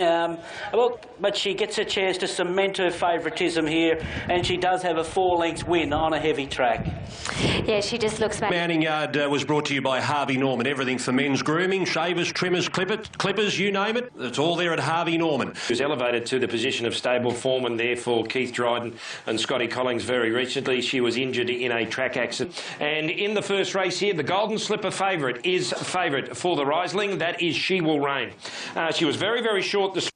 But she gets a chance to cement her favouritism here, and she does have a 4-length win on a heavy track. Yeah, she just looks back. Mounting Yard was brought to you by Harvey Norman. Everything for men's grooming, shavers, trimmers, clippers, you name it. It's all there at Harvey Norman. He was elevated to the position of stable foreman there for Keith Dryden and Scotty Collings very recently. She was injured in a track accident. And in the first race here, the Golden Slipper favourite is favourite for the Riesling. That is She Will Reign. She was very, very short this.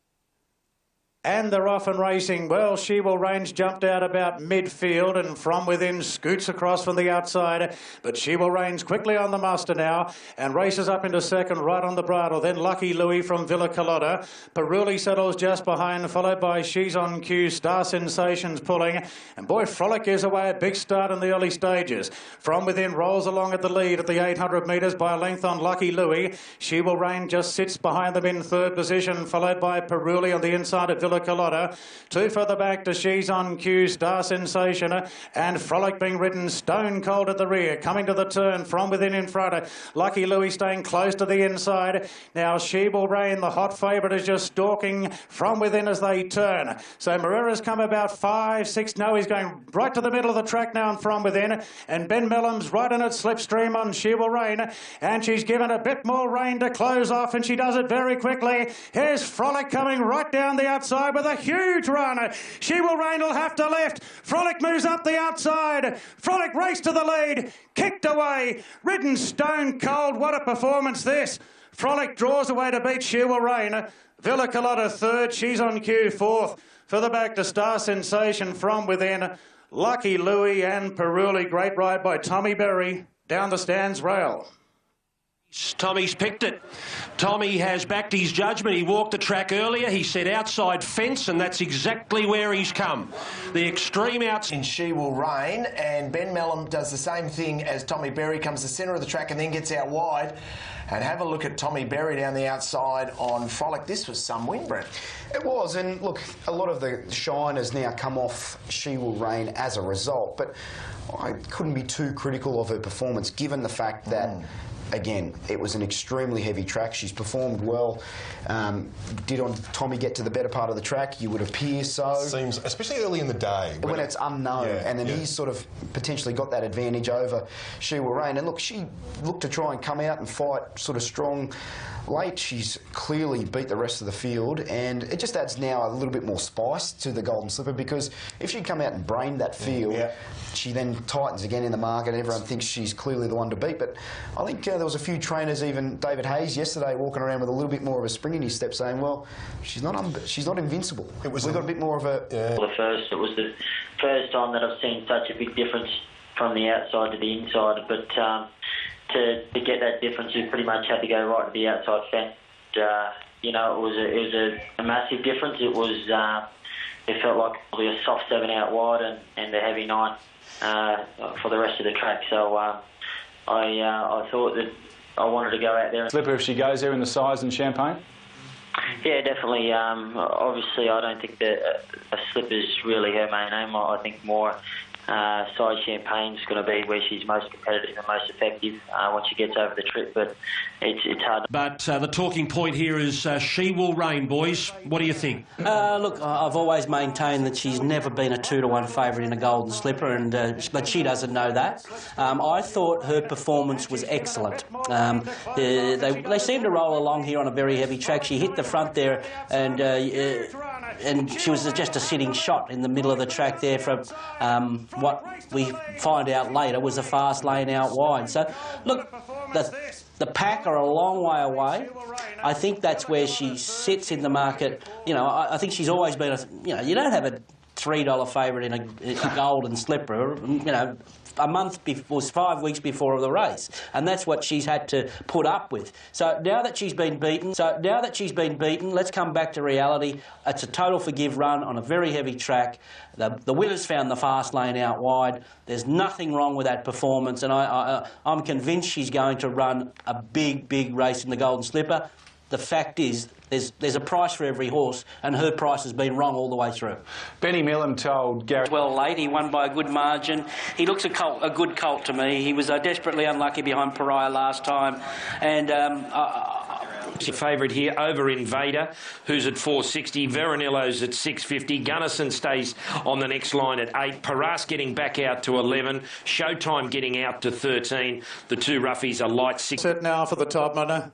And they're off and racing well. She Will Reigns jumped out about midfield and from within scoots across from the outside. But She Will Reigns quickly on the muster now and races up into second right on the bridle. Then Lucky Louie from Villa Colada. Peruli settles just behind, followed by She's on Cue. Star Sensations pulling. And boy, Frolic gives away a big start in the early stages. From within rolls along at the lead at the 800 metres by a length on Lucky Louie. She Will Reign just sits behind them in third position, followed by Peruli on the inside of Villa Colada. Two further back to She's on Cue, Star Sensation, and Frolic being ridden stone cold at the rear. Coming to the turn from within in front. Lucky Louie staying close to the inside. Now She Will Reign, the hot favourite, is just stalking from within as they turn. So Moreira's come about 5, 6. No, he's going right to the middle of the track now and from within. And Ben Mellum's right in its slipstream on She Will Reign. And she's given a bit more rein to close off, and she does it very quickly. Here's Frolic coming right down the outside with a huge run. She Will Reign will have to left. Frolic moves up the outside. Frolic race to the lead. Kicked away. Ridden stone cold. What a performance this. Frolic draws away to beat She Will Reign. Villa Colada third. She's on Cue fourth. Further back to Star Sensation from within. Lucky Louie and Peruli. Great ride by Tommy Berry down the stands rail. Tommy's picked it. Tommy has backed his judgment. He walked the track earlier. He said outside fence, and that's exactly where he's come. The extreme outs. In She Will Reign, and Ben Mellum does the same thing as Tommy Berry, comes to the centre of the track and then gets out wide. And have a look at Tommy Berry down the outside on Frolic. This was some win, Brent. It was, and look, a lot of the shine has now come off She Will Reign as a result, but I couldn't be too critical of her performance given the fact that again, it was an extremely heavy track. She's performed well. Did Tommy get to the better part of the track? You would appear so. Seems, especially early in the day. When it's unknown. Yeah, and then he's sort of potentially got that advantage over She Will Reign. And look, she looked to try and come out and fight sort of strong late. She's clearly beat the rest of the field, and it just adds now a little bit more spice to the Golden Slipper, because if she'd come out and brained that field, she then tightens again in the market. Everyone thinks she's clearly the one to beat. But I think there was a few trainers, even David Hayes yesterday, walking around with a little bit more of a spring in his step, saying, well, she's not invincible. We've got a bit more of a... It was the first time that I've seen such a big difference from the outside to the inside, but to get that difference, you pretty much had to go right to the outside fence. You know, it was a massive difference. It was it felt like probably a soft 7 out wide and a heavy 9 for the rest of the track. So I thought that I wanted to go out there. Slipper, if she goes there in the size and Champagne? Yeah, definitely. Obviously, I don't think that a slipper's really her main aim. I think more size Champagne's going to be where she's most competitive and most effective once she gets over the trip, but it's hard. But the talking point here is She Will Reign, boys. What do you think? Look, I've always maintained that she's never been a 2-to-1 favourite in a Golden Slipper, and but she doesn't know that. I thought her performance was excellent. They seem to roll along here on a very heavy track. She hit the front there, and she was just a sitting shot in the middle of the track there from what we find out later was a fast lane out wide. So, look, the pack are a long way away. I think that's where she sits in the market. You know, I think she's always been you don't have a $3 favourite in a Golden Slipper, you know, a month before, 5 weeks before the race, and that's what she's had to put up with. So now that she's been beaten, let's come back to reality. It's a total forgive run on a very heavy track. The winner's found the fast lane out wide. There's nothing wrong with that performance, and I'm convinced she's going to run a big race in the Golden Slipper. The fact is, there's a price for every horse, and her price has been wrong all the way through. Benny Millam told Gary... Well late, he won by a good margin. He looks a good colt to me. He was desperately unlucky behind Pariah last time, and Favourite here over Invader, who's at 460. Veronello's at 650. Gunnison stays on the next line at 8. Paras getting back out to 11. Showtime getting out to 13. The two roughies are light 6. Set now for the top runner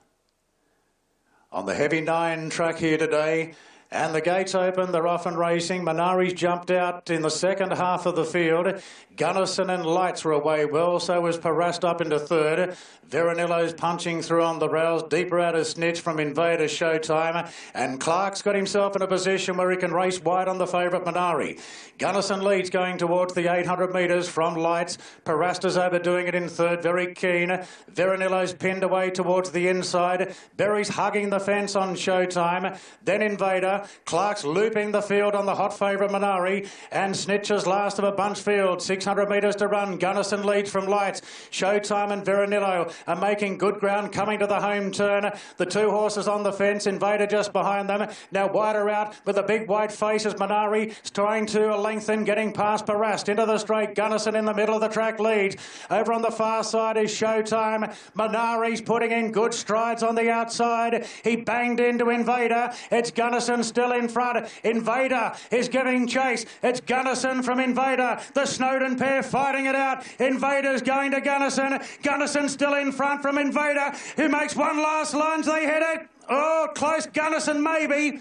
on the heavy 9 track here today. And the gates open, they're off and racing. Minari's jumped out in the second half of the field. Gunnison and Lights were away well, so was Parast up into third. Veronello's punching through on the rails, deeper out of Snitch from Invader Showtime. And Clark's got himself in a position where he can race wide on the favourite Minari. Gunnison leads going towards the 800 metres from Lights. Parasta's overdoing it in third, very keen. Veronello's pinned away towards the inside. Berry's hugging the fence on Showtime. Then Invader. Clark's looping the field on the hot favourite Minari, and Snitch's last of a bunch field. 600 metres to run. Gunnison leads from Lights. Showtime and Veronello are making good ground coming to the home turn. The two horses on the fence. Invader just behind them. Now wider out with the big white face as Minari is trying to lengthen, getting past Parast into the straight. Gunnison in the middle of the track leads. Over on the far side is Showtime. Minari's putting in good strides on the outside. He banged into Invader. It's Gunnison still in front. Invader is giving chase. It's Gunnison from Invader. The Snowden pair fighting it out. Invader's going to Gunnison. Gunnison still in front from Invader, who makes one last lunge. They hit it. Oh, close. Gunnison maybe.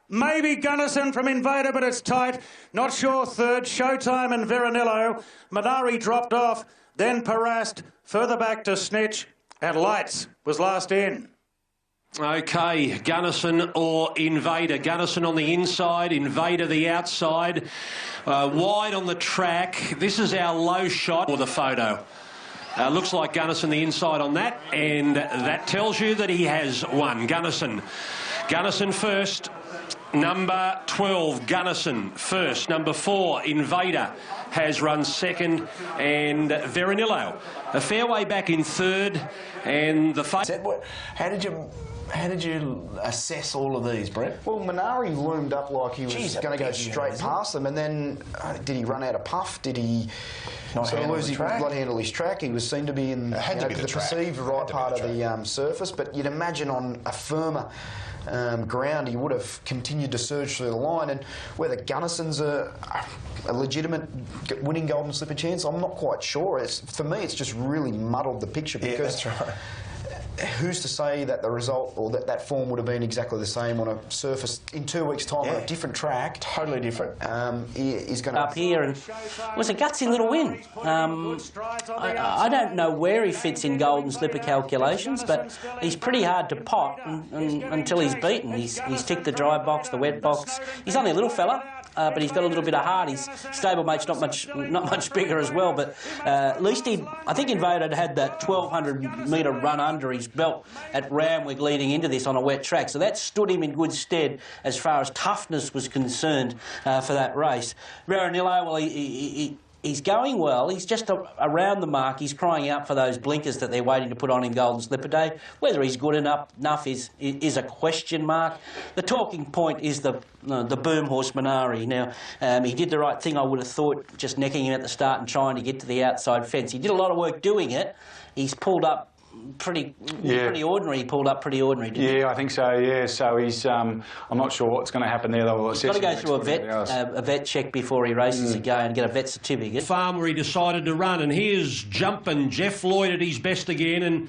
Maybe Gunnison from Invader, but it's tight. Not sure third. Showtime and Veronello. Minari dropped off. Then Parast. Further back to Snitch. And Lights was last in. OK, Gunnison or Invader. Gunnison on the inside, Invader the outside. Wide on the track. This is our low shot for the photo. Looks like Gunnison the inside on that, and that tells you that he has won. Gunnison first. Number 12, Gunnison first. Number 4, Invader has run second, and Veronello a fair way back in third, and the How did you assess all of these, Brett? Well, Minari loomed up like he was going to go straight past them, and then did he run out of puff? Did he not handle his track? He was seen to be in the perceived right part of the surface, but you'd imagine on a firmer ground he would have continued to surge through the line. And whether Gunnison's a legitimate winning Golden Slipper chance, I'm not quite sure. For me, it's just really muddled the picture, because that's right. Who's to say that the result or that form would have been exactly the same on a surface in 2 weeks' time on a different track? Totally different. He's going to up here, and it was a gutsy little win. I don't know where he fits in Golden Slipper calculations, but he's pretty hard to pot until he's beaten. He's ticked the dry box, the wet box. He's only a little fella. But he's got a little bit of heart. His stablemate's not much bigger as well. But at least I think Invader had that 1,200 metre run under his belt at Randwick leading into this on a wet track. So that stood him in good stead as far as toughness was concerned for that race. Veronello, well, he's going well. He's just around the mark. He's crying out for those blinkers that they're waiting to put on in Golden Slipper Day. Whether he's good enough is a question mark. The talking point is the boom horse Minari. Now, he did the right thing, I would have thought, just necking him at the start and trying to get to the outside fence. He did a lot of work doing it. He's pulled up pretty ordinary. He pulled up pretty ordinary, didn't he? I think so, yeah. So he's... I'm not sure what's going to happen there, though. He's got to go through a vet check before he races again and get a vet certificate. Farm where he decided to run, and here's jumping Jeff Lloyd at his best again, and...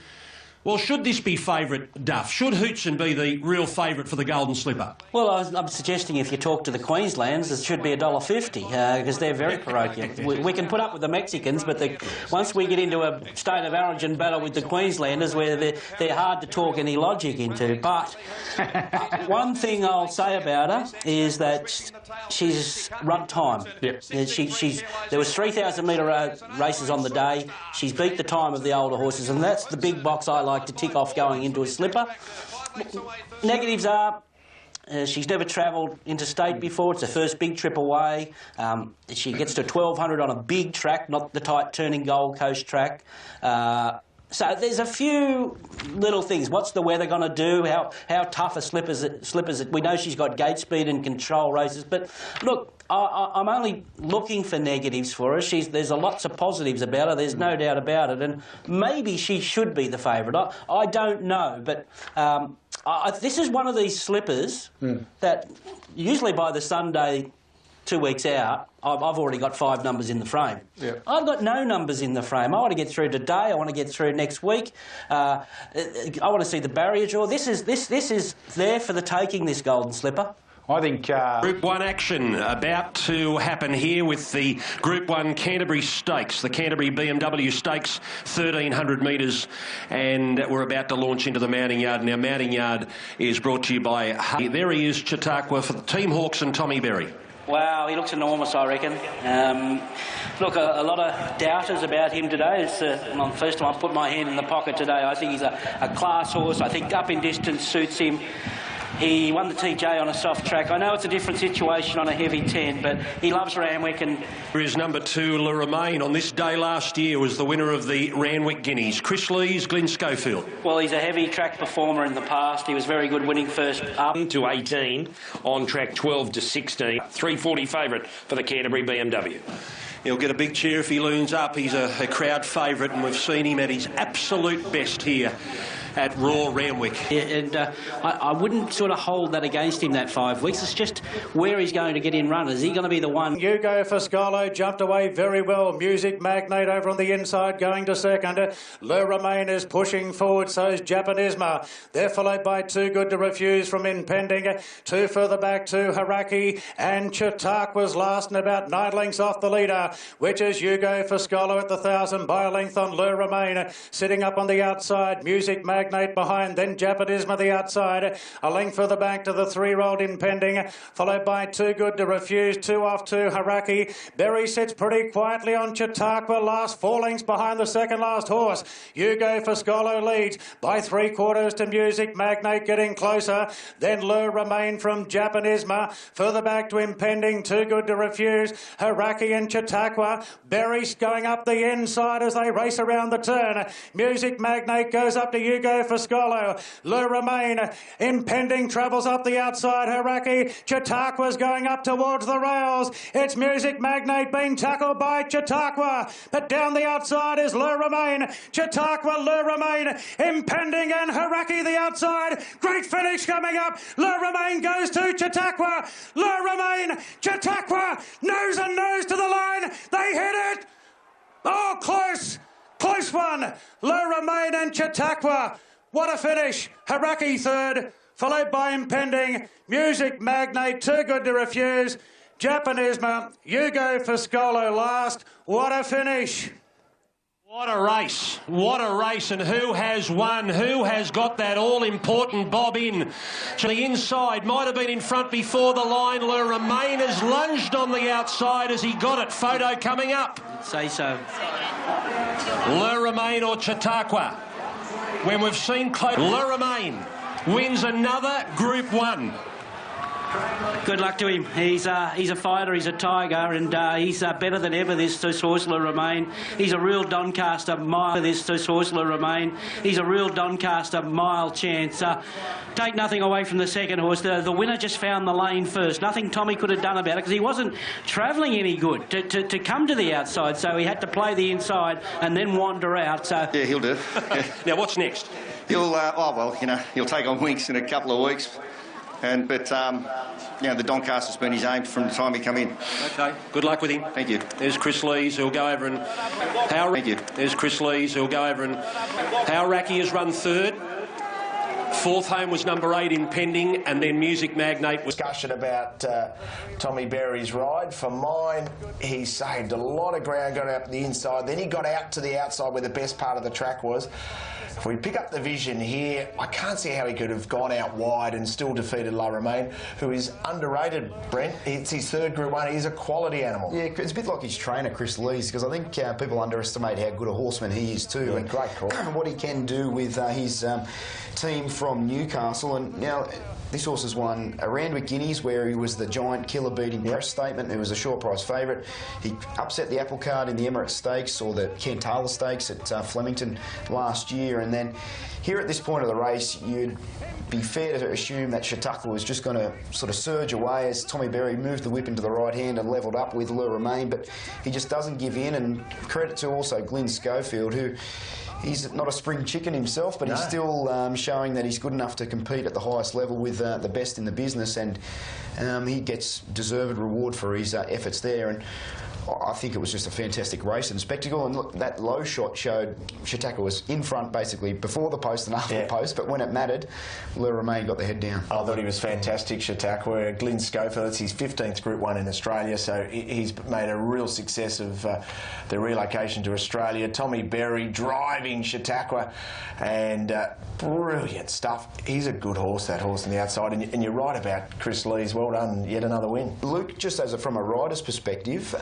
Well, should this be favourite, Duff? Should Hootson be the real favourite for the Golden Slipper? Well, I'm suggesting if you talk to the Queenslanders, it should be $1.50 because they're very parochial. We can put up with the Mexicans, but once we get into a state of origin battle with the Queenslanders, where they're hard to talk any logic into. But one thing I'll say about her is that she's run time. Yep. There was 3,000 metre races on the day. She's beat the time of the older horses, and that's the big box I like to tick off going into a slipper. Negatives are she's never travelled interstate before. It's her first big trip away. She gets to 1,200 on a big track, not the tight turning Gold Coast track. So there's a few little things. What's the weather going to do? How tough are slippers? We know she's got gate speed and control races, but look, I'm only looking for negatives for her. There's lots of positives about her. There's no doubt about it, and maybe she should be the favourite. I don't know, but This is one of these slippers that usually by the Sunday 2 weeks out, I've already got 5 numbers in the frame. Yeah. I've got no numbers in the frame. I want to get through today. I want to get through next week. I want to see the barrier draw. This is there for the taking, this Golden Slipper. I think... Group 1 action about to happen here with the Group 1 Canterbury Stakes, the Canterbury BMW Stakes, 1,300 metres, and we're about to launch into the mounting yard. Now, mounting yard is brought to you by... There he is, Chautauqua, for the Team Hawks and Tommy Berry. Wow, he looks enormous, I reckon. Look, a lot of doubters about him today. It's the first time I put my hand in the pocket today. I think he's a class horse. I think up in distance suits him. He won the TJ on a soft track. I know it's a different situation on a heavy 10, but he loves Randwick. And Here is number 2, Le Romain. On this day last year was the winner of the Randwick Guineas. Chris Lees, Glenn Schofield. Well, he's a heavy track performer in the past. He was very good winning first up. To 18, on track 12 to 16. 340 favourite for the Canterbury BMW. He'll get a big cheer if he looms up. He's a crowd favourite, and we've seen him at his absolute best here at Raw Randwick. Yeah, and I wouldn't sort of hold that against him, that 5 weeks. It's just where he's going to get in run. Is he going to be the one? Hugo Foscolo jumped away very well. Music Magnate over on the inside going to second. Le Romain is pushing forward, so is Japanisma. They're followed by Too Good to Refuse from Impending. 2 further back to Haraki, and Chautauqua's last and about 9 lengths off the leader, which is Hugo Foscolo at the 1,000 by a length on Le Romain. Sitting up on the outside, Music Magnate behind, then Japanisma the outside. A length further back to the 3-year-old Impending, followed by Too Good to Refuse. 2 off to Haraki. Berry sits pretty quietly on Chautauqua, last 4 lengths behind the second last horse. Hugo Foscolo leads by 3/4 to Music Magnate, getting closer. Then Le Romain from Japanisma. Further back to Impending, Too Good to Refuse. Haraki and Chautauqua. Berry's going up the inside as they race around the turn. Music Magnate goes up to Hugo Foscolo. Le Romain, Impending, travels up the outside. Haraki, Chautauqua's going up towards the rails. It's Music Magnate being tackled by Chautauqua, but down the outside is Le Romain. Chautauqua, Le Romain, Impending and Haraki the outside. Great finish coming up. Le Romain goes to Chautauqua. Le Romain, Chautauqua, nose and nose to the line. They hit it. Oh, close. Close one. Le Romain and Chautauqua. What a finish. Haraki third, followed by Impending. Music Magnate, Too Good to Refuse. Japanisma, Hugo Foscolo last. What a finish. What a race. What a race. And who has won? Who has got that all-important bob in? To the inside, might have been in front before the line. Le Romain has lunged on the outside as he got it. Photo coming up. I'd say so. Le Romain or Chautauqua? When we've seen close, Le Romain wins another Group 1. Good luck to him. He's a fighter, he's a tiger, and he's better than ever, this horse, Le Romain. He's a real Doncaster mile, this horse, Le Romain. He's a real Doncaster mile chance. Take nothing away from the second horse. The winner just found the lane first. Nothing Tommy could have done about it because he wasn't travelling any good to come to the outside, so he had to play the inside and then wander out. So yeah, he'll do. Now, what's next? He'll, he'll take on Winks in a couple of weeks. But the Doncaster's been his aim from the time he come in. Okay, good luck with him. Thank you. There's Chris Lees, who'll go over and... Thank you. There's Chris Lees, who'll go over and... Haraki has run third. Fourth home was number 8, Impending, and then Music Magnate was... Discussion about Tommy Berry's ride. For mine, he saved a lot of ground going out to the inside. Then he got out to the outside where the best part of the track was. If we pick up the vision here, I can't see how he could have gone out wide and still defeated Le Romain, who is underrated, Brent. It's his third Group 1. He's a quality animal. Yeah, it's a bit like his trainer, Chris Lees, because I think people underestimate how good a horseman he is too. Yeah, and great call. What he can do with his team from Newcastle. And now this horse has won a Randwick Guineas, where he was the giant killer beating press statement. He was a short price favourite. He upset the apple cart in the Emirates Stakes, or the Ken Taylor Stakes at Flemington last year. And then here at this point of the race, you'd be fair to assume that Chautauqua was just going to sort of surge away as Tommy Berry moved the whip into the right hand and levelled up with Le Romain, but he just doesn't give in. And credit to also Glenn Schofield, who he's not a spring chicken himself, but he's still showing that he's good enough to compete at the highest level with the best in the business, and he gets deserved reward for his efforts there. And I think it was just a fantastic race and spectacle. And look, that low shot showed Chautauqua was in front basically before the post and after the post, but when it mattered, Le Romain got the head down. I thought he was fantastic, Chautauqua. Glyn Schofield, it's his 15th Group 1 in Australia, so he's made a real success of the relocation to Australia. Tommy Berry driving Chautauqua, and brilliant stuff. He's a good horse, that horse on the outside, and you're right about Chris Lees. Well done, yet another win. Luke, just from a rider's perspective,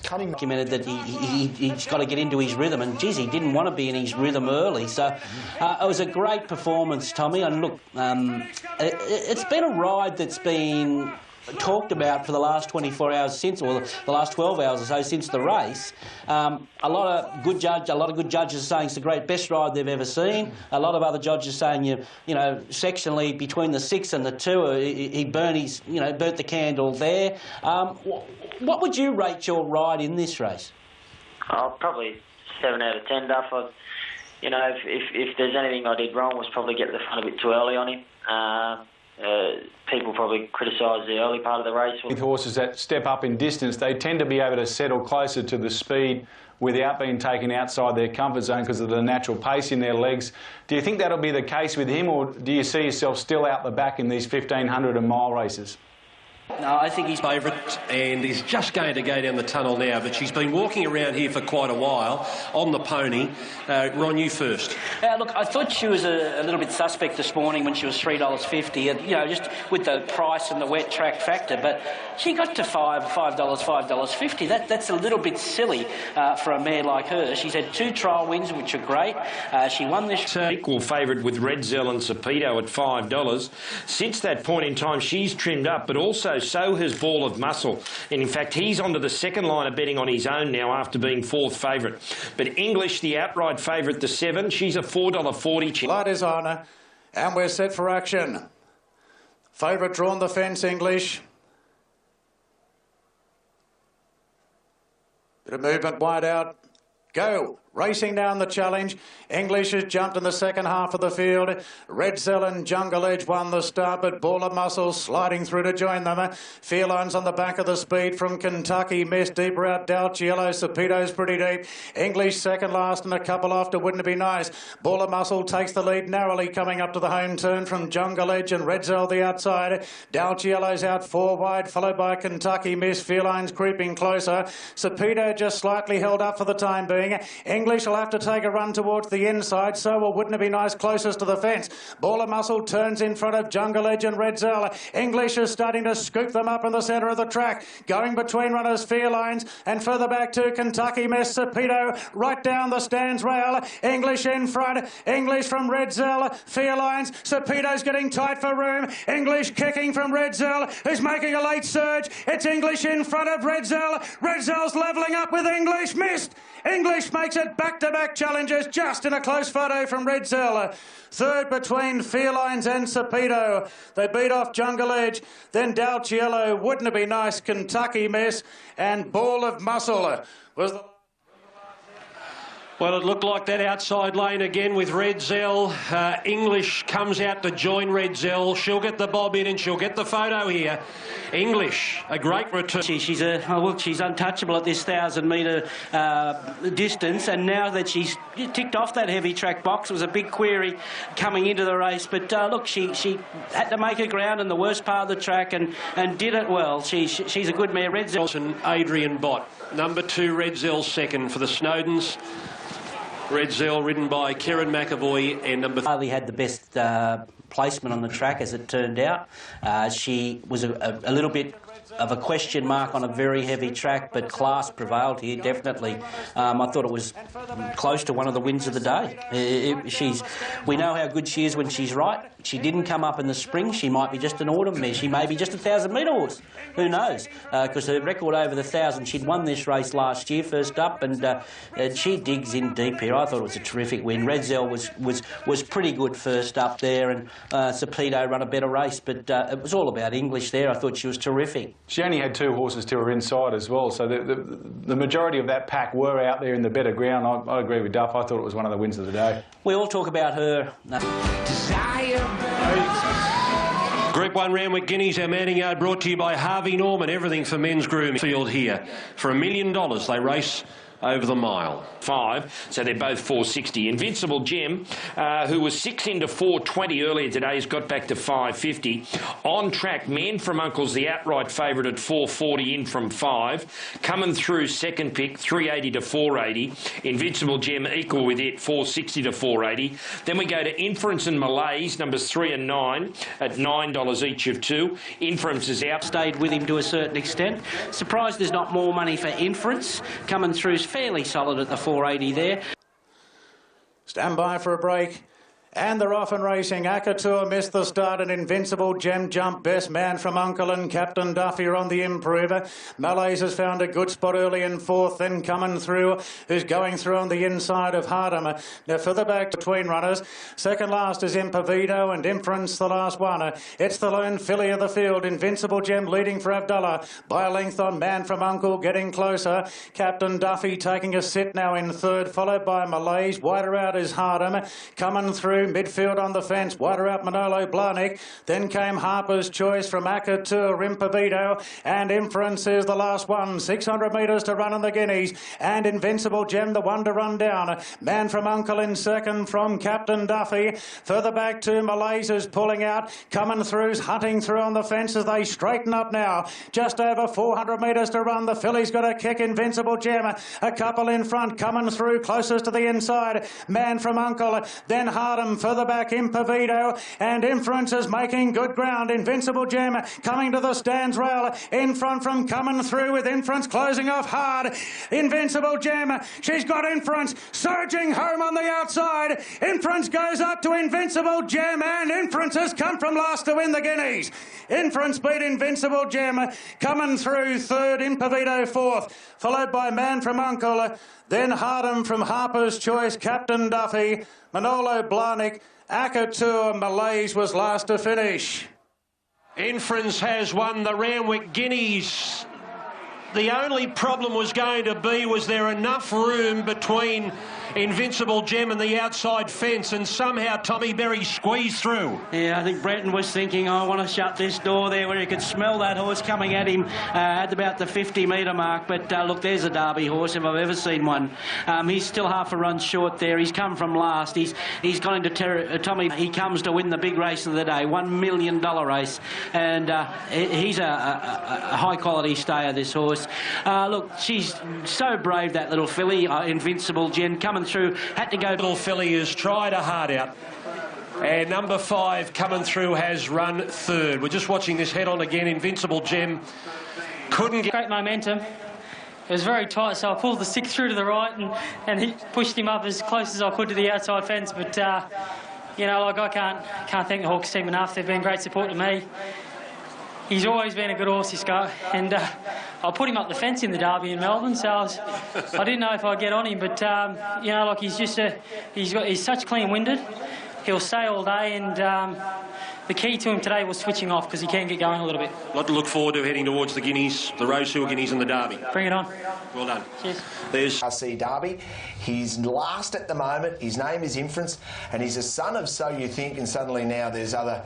cutting... Documented that he's got to get into his rhythm, and geez, he didn't want to be in his rhythm early, so it was a great performance, Tommy. And look, it's been a ride that's been talked about for the last 24 hours since, or the last 12 hours or so since the race. A lot of good judges are saying it's the best ride they've ever seen. A lot of other judges saying, you know, sectionally between the 6 and the 2, he burnt the candle there. What would you rate your ride in this race? Oh, probably 7 out of 10, Duff. If there's anything I did wrong, was probably get the front a bit too early on him. People probably criticise the early part of the race. With horses that step up in distance, they tend to be able to settle closer to the speed without being taken outside their comfort zone because of the natural pace in their legs. Do you think that'll be the case with him, or do you see yourself still out the back in these 1,500 and mile races? No, I think he's favourite, and he's just going to go down the tunnel now, but she's been walking around here for quite a while on the pony. Ron, you first. Look, I thought she was a little bit suspect this morning when she was $3.50, and, just with the price and the wet track factor, but she got to $5.50. That's a little bit silly for a mare like her. She's had 2 trial wins, which are great. She won this... Equal favourite with Red Zell and Sapito at $5. Since that point in time, she's trimmed up, but also so has Ball of Muscle. And in fact, he's onto the second line of betting on his own now after being 4th favourite. But English, the outright favourite, the 7, she's a $4.40. Light is on, and we're set for action. Favourite drawn the fence, English. Bit of movement wide out. Go. Racing down the challenge. English has jumped in the second half of the field. Red Zell and Jungle Edge won the start, but Ball of Muscle sliding through to join them. Felines on the back of the speed from Kentucky. Miss deeper out. Dalciello. Sapito's pretty deep. English second last and a couple after. Wouldn't it be nice? Ball of Muscle takes the lead narrowly coming up to the home turn from Jungle Edge and Red Zell the outside. Dalciello's out 4 wide, followed by Kentucky Miss. Felines creeping closer. Sapito just slightly held up for the time being. English will have to take a run towards the inside, so wouldn't it be nice closest to the fence? Ball of Muscle turns in front of Jungle Edge and Red Zell. English is starting to scoop them up in the centre of the track. Going between runners, Felines, and further back to Kentucky Miss. Sapito right down the stands rail. English in front. English from Red Zell. Felines. Sapito's getting tight for room. English kicking from Red Zell, who's making a late surge. It's English in front of Red Zell. Red Zell's levelling up with English. Missed. English makes it back-to-back challenges just in a close photo from Red Zell. Third between Felines and Sapito. They beat off Jungle Edge, then Dalciello, Wouldn't It Be Nice, Kentucky Miss, and Ball of Muscle was the... Well, it looked like that outside lane again with Red Zell. English comes out to join Red Zell. She'll get the bob in and she'll get the photo here. English, a great return. She's untouchable at this 1,000-metre distance, and now that she's ticked off that heavy track box, it was a big query coming into the race. But look, she had to make her ground in the worst part of the track and did it well. She's a good mare. Red Zell and Adrian Bott, number 2, Red Zell second for the Snowdens. Red Zell ridden by Kieran McAvoy and number... Harley had the best placement on the track, as it turned out. She was a little bit of a question mark on a very heavy track, but class prevailed here, definitely. I thought it was close to one of the wins of the day. We know how good she is when she's right. She didn't come up in the spring. She might be just an autumn mare. She may be just a 1,000-metre horse. Who knows? Because her record over the 1,000, she'd won this race last year, first up, and she digs in deep here. I thought it was a terrific win. Redzell was pretty good first up there, and Sapedo run a better race, but it was all about English there. I thought she was terrific. She only had 2 horses to her inside as well, so the majority of that pack were out there in the better ground. I agree with Duff. I thought it was one of the wins of the day. We all talk about her. Group 1 Randwick Guineas, our manning yard brought to you by Harvey Norman. Everything for men's grooming. Field here. For $1 million, they race over the mile. 5, so they're both 460. Invincible Gem, who was 6 into 420 earlier today, has got back to 550. On track, Man from Uncle's the outright favourite at 440 in from 5. Coming through second pick, 380 to 480. Invincible Gem equal with it, 460 to 480. Then we go to Inference and Malays, numbers 3 and 9, at $9 each of 2. Inference is out. Stayed with him to a certain extent. Surprised there's not more money for Inference. Coming through fairly solid at the 480 there. Stand by for a break. And they're off and racing. Akatur missed the start, and Invincible Gem jumped best. Man from Uncle and Captain Duffy are on the improver. Malays has found a good spot early in 4th, then coming through, who's going through on the inside of Hardham. Now further back between runners. Second last is Impavido and Inference the last one. It's the lone filly of the field. Invincible Gem leading for Abdullah by a length on Man from Uncle, getting closer. Captain Duffy taking a sit now in 3rd, followed by Malays. Wider out is Hardham. Coming through midfield on the fence, wider out Manolo Blahnik. Then came Harper's Choice from Akatur, Rimpavido, and Inference is the last one. 600 metres to run in the Guineas, and Invincible Gem the one to run down. Man from Uncle in second from Captain Duffy. Further back to Malays is pulling out, coming through, hunting through on the fence as they straighten up now. Just over 400 metres to run. The filly's got a kick. Invincible Gem a couple in front, coming through closest to the inside. Man from Uncle, then Hardham. Further back, Impavido, and Inference is making good ground. Invincible Gem coming to the stands rail in front from coming through with Inference closing off hard. Invincible Gem, she's got Inference surging home on the outside. Inference goes up to Invincible Gem, and Inference has come from last to win the Guineas. Inference beat Invincible Gem, coming through 3rd, Impavido 4th, followed by Man from Uncle, then Hardham from Harper's Choice, Captain Duffy, Manolo Blahnik, Akatur, Malays was last to finish. Inference has won the Randwick Guineas. The only problem was going to be, was there enough room between Invincible Gem and the outside fence, and somehow Tommy Berry squeezed through. Yeah, I think Brenton was thinking, I want to shut this door there, where he could smell that horse coming at him at about the 50-metre mark. But look, there's a Derby horse if I've ever seen one. He's still half a run short there. He's come from last. He's going to Tommy. He comes to win the big race of the day, $1 million race, and he's a high-quality stayer, this horse. Look, she's so brave, that little filly, Invincible Gem, coming through, had to go. Little filly has tried a hard out, and number 5 coming through has run 3rd. We're just watching this head on again. Invincible Gem couldn't get great momentum. It was very tight, so I pulled the stick through to the right and he pushed him up as close as I could to the outside fence. But you know, like, I can't thank the Hawks team enough. They've been great support to me. He's always been a good horse, this guy, and I put him up the fence in the Derby in Melbourne, so I didn't know if I'd get on him, but you know, like, he's such clean-winded. He'll stay all day, and the key to him today was switching off, because he can get going a little bit. A lot to look forward to heading towards the Guineas, the Rosehill Guineas and the Derby. Bring it on. Well done. Cheers. There's RC Derby. He's last at the moment. His name is Inference, and he's a son of So You Think, and suddenly now there's other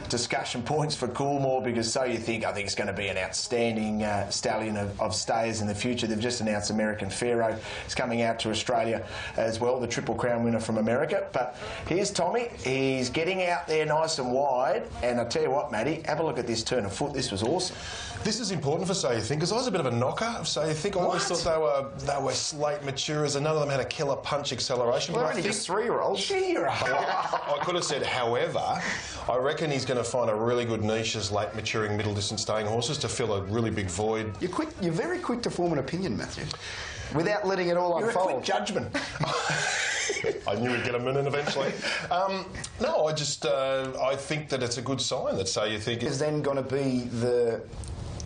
discussion points for Coolmore, because So You Think, I think, is going to be an outstanding stallion of stayers in the future. They've just announced American Pharaoh is coming out to Australia as well, the Triple Crown winner from America. But here's Tommy. He's getting out there nice and wide, and I tell you what, Matty, have a look at this turn of foot. This was awesome. This is important for So You Think, because I was a bit of a knocker of So You Think. I always thought they were late maturers, and none of them had a killer punch acceleration. Well, they're only just 3-year-olds. I could have said, however, I reckon he's going to find a really good niche as late maturing middle distance staying horses to fill a really big void. You're very quick to form an opinion, Matthew, without letting it all unfold. You're a quick judgment. I knew we'd get him in eventually. No, I think that it's a good sign that So You Think is then going to be the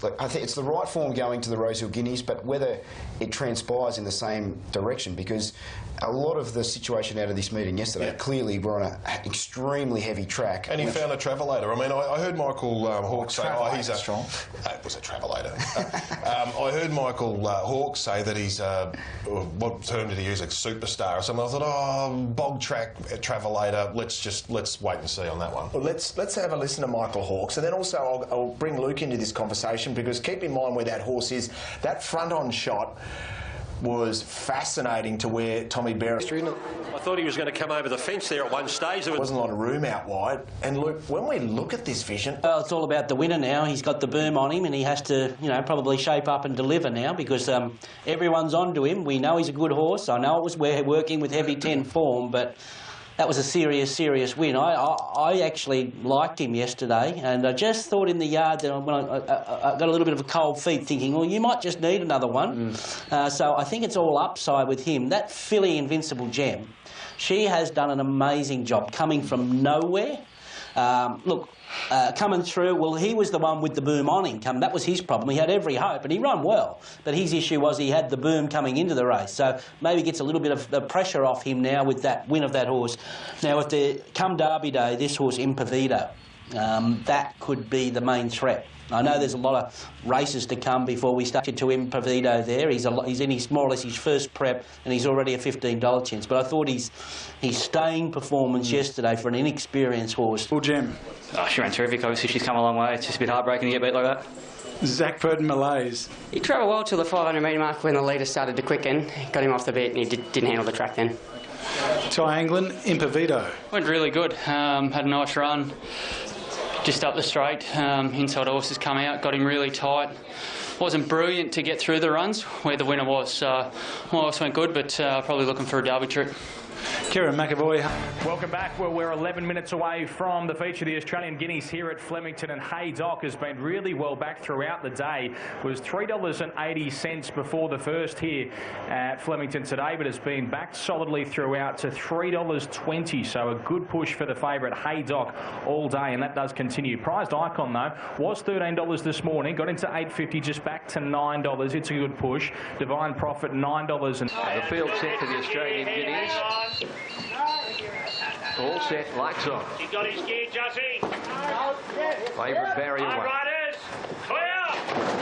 look, I think it's the right form going to the Randwick Guineas, but whether it transpires in the same direction, because a lot of the situation out of this meeting yesterday, clearly we're on an extremely heavy track. And he found a travelator. I mean, I heard Michael Hawke say, he's a... strong. It was a travelator. I heard Michael Hawke say that he's, what term did he use, a superstar or something. I thought, bog track travelator, let's wait and see on that one. Well, let's have a listen to Michael Hawke. And then also I'll bring Luke into this conversation, because keep in mind where that horse is. That front-on shot was fascinating to where Tommy Berry... I thought he was going to come over the fence there at one stage. There wasn't a lot of room out wide. And Luke, when we look at this vision... Well, it's all about the winner now. He's got the boom on him and he has to, you know, probably shape up and deliver now, because everyone's onto him. We know he's a good horse. I know it was working with heavy 10 form, but... that was a serious win. I actually liked him yesterday, and I just thought in the yard that when I got a little bit of a cold feet, thinking, well, you might just need another one. So I think it's all upside with him. That filly Invincible Gem, she has done an amazing job coming from nowhere. Coming through, well, he was the one with the boom on him. That was his problem. He had every hope, and he ran well. But his issue was he had the boom coming into the race. So maybe gets a little bit of the pressure off him now with that win of that horse. Now, come Derby Day, this horse, Impavito, that could be the main threat. I know there's a lot of races to come before we start to Impavito there. He's in his more or less his first prep, and he's already a $15 chance. But I thought his staying performance yesterday for an inexperienced horse. Well, Gem. Oh, she ran terrific. Obviously, she's come a long way. It's just a bit heartbreaking to get beat like that. Zach Burton Malaise. He travelled well till the 500 metre mark when the leader started to quicken. Got him off the beat and he didn't handle the track then. Ty Anglin, Impavito. Went really good. Had a nice run. Just up the straight, inside horses come out, got him really tight. Wasn't brilliant to get through the runs where the winner was. So, my horse went good, but probably looking for a Derby trip. Kieran McAvoy. Welcome back. Well, we're 11 minutes away from the feature. The Australian Guineas here at Flemington, and Haydock has been really well back throughout the day. It was $3.80 before the first here at Flemington today, but has been backed solidly throughout to $3.20. So a good push for the favourite Haydock all day, and that does continue. Prized Icon, though, was $13 this morning, got into $8.50, just back to $9. It's a good push. Divine Profit, $9. The field set for the Australian Guineas. All set, lights on. He's got his gear, Jussie. Favourite barrier one. Riders, clear.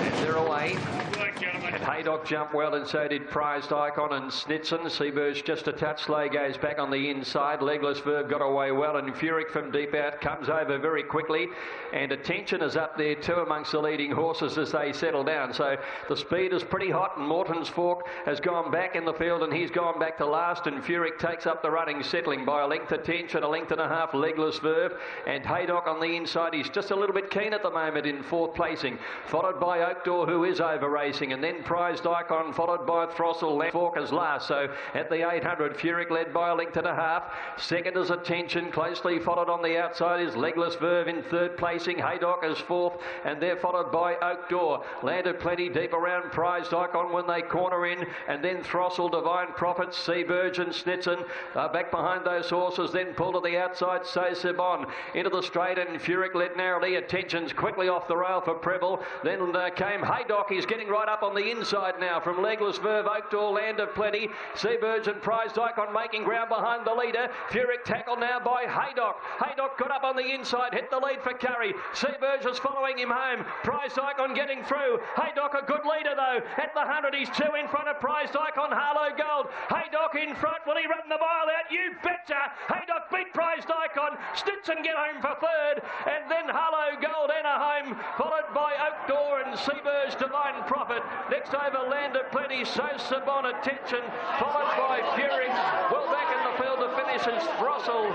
And they're away. Good, gentlemen. And Haydock jumped well, and so did Prized Icon and Snitson. Seaburst just a touch slow, goes back on the inside. Legless Verb got away well, and Furyk from deep out comes over very quickly. And Attention is up there too amongst the leading horses as they settle down. So the speed is pretty hot, and Morton's Fork has gone back in the field, and he's gone back to last, and Furyk takes up the running, settling by a length. Attention, a length and a half, Legless Verb, and Haydock on the inside. He's just a little bit keen at the moment in fourth placing, followed by Oak Door, who is over racing, and then Prized Icon, followed by Throstle. Fork is last. So at the 800, Furyk led by a length and a half. Second is Attention, closely followed on the outside is Legless Verb in third placing. Haydock is fourth, and they're followed by Oak Door. Landed Plenty deep around Prized Icon when they corner in, and then Throstle, Divine Prophet, Seaburge and Snitson back behind those horses, then pull to the outside, So Sebon into the straight, and Furyk led narrowly. Attention's quickly off the rail for Preble. Then came Haydock. He's getting right up on the inside now from Legless Verb, Oak Door, Land of Plenty, Seaburge and Prized Icon making ground behind the leader. Furyk tackled now by Haydock. Haydock got up on the inside, hit the lead for Curry. Seaburge is following him home. Prized Icon getting through. Haydock a good leader though. At the 100 he's two in front of Prized Icon. Harlow Gold. Haydock in front. Will he run the mile out? You betcha. Haydock beat Prized Icon. Snitson get home for third, and then Harlow Gold enter home, followed by Oak Door and Seaburge, Divine Prophet. Next over Land of Plenty, So Sabon, Attention, followed by Furyk. Well back in the field to finish is Throstle,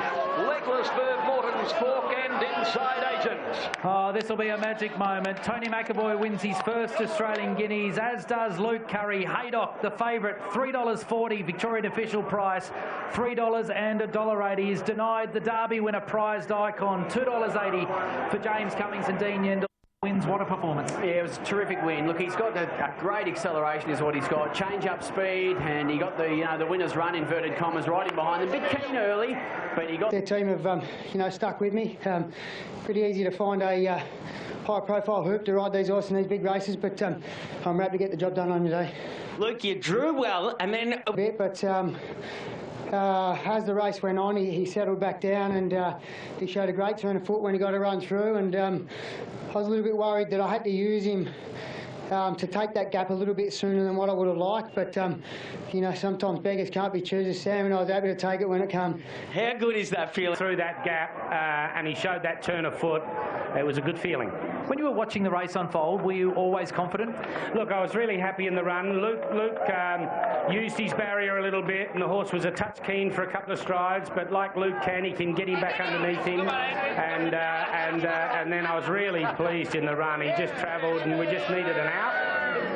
Legless Verb, Morton's Fork and Inside Agent. Oh, this will be a magic moment. Tony McAvoy wins his first Australian Guineas, as does Luke Curry. Haydock, the favourite, $3.40, Victorian official price, $3 and $1.80 is denied. The Derby winner, Prized Icon, $2.80 for James Cummings and Dean Yendall. Wins. What a performance. Yeah, it was a terrific win. Look, he's got a great acceleration is what he's got. Change up speed, and he got the winner's run, inverted commas, right in behind them. A bit keen early, but he got... Their team have, stuck with me. Pretty easy to find a high-profile hoop to ride these horses in these big races, but I'm happy to get the job done on today. Luke, you drew well, and then a bit, but as the race went on, he settled back down, and he showed a great turn of foot when he got a run through, and I was a little bit worried that I had to use him to take that gap a little bit sooner than what I would have liked, but you know, sometimes beggars can't be choosers, Sam, and I was able to take it when it came. How good is that feeling? Through that gap, and he showed that turn of foot. It was a good feeling. When you were watching the race unfold, were you always confident? Look, I was really happy in the run. Luke used his barrier a little bit, and the horse was a touch keen for a couple of strides, but like Luke can, he can get him back underneath him, and then I was really pleased in the run. He just travelled, and we just needed an out,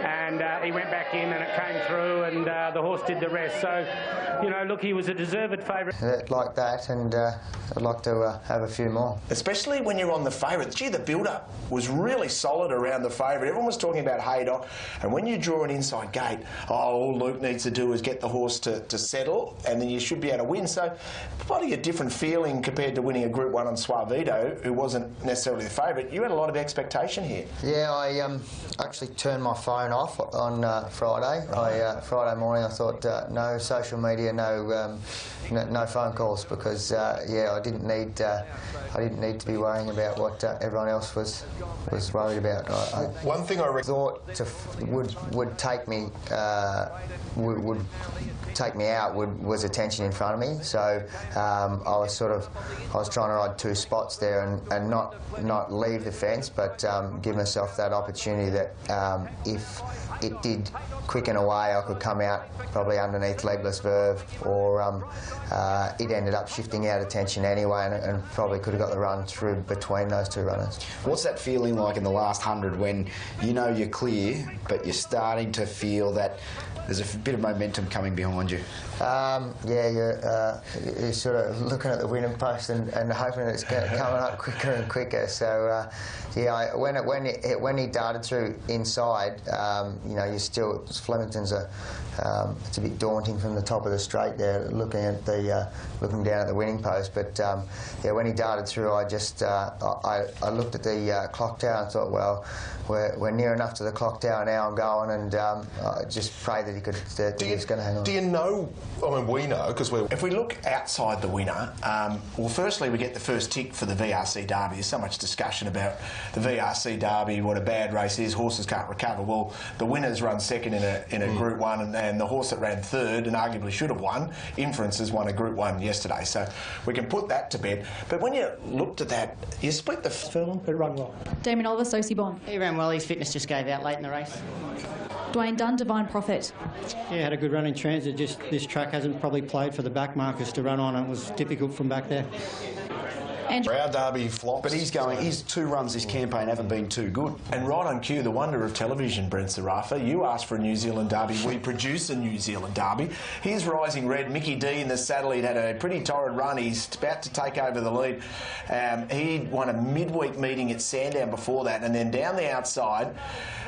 and he went back in, and it came through, and the horse did the rest. So, you know, look, he was a deserved favourite. Like that, and I'd like to have a few more. Especially when you're on the favourite. Gee, the build-up was really solid around the favourite. Everyone was talking about Haydock, and when you draw an inside gate, all Luke needs to do is get the horse to settle, and then you should be able to win. So, probably a different feeling compared to winning a Group 1 on Suavito, who wasn't necessarily the favourite. You had a lot of expectation here. Yeah, I actually turned my phone off on Friday. Friday morning I thought no social media, no phone calls, because yeah, I didn't need to be worrying about what everyone else was worried about. One thing I thought would take me would take me out was attention in front of me. So I was trying to ride two spots there and not leave the fence, but give myself that opportunity that if it did quicken away, I could come out probably underneath Legless Verve, or it ended up shifting out attention anyway, and probably could have got the run through between those two runners. What's that feeling like in the last 100 when you know you're clear, but you're starting to feel that there's a bit of momentum coming behind you? Yeah, you're sort of looking at the winning post and hoping that it's coming up quicker and quicker. So, yeah, when he darted through inside, you know, you're still, Flemington's it's a bit daunting from the top of the straight there, looking down at the winning post. But yeah, when he darted through, I just I looked at the clock tower and thought, well, we're near enough to the clock tower now. I'm going, and I just pray that he was going to hang on. Do you know? I mean, we know because we're. If we look outside the winner, well, firstly we get the first tick for the VRC Derby. There's so much discussion about the VRC Derby, what a bad race is, horses can't recover. Well, the winners run second in a Group 1, and the horse that ran third and arguably should have won, Inferences, won a Group 1 yesterday. So we can put that to bed. But when you looked at that, you split the furlong, but run well. Damien Oliver, Sosie Bond. He ran well. His fitness just gave out late in the race. Dwayne Dunn, Divine Prophet. Yeah, had a good run in transit. Just this track hasn't probably played for the back markers to run on. It was difficult from back there. Our Derby flops. But his two runs this campaign haven't been too good. And right on cue, the wonder of television, Brent Zarafa. You asked for a New Zealand Derby. We produce a New Zealand Derby. Here's Rising Red. Mickey D in the saddle. He'd had a pretty torrid run. He's about to take over the lead. He won a midweek meeting at Sandown before that, and then down the outside,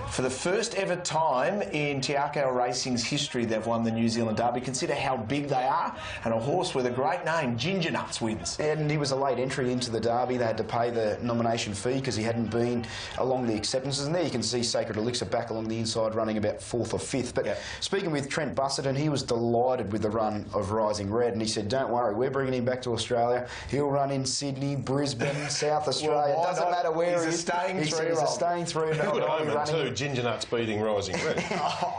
for the first ever time in Tiako Racing's history, they've won the New Zealand Derby. Consider how big they are. And a horse with a great name, Ginger Nuts, wins. And he was a late entry into the Derby. They had to pay the nomination fee because he hadn't been along the acceptances. And there you can see Sacred Elixir back along the inside, running about 4th or 5th. But speaking with Trent Bussetton, he was delighted with the run of Rising Red. And he said, don't worry, we're bringing him back to Australia. He'll run in Sydney, Brisbane, South Australia. Well, it doesn't matter where he's a staying three-year-old. He's a staying three-year-old. Ginger Nuts beating Rising Red.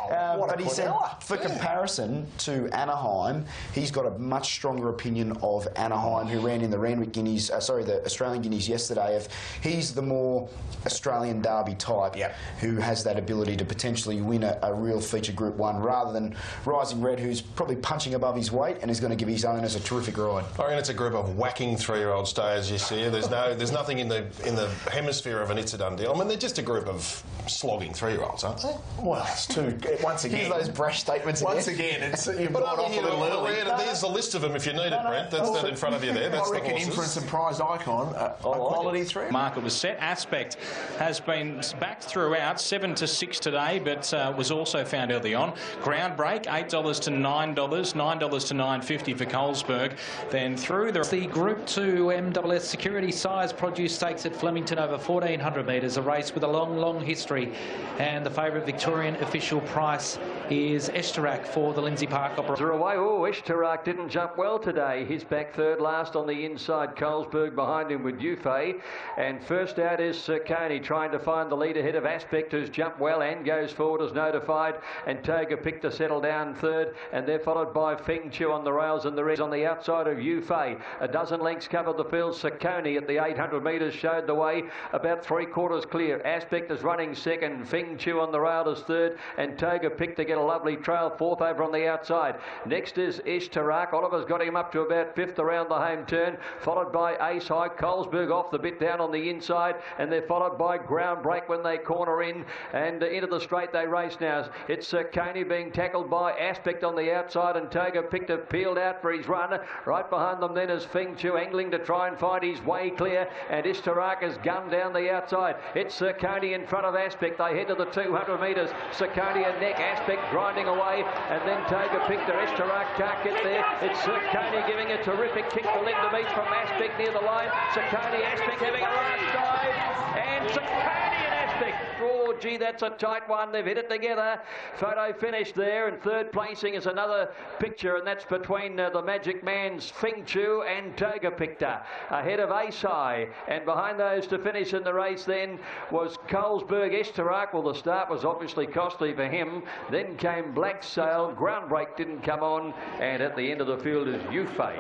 But he said, for comparison to Anaheim, he's got a much stronger opinion of Anaheim, who ran in the Randwick Guineas, the Australian Guineas yesterday. He's the more Australian Derby type, who has that ability to potentially win a real feature Group 1, rather than Rising Red, who's probably punching above his weight and is going to give his owners a terrific ride. I reckon it's a group of whacking 3-year-old stayers you see. There's nothing in the hemisphere of an It's a Done Deal. I mean, they're just a group of slogging 3-year-olds, aren't they? Well, it's too. Once again, those brash statements. Once again, you've gone off a little early. There's a list of them if you need it, Brent. That's that in front of you there. That's I reckon the horses. Inference and Pride Prize Icon, a quality threat. Market was set. Aspect has been backed throughout, 7 to 6 today, but was also found early on. Ground Break, $8 to $9, $9 to $9.50 for Colesberg. Then through the Group 2 MSS Security Size Produce Stakes at Flemington over 1,400 metres, a race with a long history. And the favourite Victorian official price is Eshtarak for the Lindsay Park Opera. Away. Oh, Eshtarak didn't jump well today. He's back third last on the inside. Colesberg behind him with Ufei. And first out is Coney trying to find the lead ahead of Aspect, who's jumped well and goes forward as notified. And Toga picked to settle down third. And they're followed by Feng Chu on the rails and the rest on the outside of Ufei. A dozen lengths covered the field. Coney at the 800 metres showed the way. About 3/4 clear. Aspect is running second. Feng Chu on the rail is third. And Toga picked to get a lovely trail fourth over on the outside. Next is Eshtarak. Oliver's got him up to about fifth around the home turn, followed by Ace High. Colesberg off the bit down on the inside, and they're followed by Ground Break when they corner in, and into the straight they race now. It's Coney being tackled by Aspect on the outside, and Toga picked it, peeled out for his run. Right behind them then is Feng Chu angling to try and find his way clear, and Eshtarak has gunned down the outside. It's Coney in front of Aspect. They head to the 200 metres. Coney and neck, Aspect grinding away, and then Toga picked her. Eshtarak can't get there. It's Coney giving a terrific kick to Linda Meach from Aspect near the line. Coney, Aspect having a last dive, and Coney and Aspect. Oh, gee, that's a tight one. They've hit it together. Photo finish there, and third placing is another picture, and that's between the Magic Man's Feng Chu and Toga Pictor, ahead of Ace High. And behind those to finish in the race then was Colesberg. Eshtarak. Well, the start was obviously costly for him. Then came Black Sail. Ground Break didn't come on, and at the end of the field is Ufei.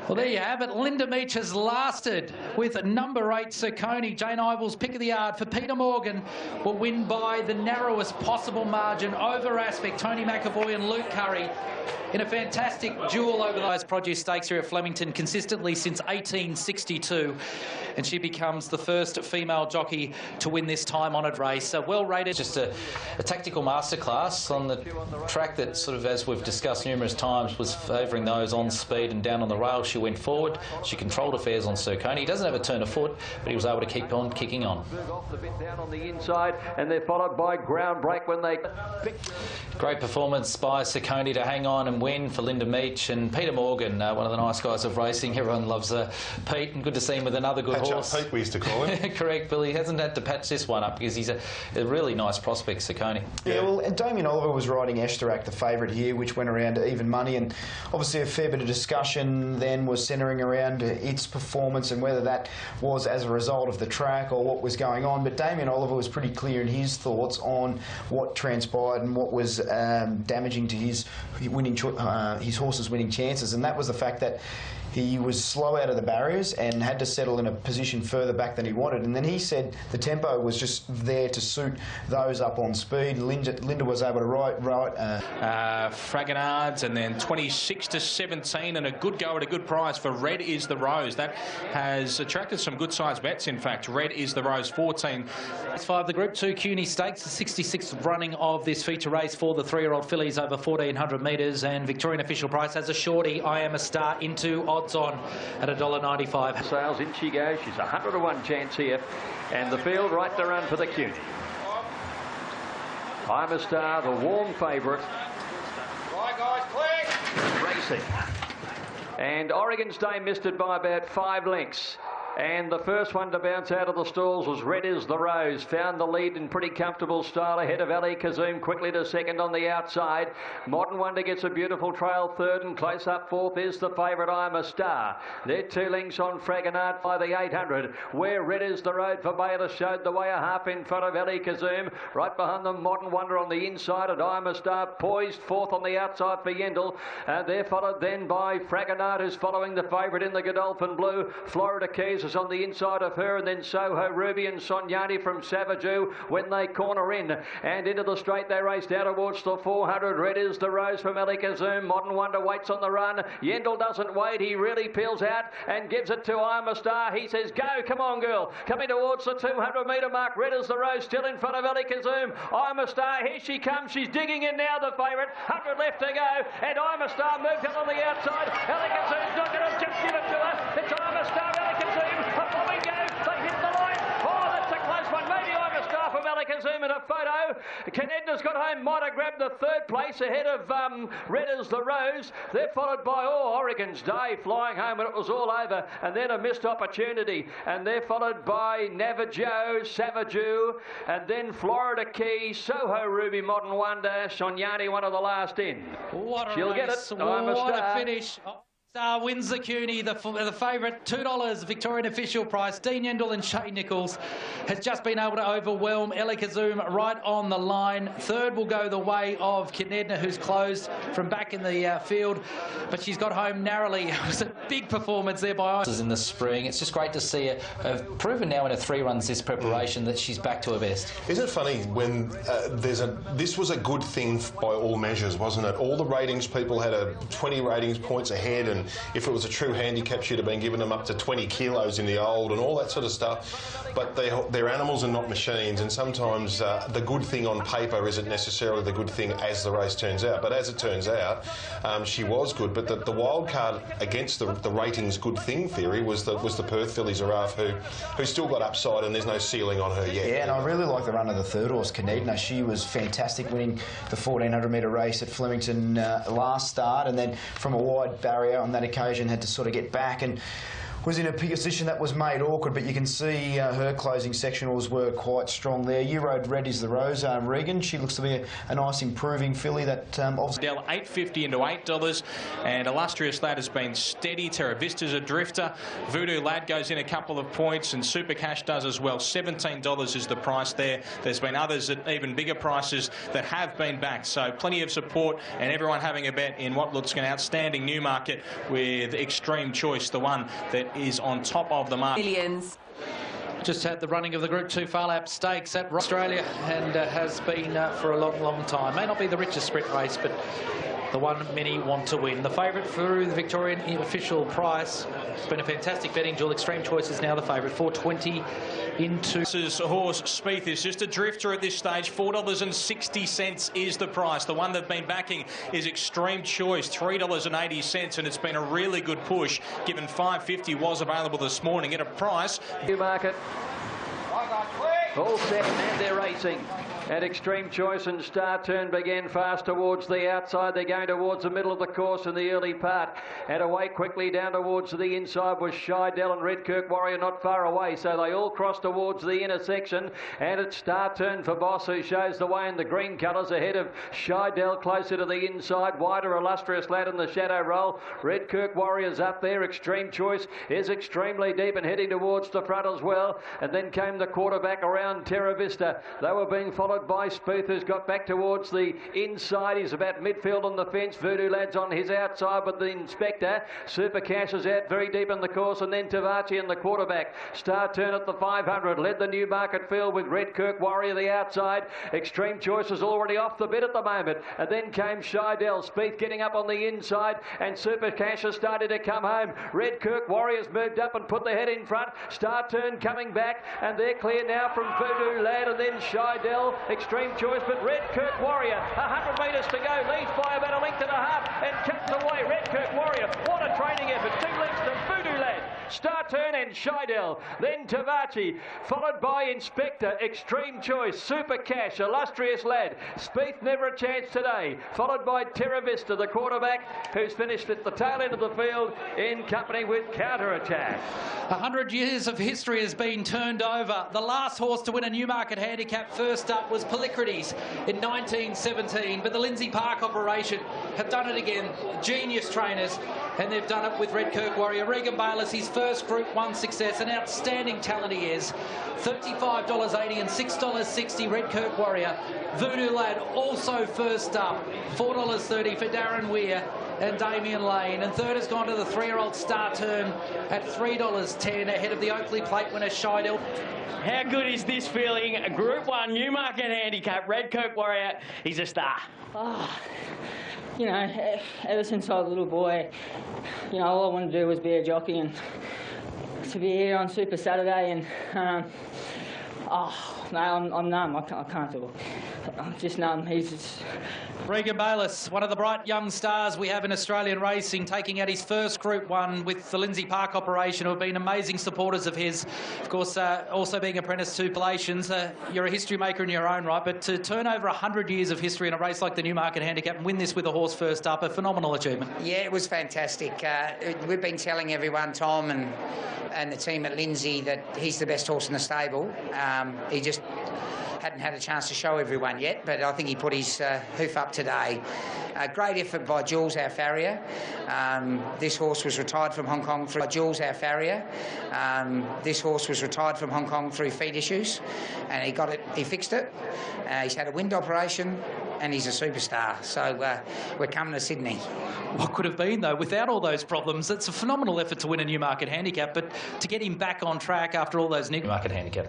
Well, there you have it. Linda Meach has lasted with number 8, Coney. Jane Ible's pick of the yard for Peter Morgan will win by the narrowest possible margin over Aspect. Tony McAvoy and Luke Curry in a fantastic duel over those produce stakes here at Flemington consistently since 1862. And she becomes the first female jockey to win this time-honoured race. Well rated. Just a tactical masterclass on the track that sort of, as we've discussed numerous times, was favouring those on speed and down on the rail. She went forward. She controlled affairs on Coney. He doesn't have a turn of foot, but he was able to keep on kicking on. Off the bit down on the inside, and they're followed by Ground Break when they... Great performance by Coney to hang on and win for Linda Meach. And Peter Morgan, one of the nice guys of racing. Everyone loves Pete, and good to see him with another good horse. Pete, we used to call him. Correct, Billy. He hasn't had to patch this one up because he's a really nice prospect, Coney. Yeah, well, and Damien Oliver was riding Eshtarak, the favourite here, which went around to even money, and obviously a fair bit of discussion then was centring around its performance and whether that was as a result of the track or what was going on. But Damien Oliver was pretty clear in his thoughts on what transpired and what was damaging to his horse's winning chances, and that was the fact that he was slow out of the barriers and had to settle in a position further back than he wanted. And then he said the tempo was just there to suit those up on speed. Linda was able to ride Fragonards, and then 26 to 17, and a good go at a good price for Red Is the Rose. That has attracted some good sized bets, in fact. Red Is the Rose, 14. Race 5, the Group 2 Cuny Stakes, the 66th running of this feature race for the 3-year-old fillies over 1,400 metres, and Victorian official price has a shorty, I Am a Star, into odds on at $1.95. Sales, in she goes. She's 100 to 1 chance here, and the field right to run for the Cuny. I'm a Star, the warm favourite. Right, guys, quick! Racing. And Oregon's Day missed it by about 5 lengths. And the first one to bounce out of the stalls was Red Is the Rose. Found the lead in pretty comfortable style ahead of Ali Kazoom, quickly to second on the outside. Modern Wonder gets a beautiful trail third, and close up fourth is the favourite I'm a Star. They're 2 lengths on Fragonard by the 800, where Red Is the Road for Baylor showed the way a half in front of Ali Kazoom. Right behind them, Modern Wonder on the inside, and I'm a Star poised fourth on the outside for Yendel. They're followed then by Fragonard, who's following the favourite in the Godolphin Blue. Florida Keys is on the inside of her, and then Soho Ruby and Sonyani from Savagou when they corner in. And into the straight they raced out towards the 400. Red Is the Rose from Ali Kazoom. Modern Wonder waits on the run. Yendel doesn't wait. He really peels out and gives it to I'm a Star. He says, go, come on, girl. Coming towards the 200 metre mark. Red Is the Rose still in front of Ali Kazoom. I'm a Star. Here she comes. She's digging in now, the favourite. 100 left to go. And I'm a Star moved up on the outside. Ali Kazoom's not going to just give it to her. It's I'm a Star. Ali Kazoom Alakazum in a photo. Canedna's got home, might have grabbed the third place ahead of Red as the Rose. They're followed by Oregon's Day flying home when it was all over, and then a missed opportunity. And they're followed by Navajo, Savaju, and then Florida Key, Soho Ruby, Modern Wonder, Sonyani, one of the last in. What a She'll race. get it. What a finish. Star wins the Cuny, the favourite, $2 Victorian official price. Dean Yendall and Shane Nichols has just been able to overwhelm Alakazum right on the line. Third will go the way of Canedna, who's closed from back in the field, but she's got home narrowly. It was a big performance there by in the spring. It's just great to see her proven now in her 3 runs this preparation that she's back to her best. Isn't it funny when this was a good thing by all measures, wasn't it? All the ratings people had 20 ratings points ahead, and if it was a true handicap, she'd have been giving them up to 20 kilos in the old and all that sort of stuff. But they're animals and not machines, and sometimes the good thing on paper isn't necessarily the good thing as the race turns out. But as it turns out, she was good. But the wild card against the ratings good thing theory was the Perth filly Giraffe, who still got upside, and there's no ceiling on her yet. Yeah, and I really like the run of the third horse, Canedna. She was fantastic, winning the 1400 metre race at Flemington last start, and then from a wide barrier on that occasion had to sort of get back and was in a position that was made awkward, but you can see her closing sectionals were quite strong there. You rode Red is the Rose, Regan. She looks to be a nice improving filly that obviously... $8.50 into $8, and Illustrious Lad has been steady. Terra Vista's a drifter. Voodoo Lad goes in a couple of points, and Super Cash does as well. $17 is the price there. There's been others at even bigger prices that have been backed, so plenty of support, and everyone having a bet in what looks like an outstanding Newmarket with Extreme Choice, the one that is on top of the market. Millions. Just had the running of the Group 2 Far Lap Stakes at Australia, and has been for a long, long time. May not be the richest sprint race, but the one many want to win. The favourite through the Victorian official price. It's been a fantastic betting duel. Extreme Choice is now the favourite, $4.20 into... This is horse Spieth is just a drifter at this stage. $4.60 is the price. The one they've been backing is Extreme Choice, $3.80, and it's been a really good push, given $5.50 was available this morning at a price. Newmarket. All set, and they're racing. And Extreme Choice and Star Turn began fast towards the outside. They're going towards the middle of the course in the early part. And away quickly down towards the inside was Shydell and Redkirk Warrior not far away. So they all cross towards the intersection. And it's Star Turn for Boss, who shows the way in the green colours ahead of Shydell closer to the inside. Wider Illustrious Lad in the shadow roll. Redkirk Warrior's up there. Extreme Choice is extremely deep and heading towards the front as well. And then came the quarterback around Terra Vista. They were being followed by Spieth, who's got back towards the inside. He's about midfield on the fence. Voodoo Lad's on his outside with the Inspector. Super Cash is out very deep in the course, and then Tavachi and the quarterback. Star Turn at the 500 led the Newmarket field with Redkirk Warrior the outside. Extreme Choice is already off the bit at the moment, and then came Shydell. Spieth getting up on the inside, and Super Cash has started to come home. Redkirk Warrior's moved up and put the head in front. Star Turn coming back, and they're clear now from Voodoo Lad, and then Shydell. Extreme Choice, but Redkirk Warrior, 100 metres to go, leads by about 1.5 lengths and cuts away. Redkirk Warrior, what a training effort, 2 lengths to Voodoo Lad. Star Turn and Shydell, then Tavachi, followed by Inspector, Extreme Choice, Super Cash, Illustrious Lad. Spieth never a chance today, followed by Terra Vista, the quarterback, who's finished at the tail end of the field in company with Counter Attack. 100 years of history has been turned over. The last horse to win a Newmarket handicap first up was Polycrates in 1917, but the Lindsay Park operation have done it again. Genius trainers, and they've done it with Redkirk Warrior. Regan Bayliss, his first Group 1 success, an outstanding talent he is. $35.80 and $6.60 Redkirk Warrior. Voodoo Lad also first up, $4.30 for Darren Weir and Damien Lane, and third has gone to the 3-year-old Star Turn at $3.10 ahead of the Oakley Plate winner Shydell. How good is this feeling? A Group 1 Newmarket handicap, Redkirk Warrior, he's a star. Oh, you know, ever since I was a little boy, you know, all I wanted to do was be a jockey, and to be here on Super Saturday, and no, I'm numb. I can't talk. Just none. He's just... Regan Bayliss, one of the bright young stars we have in Australian racing, taking out his first Group 1 with the Lindsay Park operation, who have been amazing supporters of his. Of course, also being apprenticed to Galatians, you're a history maker in your own right, but to turn over 100 years of history in a race like the Newmarket Handicap and win this with a horse first up, a phenomenal achievement. Yeah, it was fantastic. We've been telling everyone, Tom and the team at Lindsay, that he's the best horse in the stable. He just hadn't had a chance to show everyone yet, but I think he put his hoof up today. Great effort by Jules, our farrier. This horse was retired from Hong Kong through Jules, our farrier. This horse was retired from Hong Kong through feet issues, and he fixed it. He's had a wind operation, and he's a superstar. So we're coming to Sydney. What could have been, though, without all those problems? It's a phenomenal effort to win a Newmarket Handicap, but to get him back on track after all those Newmarket Handicap.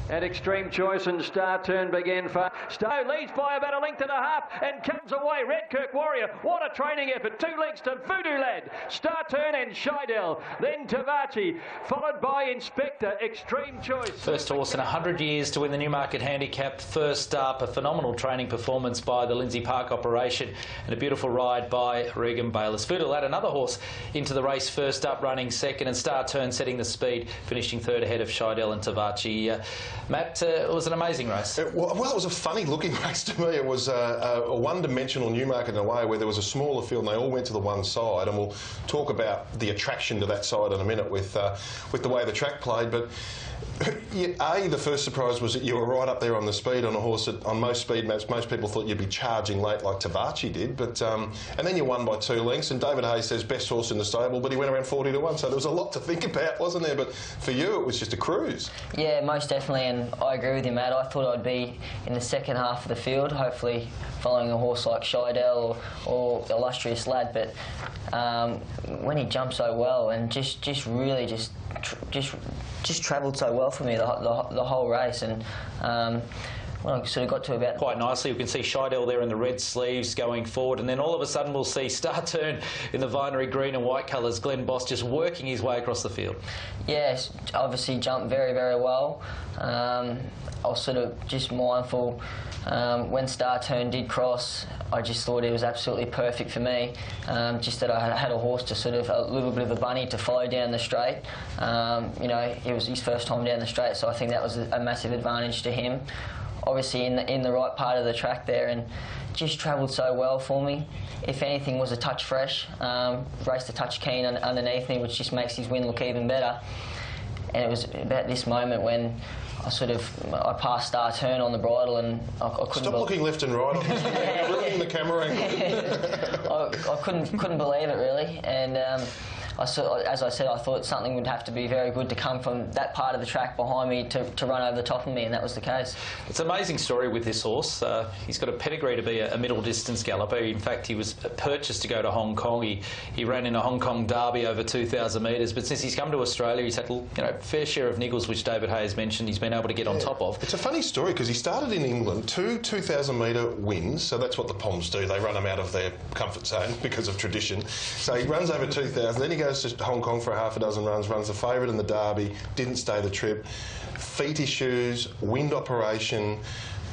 And Extreme Choice and Star Turn began for Stowe, leads by about a length and a half and comes away. Redkirk Warrior, what a training effort. 2 lengths to Voodoo Lad, Star Turn and Scheidel. Then Tavachi, followed by Inspector. Extreme Choice. First horse in 100 years to win the Newmarket Handicap. First up, a phenomenal training performance by the Lindsay Park operation and a beautiful ride by Regan Bayliss. Voodoo Lad, another horse into the race, first up, running second, and Star Turn setting the speed, finishing third ahead of Scheidel and Tavachi. Matt, it was an amazing race. Well, it was a funny-looking race to me. It was a one-dimensional Newmarket in a way, where there was a smaller field and they all went to the one side, and we'll talk about the attraction to that side in a minute with the way the track played. But the first surprise was that you were right up there on the speed on a horse that, on most speed maps, most people thought you'd be charging late like Tavachi did. But and then you won by 2 lengths, and David Hayes says best horse in the stable, but he went around 40 to 1, so there was a lot to think about, wasn't there? But for you, it was just a cruise. Yeah, most definitely, and I agree with you, Matt. I thought I'd be in the second half of the field, hopefully following a horse like Scheidel or Illustrious Lad, but when he jumped so well and just really travelled so well for me the whole race, and well, I sort of got to about... Quite nicely, you can see Scheidel there in the red sleeves going forward, and then all of a sudden we'll see Star Turn in the Vinery green and white colours, Glenn Boss just working his way across the field. Yes, obviously jumped very, very well. I was sort of just mindful when Star Turn did cross. I just thought it was absolutely perfect for me, just that I had a horse to sort of a little bit of a bunny to follow down the straight. You know, it was his first time down the straight, so I think that was a massive advantage to him. Obviously in the right part of the track there, and just travelled so well for me. If anything, was a touch fresh, raced a touch keen underneath me, which just makes his win look even better. And it was about this moment when I passed Star Turn on the bridle, and I couldn't... Stop looking left and right. You're ruining the camera angle. I couldn't believe it, really, and as I said, I thought something would have to be very good to come from that part of the track behind me to run over the top of me, and that was the case. It's an amazing story with this horse. He's got a pedigree to be a middle distance galloper. In fact, he was purchased to go to Hong Kong. He ran in a Hong Kong derby over 2,000 metres, but since he's come to Australia, he's had a fair share of niggles, which David Hayes mentioned he's been able to get on top of. It's a funny story because he started in England, 2,000 metre wins, so that's what the Poms do. They run them out of their comfort zone because of tradition. So he runs over 2,000, then he goes to Hong Kong for half a dozen runs, runs the favourite in the Derby, didn't stay the trip. Feet issues, wind operation.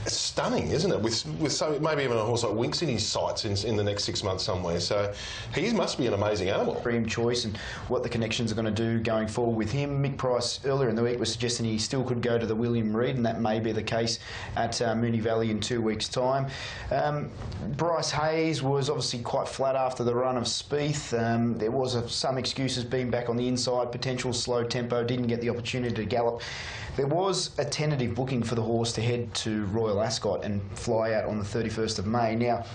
It's stunning, isn't it? With so maybe even a horse like Winks in his sights in the next 6 months somewhere. So he must be an amazing animal. Extreme Choice and what the connections are going to do going forward with him. Mick Price earlier in the week was suggesting he still could go to the William Reid, and that may be the case at Moonee Valley in 2 weeks' time. Bryce Hayes was obviously quite flat after the run of Spieth. There was some excuses being back on the inside, potential slow tempo, didn't get the opportunity to gallop. There was a tentative booking for the horse to head to Royal Ascot and fly out on the 31st of May. Now,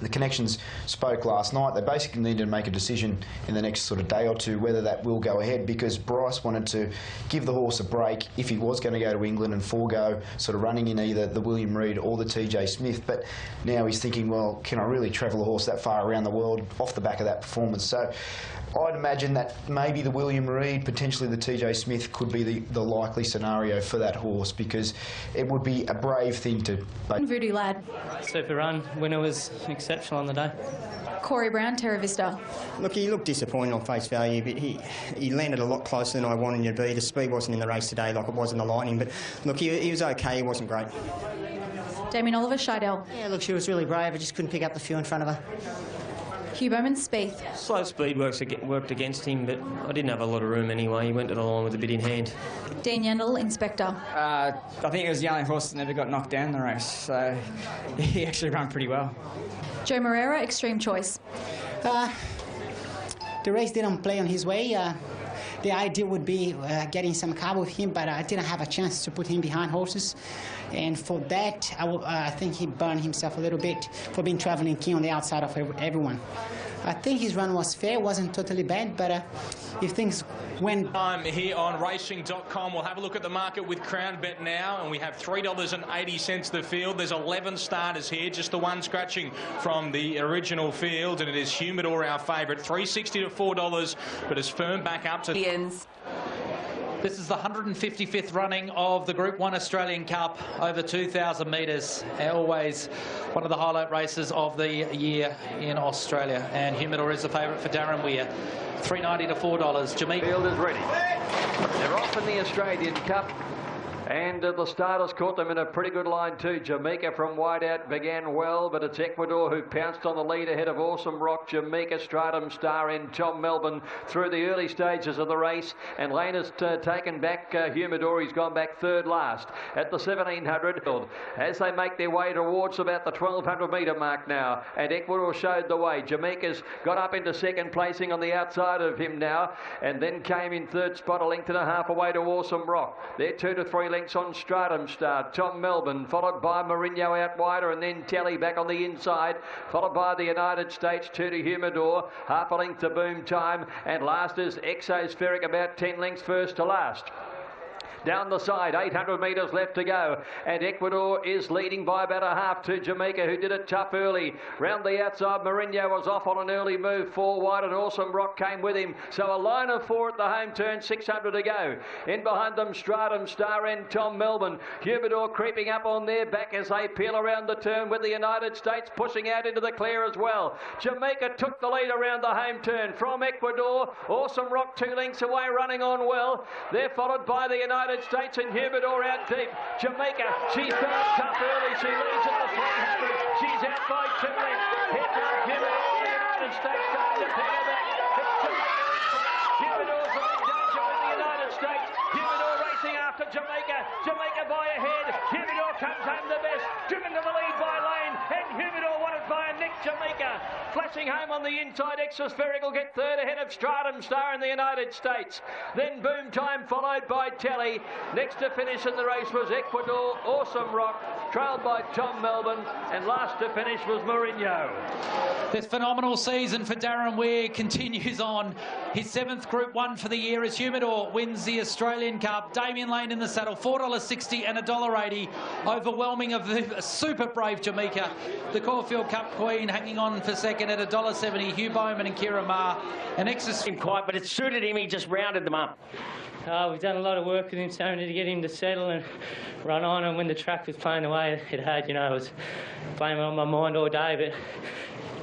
the connections spoke last night. They basically need to make a decision in the next sort of day or two whether that will go ahead, because Bryce wanted to give the horse a break if he was going to go to England and forego sort of running in either the William Reid or the TJ Smith. But now he's thinking, well, can I really travel a horse that far around the world off the back of that performance? So I'd imagine that maybe the William Reid, potentially the TJ Smith, could be the likely scenario for that horse, because it would be a brave thing to... Voodoo Lad. Super run. Winner was exceptional on the day. Corey Brown, Terra Vista. Look, he looked disappointed on face value, but he landed a lot closer than I wanted him to be. The speed wasn't in the race today like it was in the Lightning, but look, he was okay. He wasn't great. Damien Oliver, Scheidel. Yeah, look, she was really brave. I just couldn't pick up the few in front of her. Hugh Bowman, Spieth. Slow speed worked against him, but I didn't have a lot of room anyway. He went to the line with a bit in hand. Dean Yandel, Inspector. I think it was the only horse that never got knocked down in the race, so he actually ran pretty well. Joe Moreira, Extreme Choice. The race didn't play on his way. The idea would be getting some cover with him, but I didn't have a chance to put him behind horses. And for that, I think he burned himself a little bit for being travelling king on the outside of everyone. I think his run was fair, wasn't totally bad, but if things went... Time here on racing.com. We'll have a look at the market with Crown Bet now, and we have $3.80 the field. There's 11 starters here, just the one scratching from the original field, and it is Humidor, our favourite, $3.60 to $4, but it's firm back up to... This is the 155th running of the Group 1 Australian Cup over 2,000 metres. Always one of the highlight races of the year in Australia. And Humidor is the favourite for Darren Weir. $3.90 to $4. Jamaica. Field is ready. They're off in the Australian Cup. And the starters caught them in a pretty good line too. Jamaica from wide out began well, but it's Ecuador who pounced on the lead ahead of Awesome Rock, Jamaica, Stratum Star and Tom Melbourne through the early stages of the race. And Lane has taken back Humidor. He's gone back third last at the 1700 as they make their way towards about the 1200 metre mark now. And Ecuador showed the way. Jamaica's got up into second placing on the outside of him now, and then came in third spot, a length and a half away to Awesome Rock. They're 2 to 3 lengths on Stratum Star, Tom Melbourne, followed by Mourinho out wider, and then Telly back on the inside, followed by the United States, 2 to Humidor, half a length to Boom Time, and last is Exospheric, about 10 lengths first to last. Down the side, 800 metres left to go, and Ecuador is leading by about a half to Jamaica, who did it tough early. Round the outside, Mourinho was off on an early move, 4 wide, and Awesome Rock came with him. So a line of 4 at the home turn, 600 to go. In behind them, Stratum Star and Tom Melbourne. Humidor creeping up on their back as they peel around the turn, with the United States pushing out into the clear as well. Jamaica took the lead around the home turn from Ecuador. Awesome Rock 2 lengths away, running on well. They're followed by the United States and Humidor out deep. Jamaica, she's started tough early. She leads at the 300. She's out by 2 lengths. Heads up Humidor. The United States starting to pick her back. It's 2 lengths. Humidor's in danger with the United States. Humidor racing after Jamaica. Jamaica by a head. Humidor comes home the best. Driven to the lead by Lane. And Humidor won it by a nick. Jamaica flashing home on the inside. Exospheric will get third ahead of Stratum Star in the United States. Then Boom Time followed by Telly. Next to finish in the race was Ecuador, Awesome Rock, trailed by Tom Melbourne, and last to finish was Mourinho. This phenomenal season for Darren Weir continues on. His 7th Group 1 for the year as Humidor wins the Australian Cup. Damien Lane in the saddle, $4.60 and $1.80. Overwhelming of the super brave Jamaica. The Caulfield Cup Queen hanging on for second at $1.70. Hugh Bowman and Kira Ma. And Quite, but it suited him. He just rounded them up. We've done a lot of work with him, Tony, to get him to settle and run on. And when the track was playing the way it had, you know, I was playing on my mind all day.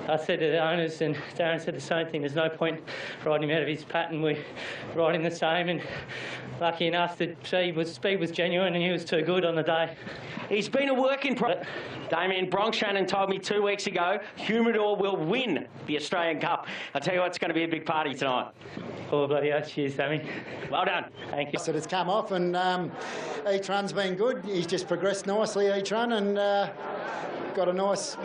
But I said to the owners, and Darren said the same thing, there's no point riding him out of his pattern. We're riding the same, and lucky enough that speed was genuine and he was too good on the day. He's been a work in progress. Damien Bronx Shannon told me 2 weeks ago, Humidor will win the Australian Cup. I tell you what, it's going to be a big party tonight. Oh, bloody hell, cheers, Damien. Well done. Thank you. So it's come off, and each run's been good. He's just progressed nicely each run, and got a nice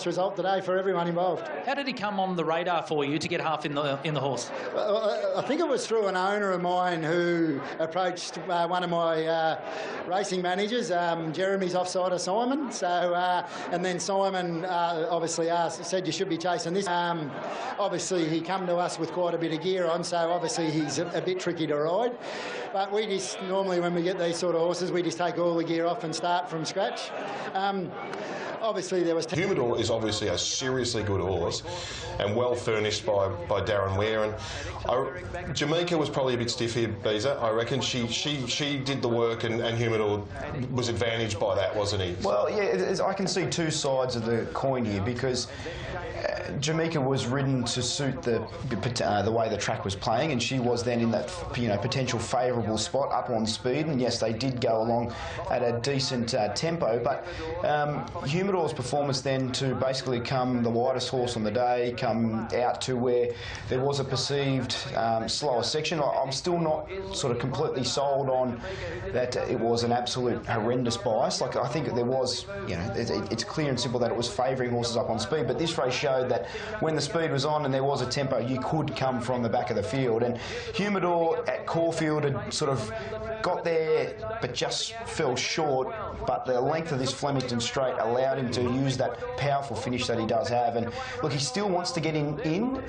result today for everyone involved. How did he come on the radar for you to get half in the horse? I think it was through an owner of mine who approached one of my racing managers, Jeremy's offsider Simon. So and then Simon obviously said you should be chasing this. Obviously he come to us with quite a bit of gear on, so obviously he's a bit tricky to ride. But we just normally, when we get these sort of horses, we just take all the gear off and start from scratch. Obviously, there was... Humidor is obviously a seriously good horse and well furnished by Darren Ware. And Jamaica was probably a bit stiff here, Beezer. I reckon she did the work and Humidor was advantaged by that, wasn't he? Well, yeah, I can see two sides of the coin here because Jamaica was ridden to suit the way the track was playing, and she was then in that potential favourable spot up on speed. And yes, they did go along at a decent tempo, but Humidor's performance then to basically come the widest horse on the day, come out to where there was a perceived slower section. I'm still not sort of completely sold on that it was an absolute horrendous bias. Like, I think there was, it's clear and simple that it was favouring horses up on speed, but this race showed that when the speed was on and there was a tempo, you could come from the back of the field. And Humidor at Caulfield had sort of got there but just fell short, but the length of this Flemington Straight allowed him to use that powerful finish that he does have. And look, he still wants to get in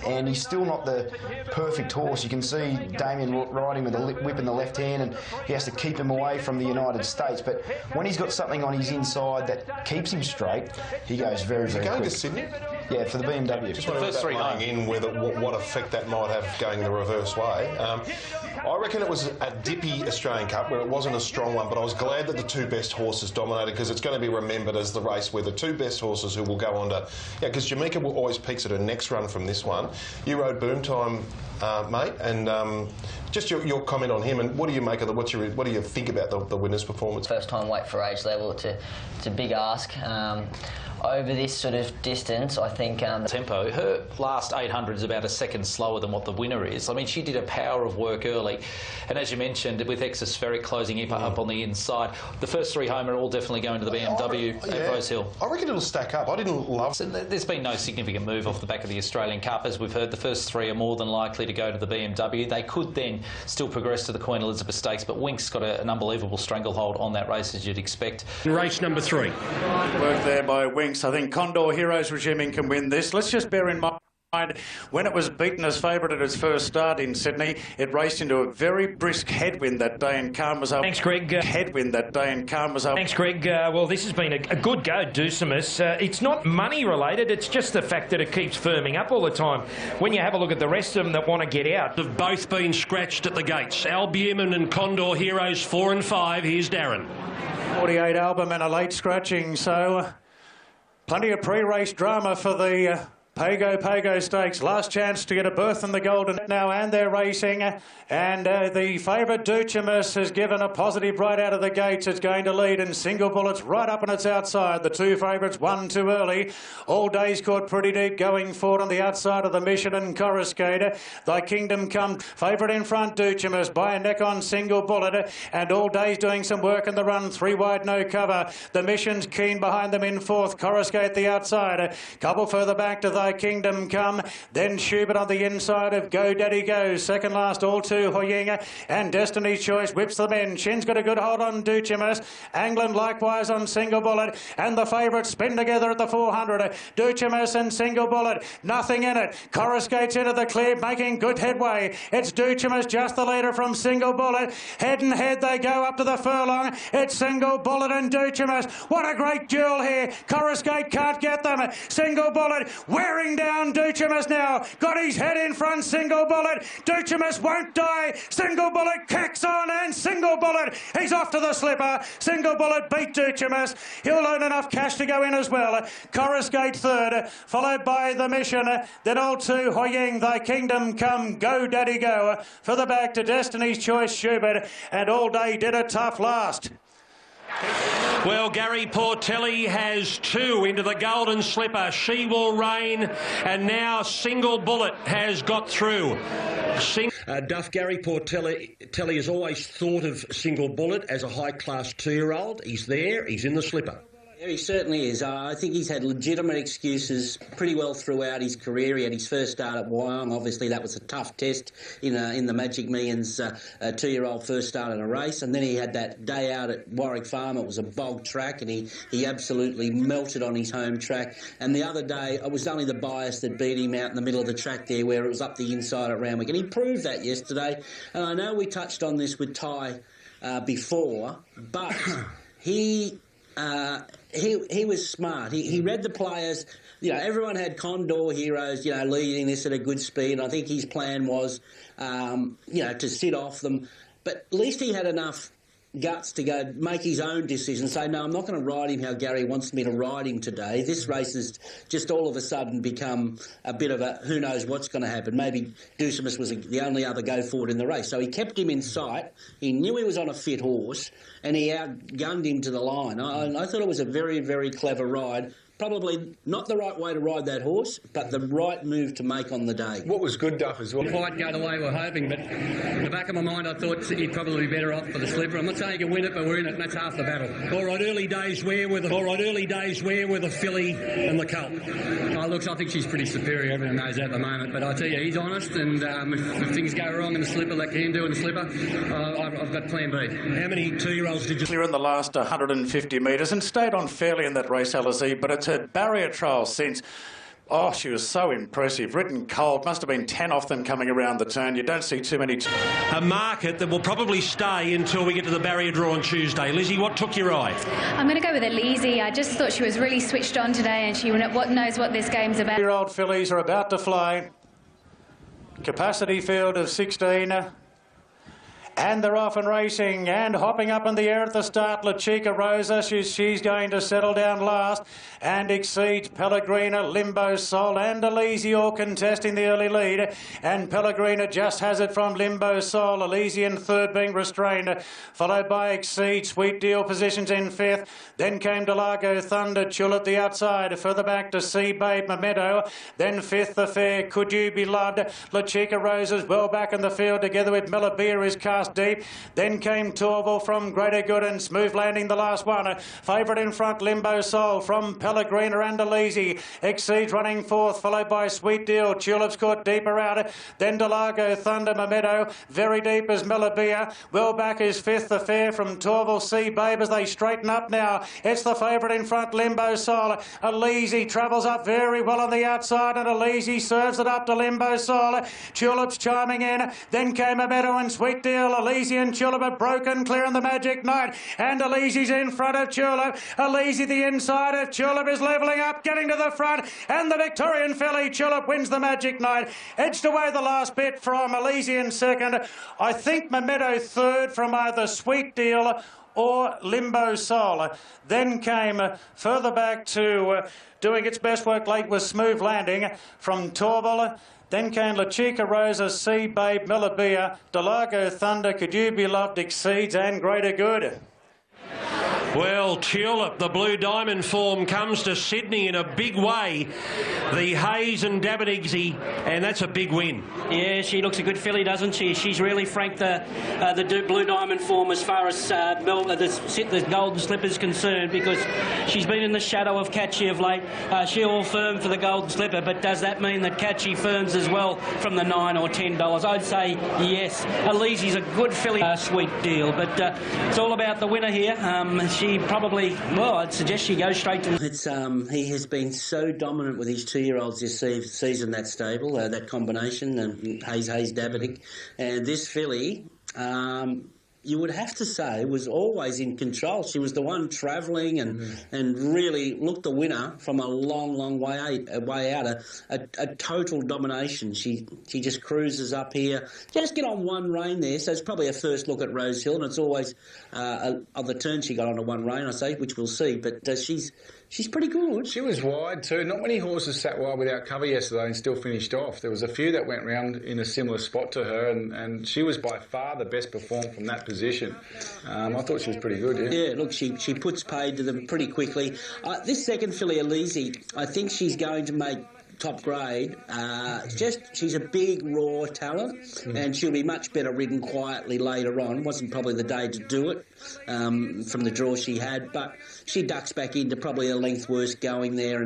and he's still not the perfect horse. You can see Damien riding with a whip in the left hand, and he has to keep him away from the United States, but when he's got something on his inside that keeps him straight, he goes very, very quick. Going to Sydney? Yeah, for the BMW. Just wonder about laying in what effect that might have going the reverse way. I reckon it was a dippy Australian Cup where it wasn't a strong one, but I was glad that the two best horses dominated, because it's going to be remembered as the race where the two best horses who will go on to... Yeah, because Jamaica will always peaks at her next run from this one. You rode Boom Time, mate, and just your comment on him, and what do you make of what do you think about the winner's performance? First time weight for age level, it's a big ask. Over this sort of distance, I think... Tempo, her last 800 is about a second slower than what the winner is. I mean, she did a power of work early. And as you mentioned, with Exospheric closing up on the inside, the first three home are all definitely going to the BMW at Rose Hill. I reckon it'll stack up. I didn't love... So there's been no significant move off the back of the Australian Cup. As we've heard, the first three are more than likely to go to the BMW. They could then still progress to the Queen Elizabeth Stakes, but Wink's got an unbelievable stranglehold on that race, as you'd expect. Race number 3. Work there by Winks. I think Condor Heroes Regiming can win this. Let's just bear in mind, when it was beaten as favourite at its first start in Sydney, it raced into a very brisk headwind that day, and calm was up. Thanks, Greg. Headwind that day, and calm was up. Thanks, Greg. Well, this has been a good go, Ducimus. It's not money related, it's just the fact that it keeps firming up all the time. When you have a look at the rest of them that want to get out, they've both been scratched at the gates. Albumin and Condor Heroes 4 and 5. Here's Darren. 48 Album and a late scratching, so plenty of pre-race drama for the Pago Stakes. Last chance to get a berth in the Golden now, and they're racing. And the favourite Ducimus has given a positive right out of the gates. It's going to lead, and Single Bullet's right up on its outside. The two favourites won too early. All Day's caught pretty deep going forward on the outside of the Mission and Coruscate. Thy Kingdom Come, favourite in front, Ducimus, by a neck on Single Bullet. And All Day's doing some work in the run. 3 wide, no cover. The Mission's keen behind them in fourth. Coruscate the outside. Couple further back to Thy Kingdom Come. Then Schubert on the inside of Go Daddy Go. Second last, All Two Hoyinga, and Destiny's Choice whips them in. Shin's got a good hold on Ducimus. Angland likewise on Single Bullet, and the favourites spin together at the 400. Ducimus and Single Bullet, nothing in it. Coruscate's into the clear, making good headway. It's Ducimus just the leader from Single Bullet. Head and head they go up to the furlong. It's Single Bullet and Ducimus. What a great duel here. Coruscate can't get them. Single Bullet wearing down Ducimus now. Got his head in front, Single Bullet. Ducimus won't die. Single Bullet kicks on, and Single Bullet, he's off to the slipper. Single Bullet beat Ducimus. He'll earn enough cash to go in as well. Coruscate third, followed by the Mission. Then All Two Hoying, Thy Kingdom Come, Go Daddy Go. For the back to Destiny's Choice Schubert, and All Day did a tough last. Well, Gary Portelli has 2 into the Golden Slipper. She Will Reign, and now Single Bullet has got through. Duff, Gary Portelli has always thought of Single Bullet as a high-class 2-year-old. He's there, he's in the slipper. Yeah, he certainly is. I think he's had legitimate excuses pretty well throughout his career. He had his first start at Wyong. Obviously, that was a tough test in the Magic Millions 2-year-old first start in a race. And then he had that day out at Warwick Farm. It was a bog track, and he absolutely melted on his home track. And the other day, it was only the bias that beat him out in the middle of the track there, where it was up the inside at Randwick. And he proved that yesterday. And I know we touched on this with Ty before, but he... he was smart. He read the players. You know, everyone had Condor Heroes, you know, leading this at a good speed. And I think his plan was, you know, to sit off them. But at least he had enough guts to go make his own decision, say, no, I'm not going to ride him how Gary wants me to ride him today. This race has just all of a sudden become a bit of a who knows what's going to happen. Maybe Ducimus was the only other go forward in the race. So he kept him in sight. He knew he was on a fit horse and he outgunned him to the line. I thought it was a very, very clever ride. Probably not the right way to ride that horse, but the right move to make on the day. What was good, Duff, as well? Quite go the way we're hoping, but in the back of my mind I thought he'd probably be better off for the slipper. I'm not saying he can win it, but we're in it, and that's half the battle. All right, early days where with the filly and the colt? Oh, look, I think she's pretty superior. Everyone knows that at the moment, but I tell you, he's honest, and if things go wrong in the slipper, like he can do in the slipper, I've got plan B. How many 2-year-olds did you clear in the last 150 metres and stayed on fairly in that race, Alizé, but it's had barrier trials since. Oh, she was so impressive. Written cold. Must have been 10 off them coming around the turn. You don't see too many. A market that will probably stay until we get to the barrier draw on Tuesday. Lizzie, what took your eye? I'm going to go with Alizé. I just thought she was really switched on today and she knows what this game's about. 2-year-old fillies are about to fly. Capacity field of 16. And they're off and racing and hopping up in the air at the start. La Chica Rosa, she's going to settle down last and exceeds Pellegrina, Limbo Sol and Alizé all contesting the early lead. And Pellegrina just has it from Limbo Sol. Alizé in third being restrained, followed by Exceed. Sweet Deal positions in fifth. Then came Delago Thunder, Tulip the outside. Further back to Sea Babe Memento. Then fifth the Fair, Could You Be Loved. La Chica Rosa's well back in the field together with Melabea is cast deep. Then came Torval from Greater Good and Smooth Landing the last one. Favourite in front, Limbo Soul from Pellegrina and Alizé. Exceeds running fourth, followed by Sweet Deal. Tulips caught deeper out. Then Delago Thunder Memento. Very deep is Melabea. Well back is fifth the Fair from Torval Sea Babe as they straighten up now. It's the favourite in front, Limbo Soul. Alizé travels up very well on the outside and Alizé serves it up to Limbo Soul. Tulips chiming in. Then came Memento and Sweet Deal. Alizé and Tulip are broken clear in the Magic Night and Alizé's in front of Tulip. Alizé the inside of Tulip is levelling up, getting to the front, and the Victorian filly Tulip wins the Magic Night. Edged away the last bit from Alizé in second. I think Memento third from either Sweet Deal or Limbo Soul. Then came further back to doing its best work late with Smooth Landing from Torval. Then came La Chica Rosa, Sea Babe, Melabea, Delago Thunder, Could You Be Loved, Exceeds and Greater Good. Well, Tulip, the Blue Diamond form, comes to Sydney in a big way. The Hayes and Dabbinigsy, and that's a big win. Yeah, she looks a good filly, doesn't she? She's really franked the Blue Diamond form as far as the Golden Slipper is concerned, because she's been in the shadow of Catchy of late. She all firm for the Golden Slipper, but does that mean that Catchy firms as well from the $9 or $10? I'd say yes. Alizé's a good filly, Sweet Deal, but it's all about the winner here. She probably, well, I'd suggest she goes straight to... It's he has been so dominant with his 2-year-olds this season, that stable, that combination, Hayes Dabinig. And this filly, you would have to say, was always in control. She was the one travelling and really looked the winner from a long way out. A total domination. She just cruises up here. Just get on one rein there. So it's probably a first look at Rose Hill, and it's always on the turn she got onto one rein, I say, which we'll see. But she's pretty good. She was wide too. Not many horses sat wide without cover yesterday and still finished off. There was a few that went round in a similar spot to her, and she was by far the best performed from that position. I thought she was pretty good, yeah. Yeah, look, she puts paid to them pretty quickly. This second filly, Alizé, I think she's going to make top grade. She's a big raw talent, and she'll be much better ridden quietly later on. Wasn't probably the day to do it from the draw she had, but she ducks back into probably a length worse going there,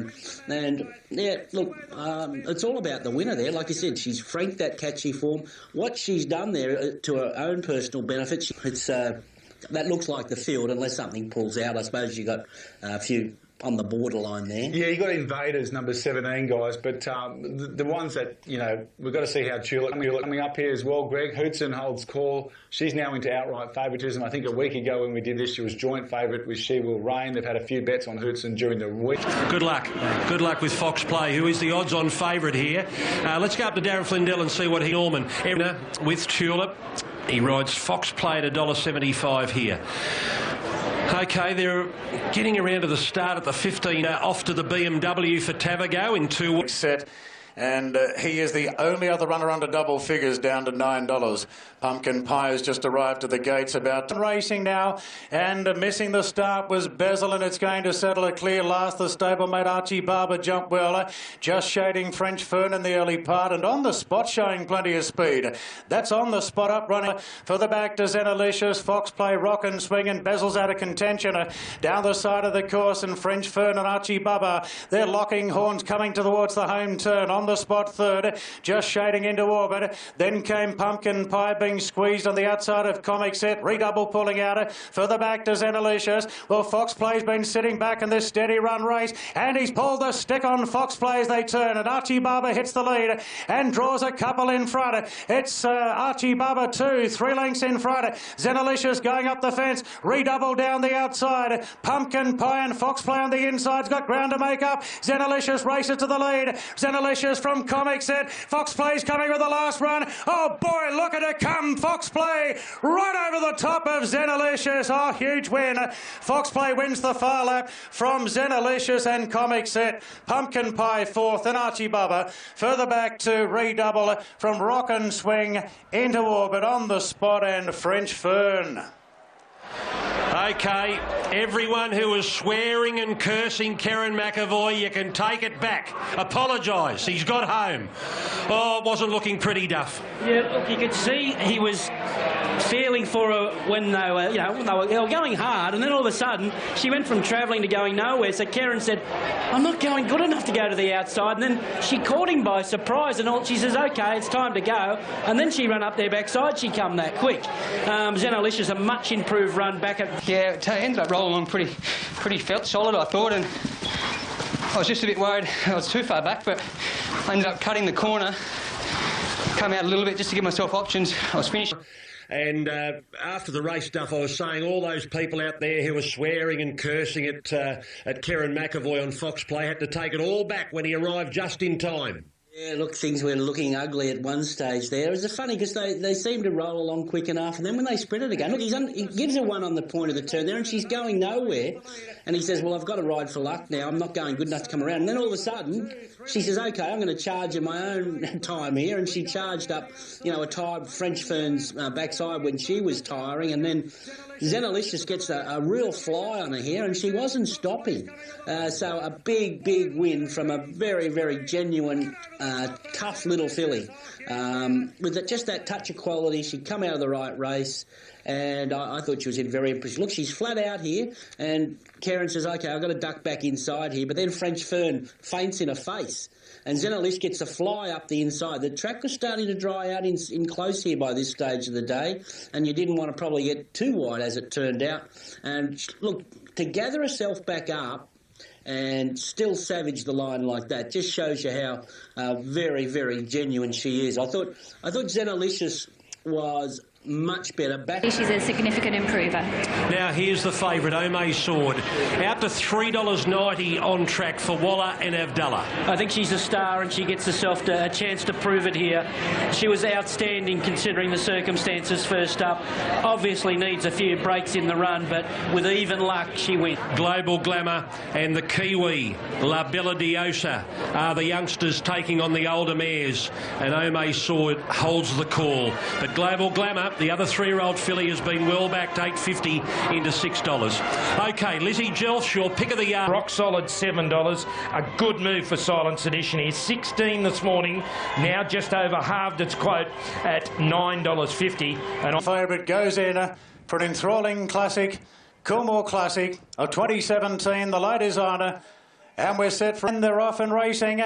and yeah, look, it's all about the winner there. Like I said, she's franked that Catchy form. What she's done there to her own personal benefit, it's that looks like the field, unless something pulls out. I suppose you got a few on the borderline there. Yeah, you got Invaders, number 17, guys, but the ones that, you know, we've got to see how Tulip coming up here as well. Greg Hootson holds call. She's now into outright favouritism. I think a week ago when we did this, she was joint favourite with She Will Reign. They've had a few bets on Hootson during the week. Good luck. Good luck with Fox Play, who is the odds-on favourite here. Let's go up to Darren Flindell and see what he... Norman with Tulip. He rides Fox Play at $1.75 here. OK, they're getting around to the start at the 15. Off to the BMW for Tavago in 2 weeks. Set. And he is the only other runner under double figures, down to $9. Pumpkin Pie has just arrived at the gates, about racing now, and missing the start was Bezel, and it's going to settle a clear last. The stablemate Archie Barber jumped well, just shading French Fern in the early part, and on the spot showing plenty of speed. That's on the spot up running for the back to Zenalicious, Fox Play, Rock and Swing, and Bezel's out of contention down the side of the course, and French Fern and Archie Barber, they're locking horns coming towards the home turn. On the spot third, just shading into orbit. Then came Pumpkin Pie being squeezed on the outside of Comic Set. Redouble pulling out further back to Zenalicious. Well, Fox Play's been sitting back in this steady run race, and he's pulled the stick on Fox Play as they turn, and Archie Barber hits the lead and draws a couple in front. It's Archie Barber 2, 3 lengths in front. Zenalicious going up the fence. Redouble down the outside. Pumpkin Pie and Fox Play on the inside's got ground to make up. Zenalicious races to the lead. Zenalicious from Comic Set. Fox Play's coming with the last run. Oh boy, look at it come. Fox Play right over the top of Zenalicious. Oh, huge win. Fox Play wins the far lap from Zenalicious and Comic Set. Pumpkin Pie fourth, and Archie Barber further back to Redouble from Rock and Swing into orbit on the spot, and French Fern. OK, everyone who was swearing and cursing Karen McAvoy, you can take it back. Apologise. He's got home. Oh, it wasn't looking pretty, Duff. Yeah, look, you could see he was feeling for her when they were, they were going hard, and then all of a sudden she went from travelling to going nowhere. So Karen said, "I'm not going good enough to go to the outside." And then she caught him by surprise, and she says, "OK, it's time to go." And then she ran up their backside. She come that quick. Zenalicious, a much improved run back at. Yeah, it ended up rolling along pretty solid, I thought, and I was just a bit worried I was too far back, but I ended up cutting the corner, come out a little bit just to give myself options. I was finished. And after the race, Duff, I was saying all those people out there who were swearing and cursing at Karen McAvoy on Fox Play had to take it all back when he arrived just in time. Yeah, look, things were looking ugly at one stage there. It was funny because they seemed to roll along quick enough, and then when they sprinted again, look, he gives her one on the point of the turn there, and she's going nowhere. And he says, "Well, I've got to ride for luck now. I'm not going good enough to come around." And then all of a sudden, she says, "OK, I'm going to charge in my own time here." And she charged up, a tire French Fern's backside when she was tiring, and then Zenalicious gets a real fly on her here, and she wasn't stopping. So a big, big win from a very, very genuine, tough little filly. With just that touch of quality, she'd come out of the right race, and I thought she was in very impressive. Look, she's flat out here, and Karen says, "OK, I've got to duck back inside here," but then French Fern faints in her face. And Zenalicious gets a fly up the inside. The track was starting to dry out in close here by this stage of the day, and you didn't want to probably get too wide as it turned out. And look, to gather herself back up and still savage the line like that just shows you how very, very genuine she is. I thought Zenalicious was much better back. She's a significant improver. Now here's the favourite, Ome Sword, out to $3.90 on track for Waller and Avdallah. I think she's a star, and she gets herself a chance to prove it here. She was outstanding considering the circumstances first up. Obviously needs a few breaks in the run, but with even luck she wins. Global Glamour and the Kiwi La Bella Diosa are the youngsters taking on the older mares, and Ome Sword holds the call. But Global Glamour, the other 3-year-old filly, has been well backed, $8.50 into $6. OK, Lizzie Jelf, your pick of the yard. Rock solid $7. A good move for Silence Edition here. 16 this morning, now just over halved its quote at $9.50. And favourite goes in for an enthralling classic, Coolmore Classic of 2017. The light is on, and we're set for. They're off and racing.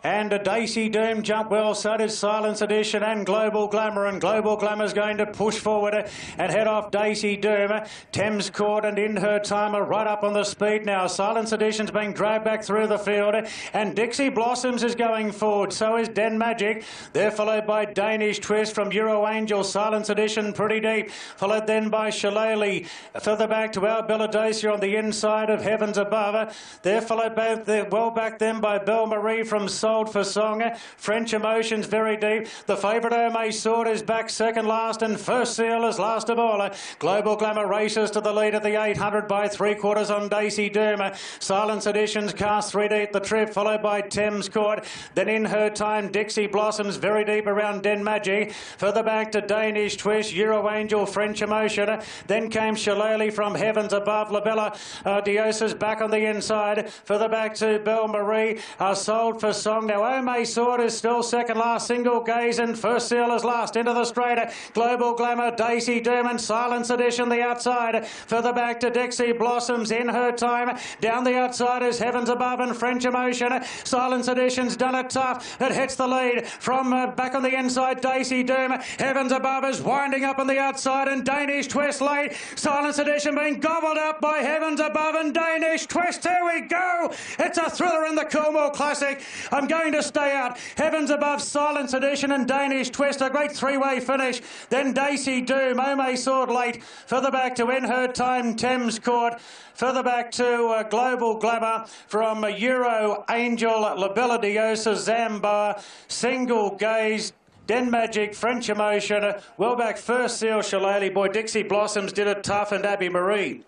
And Daisy Doom jump well, so did Silence Edition and Global Glamour, and Global Glamour's going to push forward and head off Daisy Doom. Thames Court and In Her Time are right up on the speed now. Silence Edition's being dragged back through the field, and Dixie Blossoms is going forward, so is Den Magic. They're followed by Danish Twist from Euro Angel. Silence Edition pretty deep, followed then by Shillelagh. Further back to Our Belladosia on the inside of Heavens Above. They're followed back, well back then by Belle Marie from Sold for Song. French Emotions very deep. The favourite Hermes Sword is back second last, and First Seal is last of all. Global Glamour races to the lead at the 800 by 3/4 on Daisy Doom. Silence Editions cast 3 deep the trip, followed by Thames Court. Then In Her Time, Dixie Blossoms very deep around Den Magic. Further back to Danish Twist, Euro Angel, French Emotion. Then came Shillelagh from Heavens Above. Labella Diosa's back on the inside. Further back to Belle Marie. Sold for Song. Now Hermes Sword is still second last. Single Gaze and First Seal is last into the straight. Global Glamour, Daisy Doom and Silence Edition the outside. Further back to Dixie Blossoms, In Her Time. Down the outside is Heavens Above and French Emotion. Silence Edition's done it tough. It hits the lead from back on the inside. Daisy Doom. Heavens Above is winding up on the outside, and Danish Twist late. Silence Edition being gobbled up by Heavens Above and Danish Twist. Here we go. It's a thriller in the Coolmore Classic. I'm going to stay out. Heavens Above, Silence Edition and Danish Twist. A great three-way finish. Then Daisy Doom, Hermes Sword late. Further back to In Her Time, Thames Court. Further back to Global Glamour from Euro Angel, Labella Diosa, Zambar, Single Gaze, Den Magic, French Emotion. Well back First Seal, Shillelagh. Boy, Dixie Blossoms did it tough, and Abby Marie.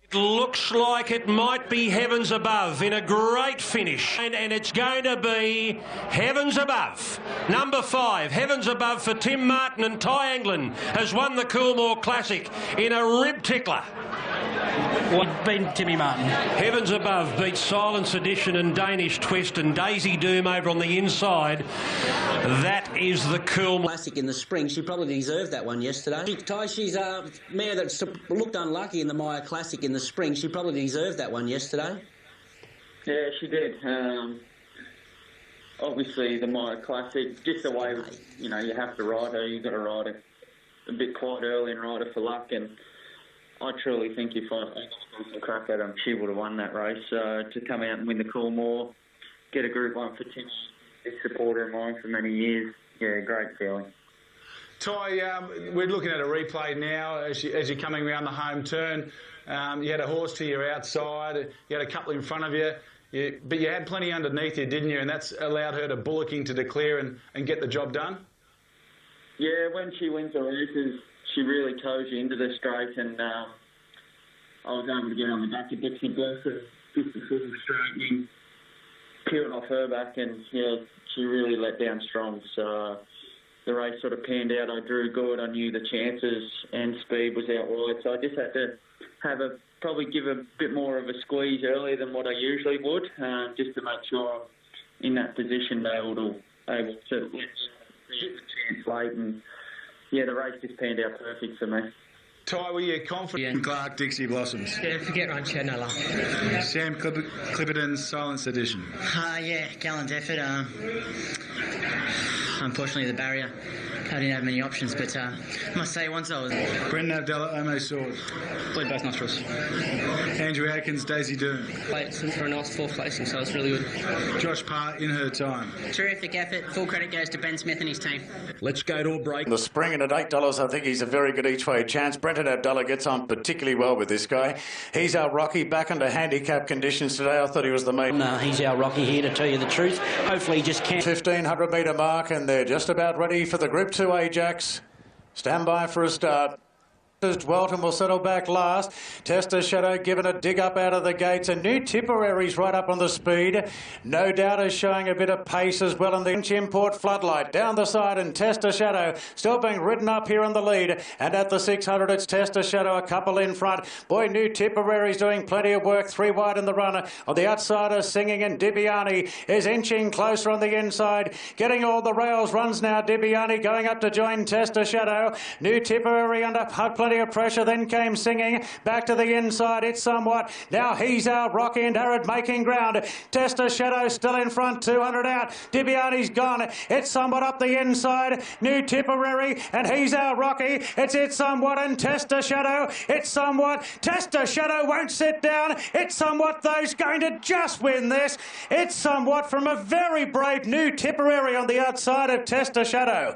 It looks like it might be Heavens Above in a great finish. And it's going to be Heavens Above. Number 5, Heavens Above for Tim Martin, and Ty Anglin has won the Coolmore Classic in a rib tickler. What beat Timmy Martin? Heavens Above beats Silence Edition and Danish Twist, and Daisy Doom over on the inside. That is the Coolmore Classic in the spring. She probably deserved that one yesterday. She's a mare that looked unlucky in the Maya Classic in the spring. She probably deserved that one yesterday. Yeah, she did. Obviously, the Maya Classic, just the way, you know, you have to ride her. You've got to ride her a bit quite early and ride her for luck. And I truly think if I got a crack at him, she would have won that race. To come out and win the Coolmore, get a Group 1 for Timmy, a supporter of mine for many years. Yeah, great feeling. Ty, we're looking at a replay now as you're coming around the home turn. You had a horse to your outside, you had a couple in front of you, but you had plenty underneath you, didn't you? And that's allowed her to bullocking to declare and get the job done? Yeah, when she wins the races, she really tows you into the straight, and I was able to get on the back of Dixie Blossom, just before the straightening, peeled off her back, and yeah, she really let down strong. So the race sort of panned out. I drew good. I knew the chances and speed was out wide, so I just had to probably give a bit more of a squeeze earlier than what I usually would, just to make sure I'm in that position, able to get the chance late. And yeah, the race just panned out perfect for me. Ty, were you confident in Clark, Dixie Blossoms? Yeah, forget Run Chandler. Sam Clipperton's Silence Edition. Yeah, gallant effort. Unfortunately, the barrier. I didn't have many options, but I must say, once I was... Brendan Abdallah, Hermes Sword. Played both nostrils. Andrew Atkins, Daisy Doom. Played for a nice 4th placing, so it's really good. Josh Parr, In Her Time. Terrific effort. Full credit goes to Ben Smith and his team. Let's go to a break. The spring, and at $8, I think he's a very good each-way chance. Brendan Abdallah gets on particularly well with this guy. He's our Rocky back into handicap conditions today. I thought he was the main. No, he's our Rocky here, to tell you the truth. Hopefully he just can't. 1,500 metre mark, and they're just about ready for the Group 2 Ajax. Stand by for a start. Welton will settle back last. Tester Shadow given a dig up out of the gates. A New Tipperary's right up on the speed. No Doubt is showing a bit of pace as well in the Inch Import Floodlight. Down the side, and Tester Shadow still being ridden up here on the lead. And at the 600, it's Tester Shadow, a couple in front. Boy, New Tipperary's doing plenty of work. 3 wide in the runner. On the outside, Singing, and Dibiani is inching closer on the inside. Getting all the rails runs now. Dibiani going up to join Tester Shadow. New Tipperary under plenty plenty of pressure, then came Singing. Back to the inside, It's Somewhat. Now He's Out, Rocky and Arid making ground. Tester Shadow still in front, 200 out. Dibiani's gone. It's Somewhat up the inside. New Tipperary and He's Out, Rocky. It's Somewhat and Tester Shadow. It's Somewhat. Tester Shadow won't sit down. It's Somewhat, though's going to just win this. It's Somewhat from a very brave New Tipperary on the outside of Tester Shadow.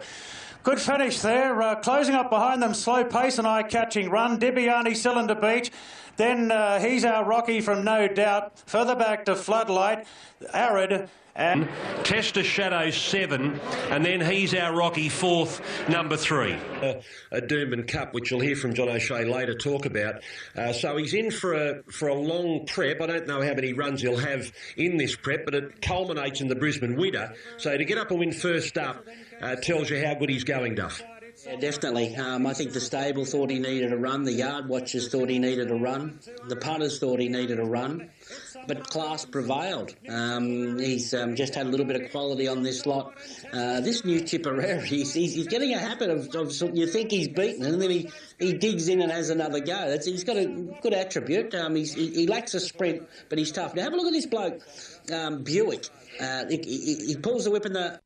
Good finish there, closing up behind them, slow pace and eye-catching run. Dibiani Cylinder Beach. Then He's Our Rocky from No Doubt. Further back to Floodlight, Arid and Tester Shadow 7, and then He's Our Rocky 4th, number 3. A Doomben Cup, which you'll hear from John O'Shea later talk about. So he's in for a long prep. I don't know how many runs he'll have in this prep, but it culminates in the Brisbane Winter. So to get up and win first up tells you how good he's going, Duff. Yeah, definitely. I think the stable thought he needed a run. The yard watchers thought he needed a run. The punters thought he needed a run. But class prevailed. He's just had a little bit of quality on this lot. This New Tipperary, he's getting a habit of you think he's beaten and then he digs in and has another go. He's got a good attribute. He lacks a sprint, but he's tough. Now have a look at this bloke, Buick. He pulls the whip in the...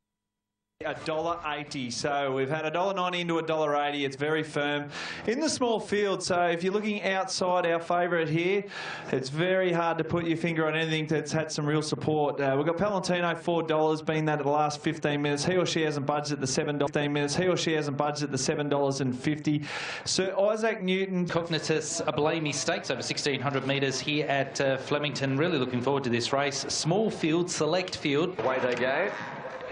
$1.80, so we've had $1.90 into $1.80. It's very firm in the small field, so if you're looking outside our favourite here, it's very hard to put your finger on anything that's had some real support. We've got Palantino $4, been that at the last 15 minutes. He or she hasn't budged at the $7. 15 minutes. He or she hasn't budged at the $7.50. Sir Isaac Newton. Cognitus Ablamy Stakes over 1,600 metres here at Flemington. Really looking forward to this race. Small field, select field. Away they go.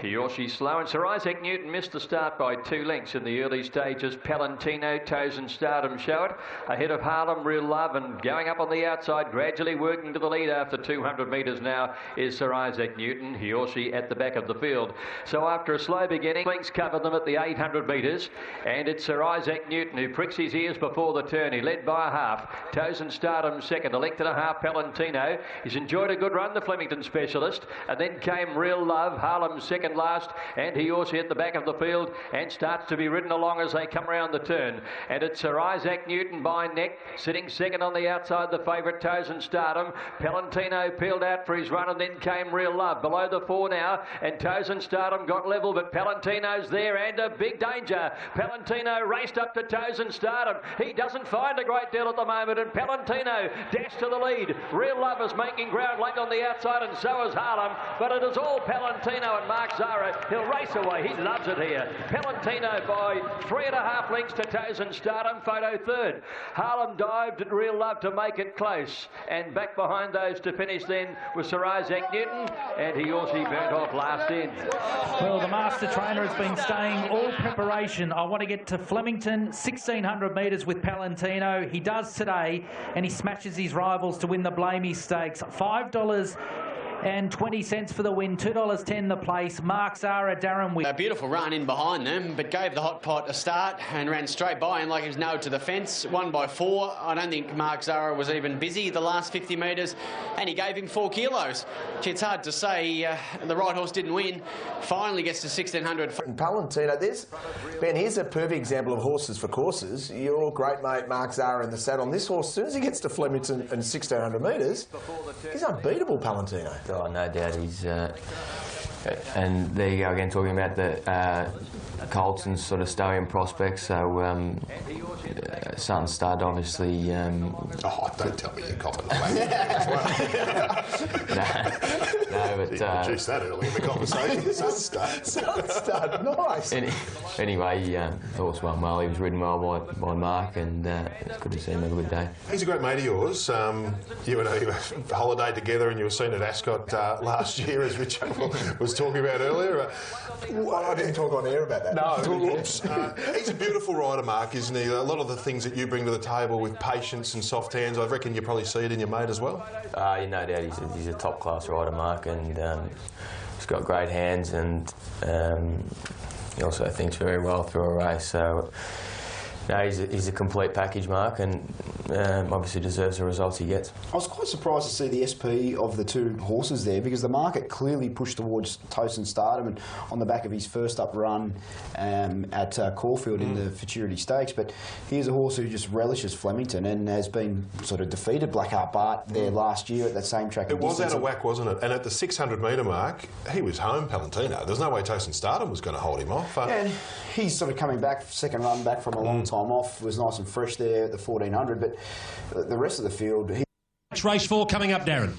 He or she slow, and Sir Isaac Newton missed the start by 2 lengths in the early stages. Palantino, Toes and Stardom show it. Ahead of Harlem, Real Love, and going up on the outside, gradually working to the lead after 200 metres now is Sir Isaac Newton. He or she at the back of the field. So after a slow beginning, lengths cover them at the 800 metres, and it's Sir Isaac Newton who pricks his ears before the turn. He led by a half. Toes and Stardom second, a length and a half Palantino. He's enjoyed a good run, the Flemington specialist, and then came Real Love, Harlem second last, and he also at the back of the field and starts to be ridden along as they come around the turn. And it's Sir Isaac Newton by neck, sitting second on the outside, the favourite Toes and Stardom. Palantino peeled out for his run, and then came Real Love. Below the 4 now, and Toes and Stardom got level, but Palantino's there and a big danger. Palantino raced up to Toes and Stardom. He doesn't find a great deal at the moment, and Palantino dashed to the lead. Real Love is making ground late on the outside, and so is Harlem, but it is all Palantino and Mark Zara. He'll race away. He loves it here. Palantino by 3.5 lengths to Toes and Stardom. Photo third. Harlem dived at Real Love to make it close. And back behind those to finish then was Sir Isaac Newton. And he also burnt off last end. Well, the master trainer has been staying all preparation. I want to get to Flemington, 1,600 metres with Palantino. He does today, and he smashes his rivals to win the Blamey Stakes. $5 and 20 cents for the win, $2.10 the place. Mark Zara, Darren Wick. A beautiful run in behind them, but gave the hot pot a start and ran straight by him like he was nailed to the fence. Won by 4. I don't think Mark Zara was even busy the last 50 metres, and he gave him 4 kilos. It's hard to say the right horse didn't win. Finally gets to 1,600. Palantino, Ben, here's a perfect example of horses for courses. Your great mate Mark Zara in the saddle on this horse. As soon as he gets to Flemington and 1,600 metres, he's unbeatable, Palantino. Oh, no doubt he's... and there you go again, talking about the Colton's sort of stallion prospects. So Sutton Stud, obviously... oh, don't tell me you're confident. No, but... introduced that early in the conversation. Sutton Stud, nice. Anyway, the horse won well. He was ridden well by Mark, and it's good to see him have a good day. He's a great mate of yours. You and he holidayed together, and you were seen at Ascot last year, as Richard was talking about earlier. I didn't talk on air about that. No, oops. He's a beautiful rider, Mark, isn't he? A lot of the things that you bring to the table with patience and soft hands, I reckon you probably see it in your mate as well. No doubt he's a top-class rider, Mark, and he's got great hands, and he also thinks very well through a race. So No, he's a complete package, Mark, and obviously deserves the results he gets. I was quite surprised to see the SP of the two horses there, because the market clearly pushed towards Toast and Stardom, and on the back of his first up run at Caulfield in the Futurity Stakes. But here's a horse who just relishes Flemington and has been sort of defeated Blackheart Bart there last year at that same track. It was out of whack, wasn't it? And at the 600 metre mark, he was home, Palantino. There's no way Toast and Stardom was going to hold him off. And he's sort of coming back, second run back from a long time off, was nice and fresh there at the 1400, but the rest of the field... It's race 4 coming up, Darren.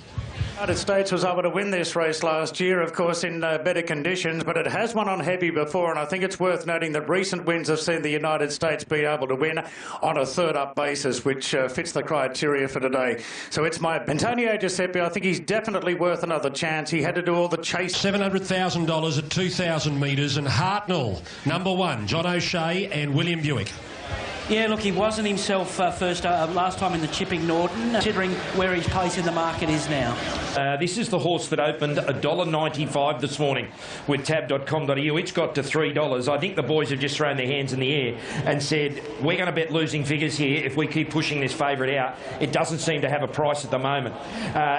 United States was able to win this race last year, of course, in better conditions, but it has won on heavy before, and I think it's worth noting that recent wins have seen the United States be able to win on a third-up basis, which fits the criteria for today. So it's my Antonio Giuseppe. I think he's definitely worth another chance. He had to do all the chase. $700,000 at 2,000 metres, and Hartnell, number 1, John O'Shea and William Buick. Yeah, look, he wasn't himself last time in the Chipping Norton, considering where his pace in the market is now. This is the horse that opened $1.95 this morning with tab.com.au. It's got to $3. I think the boys have just thrown their hands in the air and said, we're going to bet losing figures here if we keep pushing this favourite out. It doesn't seem to have a price at the moment.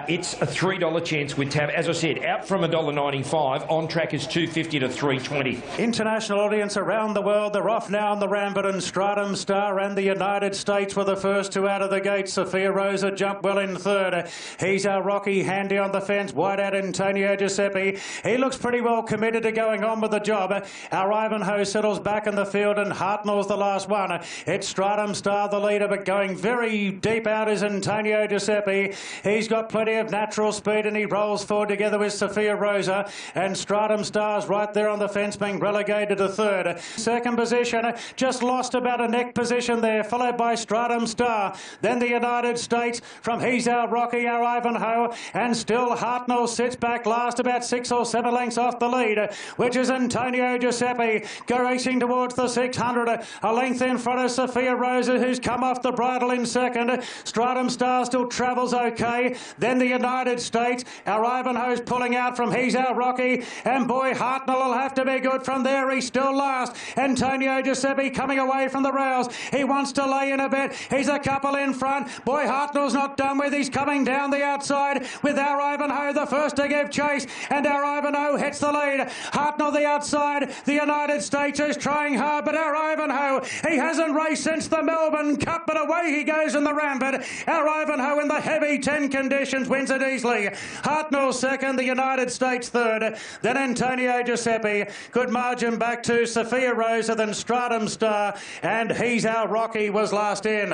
It's a $3 chance with tab. As I said, out from $1.95, on track is $2.50 to $3.20. International audience around the world, they're off now on the Ramburton. Stratum Star and the United States were the first two out of the gate. Sophia Rosa jumped well in third. He's our Rocky, handy on the fence, wide out Antonio Giuseppe. He looks pretty well committed to going on with the job. Our Ivanhoe settles back in the field, and Hartnell's the last one. It's Stratum Star, the leader, but going very deep out is Antonio Giuseppe. He's got plenty of natural speed, and he rolls forward together with Sophia Rosa, and Stratum Star's right there on the fence, being relegated to third. Second position, just lost about a neck position there, followed by Stratum Star. Then the United States from He's Our Rocky, our Ivanhoe, and still Hartnell sits back last, about 6 or 7 lengths off the lead, which is Antonio Giuseppe, racing towards the 600, a length in front of Sophia Rosa, who's come off the bridle in second. Stratum Star still travels okay. Then the United States, our Ivanhoe's pulling out from He's Our Rocky, and boy, Hartnell will have to be good from there. He's still last. Antonio Giuseppe coming away from the rails. He wants to lay in a bet. He's a couple in front. Boy, Hartnell's not done with. He's coming down the outside with our Ivanhoe the first to give chase, and our Ivanhoe hits the lead. Hartnell the outside. The United States is trying hard, but our Ivanhoe, he hasn't raced since the Melbourne Cup, but away he goes in the Rampart. Our Ivanhoe in the heavy 10 conditions wins it easily. Hartnell second, the United States third, then Antonio Giuseppe. Good margin back to Sophia Rosa, then Stratum Star, and He's Our Rocky was last in.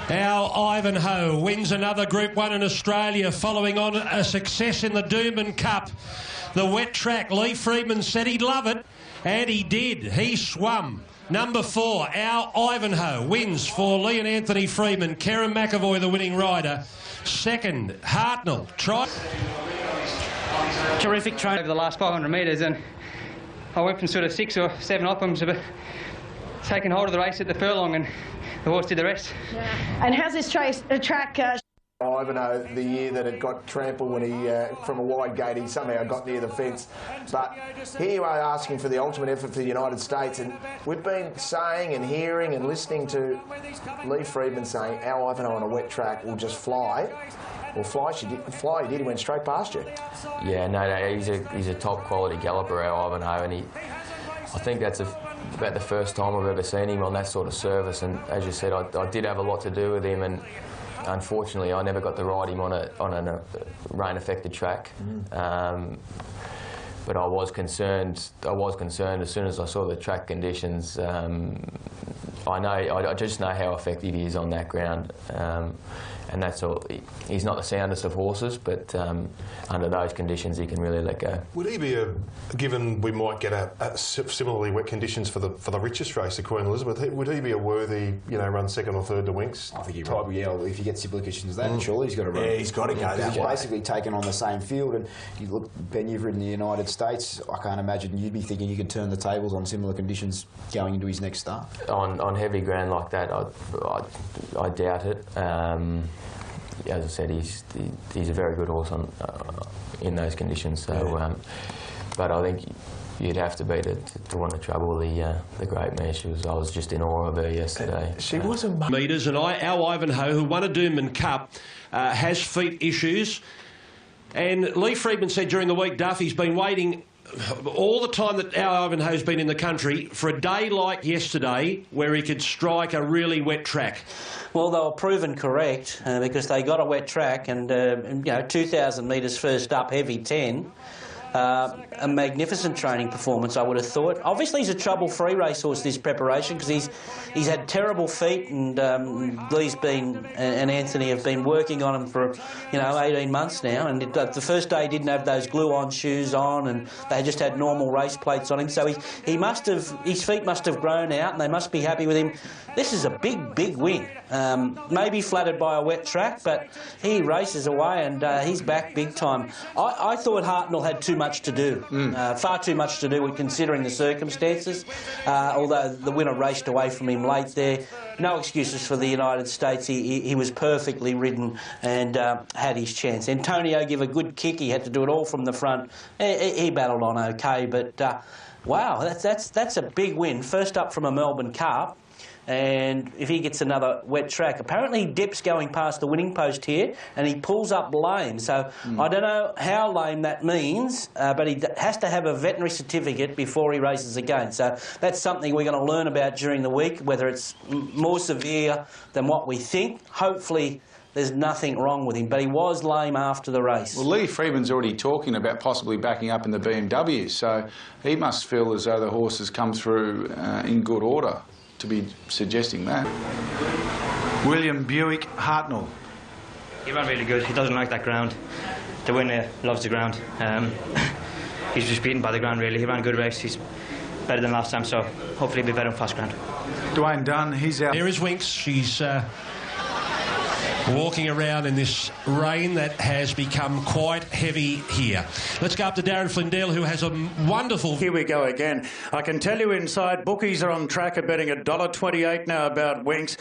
Our Ivanhoe wins another Group 1 in Australia, following on a success in the Doomben Cup. The wet track, Lee Freedman said he'd love it, and he did. He swum. Number 4, Our Ivanhoe, wins for Lee and Anthony Freedman. Kerrin McAvoy, the winning rider. Second, Hartnell. Terrific train over the last 500 metres, and I went from sort of 6 or 7 off him to taking hold of the race at the furlong, and the horse did the rest. Yeah. And how's this track? Ivanhoe, the year that it got trampled when he, from a wide gate, he somehow got near the fence. But here you are asking for the ultimate effort for the United States, and we've been saying and hearing and listening to Lee Freedman saying our Ivanhoe on a wet track will just fly. Well, fly he did. He went straight past you. Yeah, no, he's a top quality galloper, our Ivanhoe, and I think that's about the first time I've ever seen him on that sort of service. And as you said, I did have a lot to do with him, and unfortunately I never got to ride him on a rain-affected track. But I was concerned as soon as I saw the track conditions. I just know how effective he is on that ground. And that's all. He's not the soundest of horses, but under those conditions, he can really let go. Would he be given we might get a similarly wet conditions for the richest race, the Queen Elizabeth? Would he be a worthy, run second or third to Winks? I think he probably, if you get similar conditions to that, surely he's got to run. Yeah, he's got to go. He's basically taken on the same field, and you look, Ben, you've ridden the United States. I can't imagine you'd be thinking you could turn the tables on similar conditions going into his next start. On heavy ground like that, I doubt it. As I said, he's a very good horse in those conditions. So, but I think you'd have to be to want to trouble the great mare. I was just in awe of her yesterday. She was a metres, and our Ivanhoe, who won a Doomben Cup, has feet issues. And Lee Friedman said during the week, Duff, he's been waiting all the time that our Ivanhoe's been in the country for a day like yesterday where he could strike a really wet track. Well, they were proven correct because they got a wet track and 2,000 metres first up, heavy 10. A magnificent training performance, I would have thought. Obviously, he's a trouble-free racehorse this preparation because he's had terrible feet, and Lee's been and Anthony have been working on him for 18 months now. And the first day he didn't have those glue-on shoes on, and they just had normal race plates on him. So his feet must have grown out, and they must be happy with him. This is a big win. Maybe flattered by a wet track, but he races away and he's back big time. I thought Hartnell had too much to do, far too much to do considering the circumstances, although the winner raced away from him late there. No excuses for the United States. He was perfectly ridden and had his chance. Antonio gave a good kick. He had to do it all from the front. He battled on okay, but wow, that's a big win. First up from a Melbourne Cup. And if he gets another wet track, apparently he dips going past the winning post here and he pulls up lame. So I don't know how lame that means, but he has to have a veterinary certificate before he races again. So that's something we're going to learn about during the week, whether it's more severe than what we think. Hopefully there's nothing wrong with him, but he was lame after the race. Well, Lee Friedman's already talking about possibly backing up in the BMW, so he must feel as though the horse has come through in good order to be suggesting that. William Buick Hartnell. He ran really good. He doesn't like that ground. The winner loves the ground. He's just beaten by the ground, really. He ran a good race. He's better than last time, so hopefully he'll be better on fast ground. Dwayne Dunn, he's out. There is Winks. She's walking around in this rain that has become quite heavy here. Let's go up to Darren Flindell, who has a wonderful... Here we go again. I can tell you inside, bookies are on track of betting $1.28 now about Winks.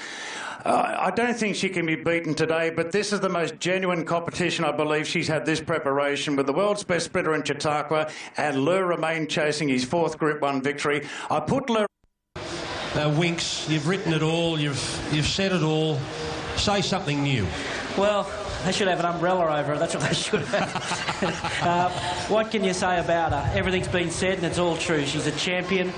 I don't think she can be beaten today, but this is the most genuine competition I believe she's had this preparation, with the world's best sprinter in Chautauqua and Le Romain chasing his 4th Group 1 victory. I put Le... Winks, you've written it all, you've said it all. Say something new. Well, they should have an umbrella over her. That's what they should have. What can you say about her? Everything's been said and it's all true. She's a champion.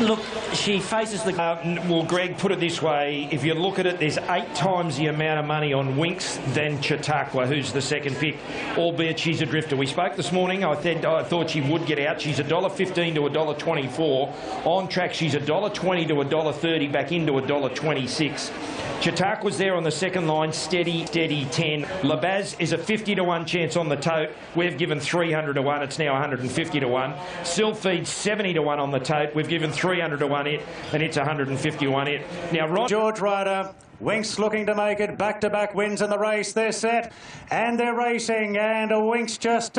Look, she faces the... well, Greg, put it this way. If you look at it, there's 8 times the amount of money on Winks than Chautauqua, who's the second pick, albeit she's a drifter. We spoke this morning. I thought she would get out. She's $1.15 to $1.24. On track, she's $1.20 to $1.30, back into $1.26. Chautauqua's there on the second line, steady 10. Labaz is a 50 to 1 chance on the tote. We've given 300 to 1. It's now 150 to 1. Sylpheed's 70 to 1 on the tote. We've given 300 to 1 it, and it's 150 to 1 it. Now, George Ryder. Winks looking to make it back-to-back wins in the race. They're set and they're racing, and Winks just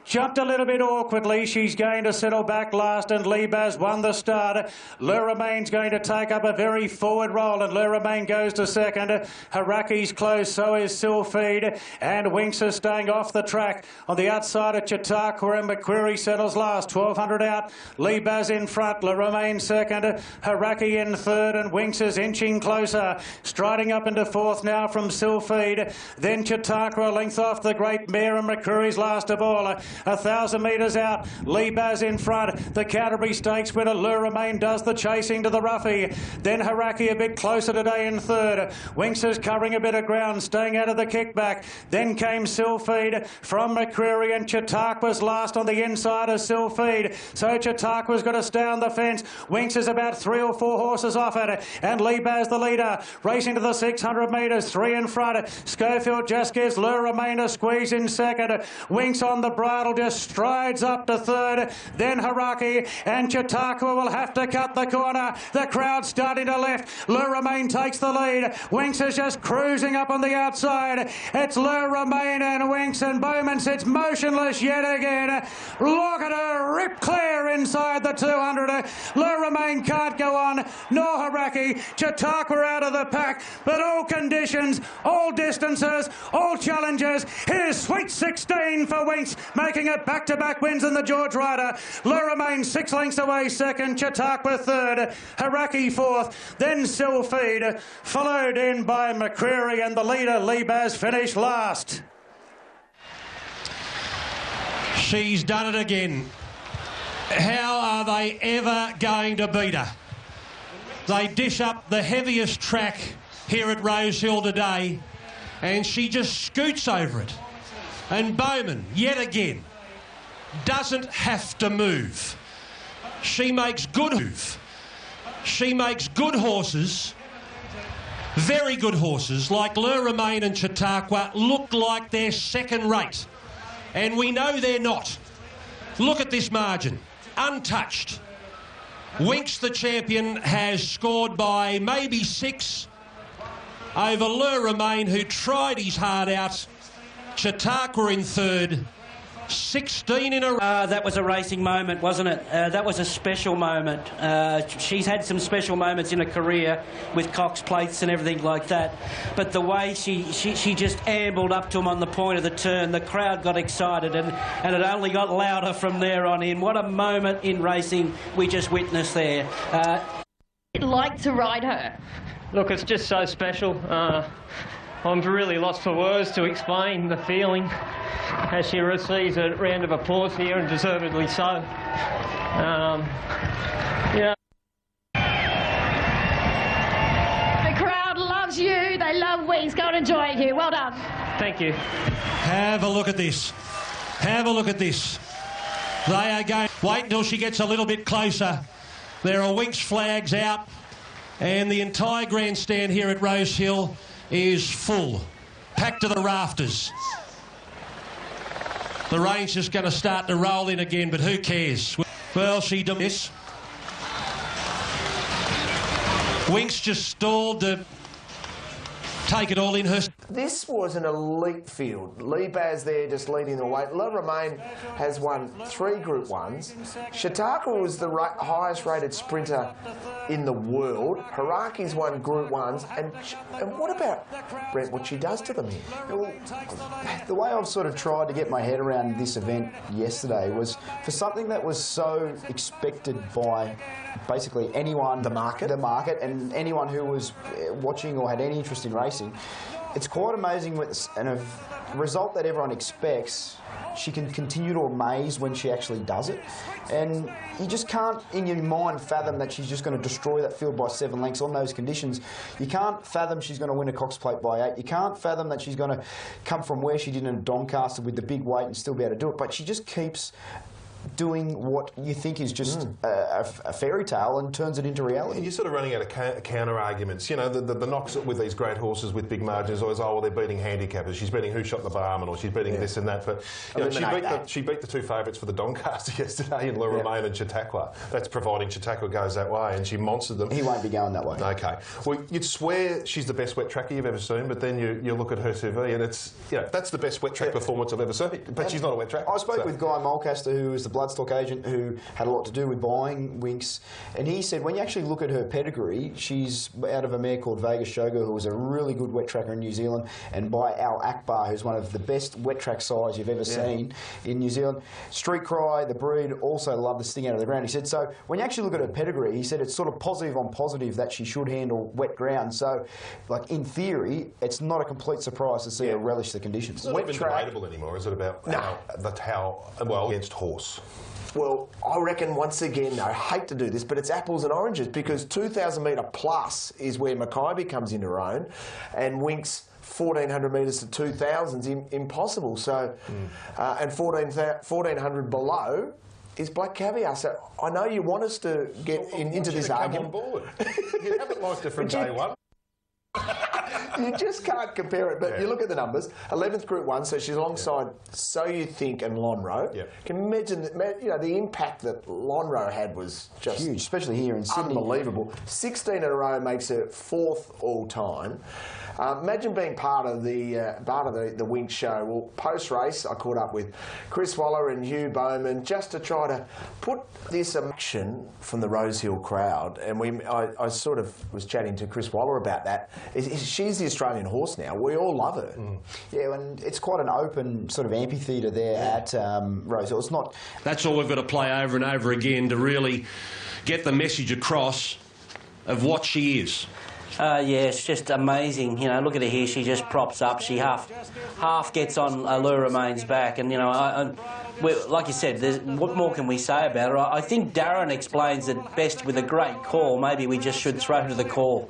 jumped a little bit awkwardly. She's going to settle back last, and Lee Baz won the start. Le Romain's going to take up a very forward role, and Le Romain goes to second. Haraki's close, so is Sylpheed, and Winks is staying off the track. On the outside of Chautauqua, and McQuarrie settles last, 1,200 out. Lee Baz in front, Le Romain second, Haraki in third, and Winks is inching closer. Striding up into 4th now from Sylpheed. Then Chautauqua, a length off the great mare, and McCreary's last of all. 1,000 metres out. Lee Baz in front. The Canterbury Stakes winner, Le Romain, does the chasing to the roughie. Then Haraki a bit closer today in third. Winks is covering a bit of ground, staying out of the kickback. Then came Sylpheed from McCreary, and Chautauqua's last on the inside of Sylpheed. So Chautauqua's got to stay on the fence. Winks is about 3 or 4 horses off it, and Lee Baz the leader. Racing to the 600 metres, 3 in front. Schofield just gives Le Romain a squeeze in second. Winks on the bridle, just strides up to third. Then Haraki, and Chautauqua will have to cut the corner. The crowd starting to left. Le Romain takes the lead. Winks is just cruising up on the outside. It's Le Romain and Winks, and Bowman sits motionless yet again. Look at her rip clear inside the 200. Le Romain can't go on, nor Haraki. Chautauqua out of the pack. track, but all conditions, all distances, all challenges. Here's Sweet 16 for Winks, making it back-to-back wins in the George Ryder. Luramain 6 lengths away second, Chautauqua third, Haraki fourth, then Sylphied, followed in by McCreary, and the leader, Libaz, finished last. She's done it again. How are they ever going to beat her? They dish up the heaviest track here at Rosehill today, and she just scoots over it. And Bowman, yet again, doesn't have to move. She makes good move. She makes good horses, very good horses, like Luramain and Chautauqua, look like they're second rate. And we know they're not. Look at this margin, untouched. Winks, the champion, has scored by maybe 6 over Luramain, who tried his heart out. Chautauqua in third. 16 in a row. That was a racing moment, wasn't it? That was a special moment. She's had some special moments in her career with Cox plates and everything like that. But the way she just ambled up to him on the point of the turn, the crowd got excited, and it only got louder from there on in. What a moment in racing we just witnessed there. I'd like to ride her. Look, it's just so special. I'm really lost for words to explain the feeling as she receives a round of applause here, and deservedly so. Yeah. The crowd loves you. They love Winks. Go and enjoy it, Hugh. Well done. Thank you. Have a look at this. Have a look at this. They are going... Wait until she gets a little bit closer. There are Winks flags out, and the entire grandstand here at Rosehill is full, packed to the rafters. The rain's just going to start to roll in again, but who cares? Well, she did this. Winks just stalled to take it all in her... This was an elite field. Libaz there just leading the way. Luramain has won 3 Group 1s. Chautauqua was the highest rated sprinter in the world. Haraki's won Group 1s. And what about, Brent, what she does to them here? Well, the way I've sort of tried to get my head around this event yesterday was for something that was so expected by basically anyone, the market, and anyone who was watching or had any interest in racing. It's quite amazing with a result that everyone expects. She can continue to amaze when she actually does it, and you just can't in your mind fathom that she's just going to destroy that field by 7 lengths on those conditions. You can't fathom she's going to win a Cox Plate by 8. You can't fathom that she's going to come from where she did in Doncaster with the big weight and still be able to do it, but she just keeps doing what you think is just a fairy tale and turns it into reality. You're sort of running out of counter arguments. You know, the knocks with these great horses with big margins always, oh, well, they're beating handicappers. She's beating Who Shot the Barman, or she's beating this and that. But you know, she beat the 2 favourites for the Doncaster yesterday in Luramain and Chautauqua. That's providing Chautauqua goes that way, and she monstered them. He won't be going that way. Okay. Well, you'd swear she's the best wet tracker you've ever seen, but then you look at her CV and it's, you know, that's the best wet track performance I've ever seen. But she's not a wet tracker. I spoke with Guy Mulcaster, who is the bloodstock agent who had a lot to do with buying Winks, and he said when you actually look at her pedigree, she's out of a mare called Vegas Shogo, who was a really good wet tracker in New Zealand, and by Al Akbar, who's one of the best wet track sides you've ever seen in New Zealand. Street Cry, the breed, also loved the sting out of the ground. He said, so when you actually look at her pedigree, he said it's sort of positive on positive that she should handle wet ground. So, like, in theory, it's not a complete surprise to see her relish the conditions. It's not even debatable anymore, is it, about how well against horse? Well, I reckon once again, I hate to do this, but it's apples and oranges, because 2,000 metre plus is where Mackay comes into her own, and Winks 1,400 metres to 2,000's impossible. So, and 1,400 below is Black Caviar. So I know you want us to get into this argument. Come on board. You haven't liked her from day one. You just can't compare it, but you look at the numbers. 11th Group 1, so she's alongside So You Think and Lonhro. Can you imagine that, you know, the impact that Lonhro had was just huge, especially here in Sydney. Unbelievable. 16 in a row makes her 4th all time. Imagine being part of the Winx show. Well, post-race, I caught up with Chris Waller and Hugh Bowman just to try to put this action from the Rosehill crowd. And I sort of was chatting to Chris Waller about that. She's the Australian horse now. We all love her. Yeah, and it's quite an open sort of amphitheatre there at Rosehill. It's not... That's all we've got to play over and over again to really get the message across of what she is. Yeah, it's just amazing. You know, look at her here. She just props up. She half gets on Allure Remain's back, and you know, like you said, what more can we say about her? I think Darren explains it best with a great call. Maybe we just should throw to the call.